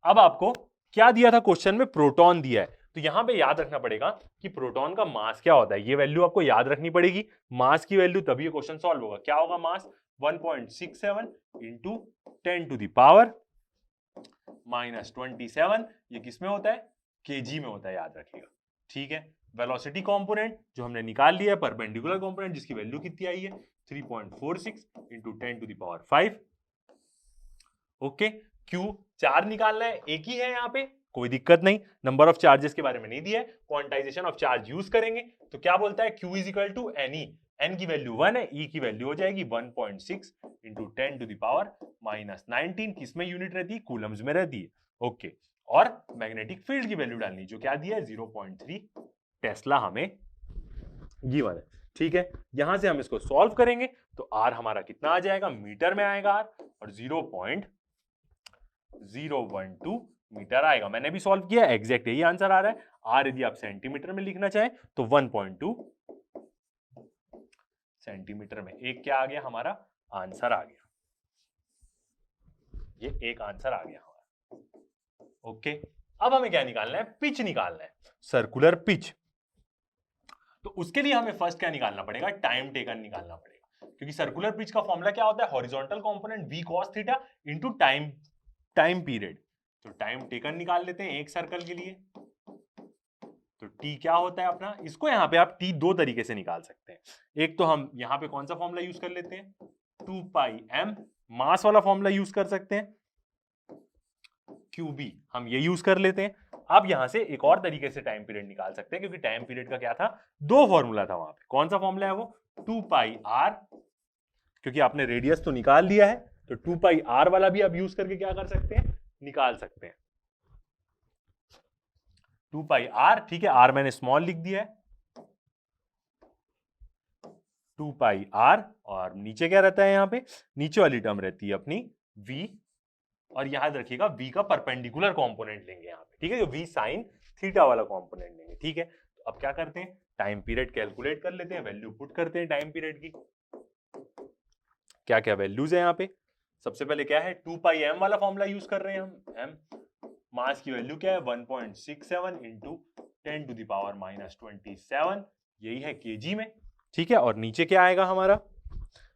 अब आपको क्या दिया था क्वेश्चन में, प्रोटॉन दिया है, तो यहां पे याद रखना पड़ेगा कि प्रोटॉन का मास क्या होता है, ये वैल्यू आपको याद रखनी पड़ेगी। मास की वैल्यू तभी ये क्वेश्चन सॉल्व होगा। क्या होगा मास, 1.67 इंटू 10 to the power -27, ये किस में होता है, केजी में होता है, याद रखिएगा, ठीक है। वेलोसिटी कंपोनेंट जो हमने निकाल लिया है, परपेंडिकुलर कंपोनेंट जिसकी वैल्यू कितनी आई है, 3.46 into 10 to the power 5, okay. Q 4 निकालना है, एक ही है यहाँ पे, कोई दिक्कत नहीं, नंबर ऑफ चार्जेस के बारे में नहीं दिया है, क्वांटाइजेशन ऑफ चार्ज यूज करेंगे। तो क्या बोलता है, Q is equal to NE, N की वैल्यू 1 है, E की वैल्यू हो जाएगी 1.6 इंटू 10 to the power -19, किसमें यूनिट रहती है, कूलम्स में रहती है, ओके। और मैग्नेटिक फील्ड की वैल्यू डालनी, जो क्या दिया है 0.3 टेस्ला हमें गिवन है, ठीक है। यहां से हम इसको सॉल्व करेंगे तो R हमारा कितना आ जाएगा, मीटर में आएगा R, और 0.012 मीटर आएगा। मैंने भी सॉल्व किया, एग्जैक्ट यही आंसर आ रहा है। R यदि आप सेंटीमीटर में लिखना चाहें तो 1.2 सेंटीमीटर में, एक क्या आ गया हमारा आंसर आ गया, ये एक आंसर आ गया हमारा, ओके। अब हमें क्या निकालना है, पिच निकालना है, सर्कुलर पिच। तो उसके लिए हमें फर्स्ट क्या निकालना पड़ेगा, टाइम टेकन निकालना पड़ेगा, क्योंकि सर्कुलर पिच का फॉर्मूला क्या होता है, horizontal component v cos theta into time period. तो टाइम टेकन निकाल लेते हैं एक सर्कल के लिए। तो t क्या होता है अपना, इसको यहाँ पे आप t दो तरीके से निकाल सकते हैं। एक तो हम यहाँ पे कौन सा फॉर्मूला यूज कर लेते हैं, 2πm, मास वाला फॉर्मूला यूज कर सकते हैं, QB हम ये यूज कर लेते हैं। आप यहां से एक और तरीके से टाइम पीरियड निकाल सकते हैं, क्योंकि टाइम पीरियड का क्या था, दो फॉर्मूला था वहां पे। कौन सा फॉर्मूला है वो, 2πr, क्योंकि आपने रेडियस तो निकाल लिया है, तो 2πr वाला भी आप यूज करके क्या कर सकते हैं, निकाल सकते हैं, 2πr, ठीक है, r मैंने स्मॉल लिख दिया है, 2πr, और नीचे क्या रहता है, यहाँ पे नीचे वाली टर्म रहती है अपनी v, और याद रखिएगा v का परपेंडिकुलर कंपोनेंट लेंगे यहाँ पे, ठीक है, जो v sin थीटा वाला कंपोनेंट लेंगे, ठीक है। तो अब क्या करते हैं, टाइम पीरियड कैलकुलेट कर लेते हैं, वैल्यू पुट करते हैं टाइम पीरियड की। क्या क्या वैल्यूज है यहाँ पे, सबसे पहले क्या है, 2πm वाला फॉर्मूला यूज कर रहे हैं हम, m, मास की वैल्यू क्या है 1.67 इंटू 10 to the power -27, यही है केजी में, ठीक है। और नीचे क्या आएगा हमारा,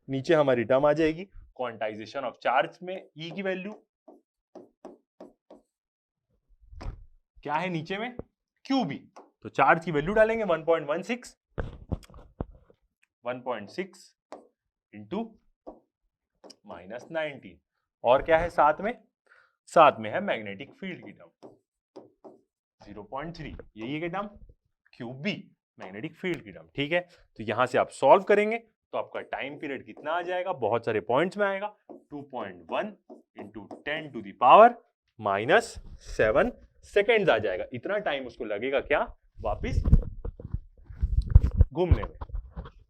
नीचे हमारी टर्म आ जाएगी क्वांटाइजेशन ऑफ चार्ज में, E की वैल्यू क्या है नीचे में, QB, तो चार्ज की वैल्यू डालेंगे 1.6 इंटू -19, और क्या है साथ में है मैग्नेटिक फील्ड की टर्म 0.3, यही है टर्म QB, मैग्नेटिक फील्ड की टर्म, ठीक है। तो यहां से आप सॉल्व करेंगे तो आपका टाइम पीरियड कितना आ जाएगा, बहुत सारे पॉइंट्स में आएगा, 2.1 into 10 to the power -7 seconds आ जाएगा। इतना टाइम उसको लगेगा क्या, वापिस घूमने में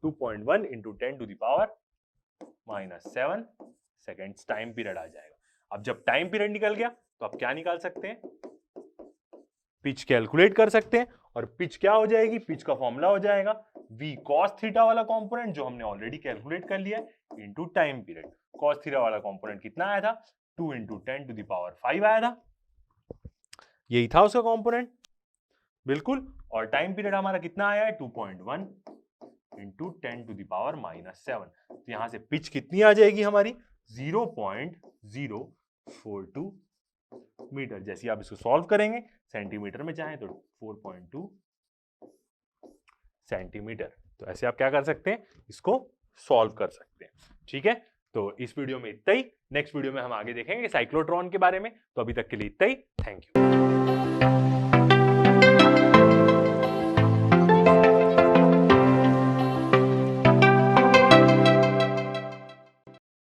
2.1 into 10 to the power -7 seconds time period आ जाएगा। अब जब टाइम पीरियड निकल गया तो आप क्या निकाल सकते हैं, पिच कैलकुलेट कर सकते हैं। और पिच क्या हो जाएगी, पिच का फॉर्मूला हो जाएगा v cos थीटा वाला कंपोनेंट जो हमने ऑलरेडी कैलकुलेट कर लिया है into time period. cos theta वाला कंपोनेंट कितना आया था, 2 इंटू 10 टू द पावर 5 आया था, यही था उसका कंपोनेंट बिल्कुल। और टाइम पीरियड हमारा कितना आया है 2.1 इंटू 10 टू द पावर -7। तो यहां से पिच कितनी आ जाएगी हमारी 0.042 मीटर। जैसे आप इसको सॉल्व करेंगे सेंटीमीटर में चाहें तो 4.2 सेंटीमीटर। तो ऐसे आप क्या कर सकते हैं, इसको सॉल्व कर सकते हैं। ठीक है, तो इस वीडियो में इतना ही। नेक्स्ट वीडियो में हम आगे देखेंगे साइक्लोट्रॉन के बारे में। तो अभी तक के लिए इतना ही। Thank you.